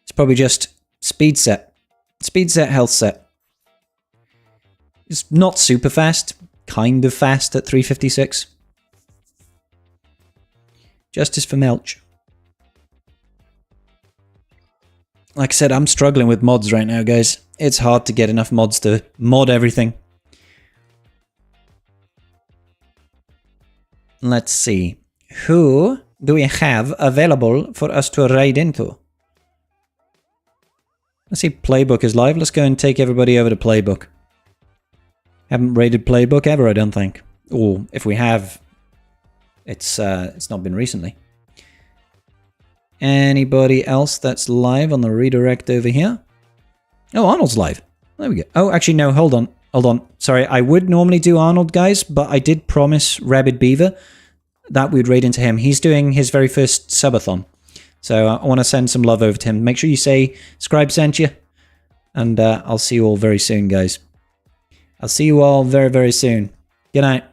It's probably just speed set. Speed set, health set. It's not super fast. Kind of fast at 356. Justice for Melch. Like I said, I'm struggling with mods right now, guys. It's hard to get enough mods to mod everything. Let's see. Who do we have available for us to raid into? Let's see, Playbook is live. Let's go and take everybody over to Playbook. Haven't raided Playbook ever, I don't think. Or if we have, it's not been recently. Anybody else that's live on the redirect over here? Oh, Arnold's live. There we go. Oh, actually, no, hold on. Hold on. Sorry, I would normally do Arnold, guys, but I did promise Rabid Beaver that we'd raid into him. He's doing his very first subathon. So I want to send some love over to him. Make sure you say Scribe sent you. And I'll see you all very soon, guys. I'll see you all very, very soon. Good night.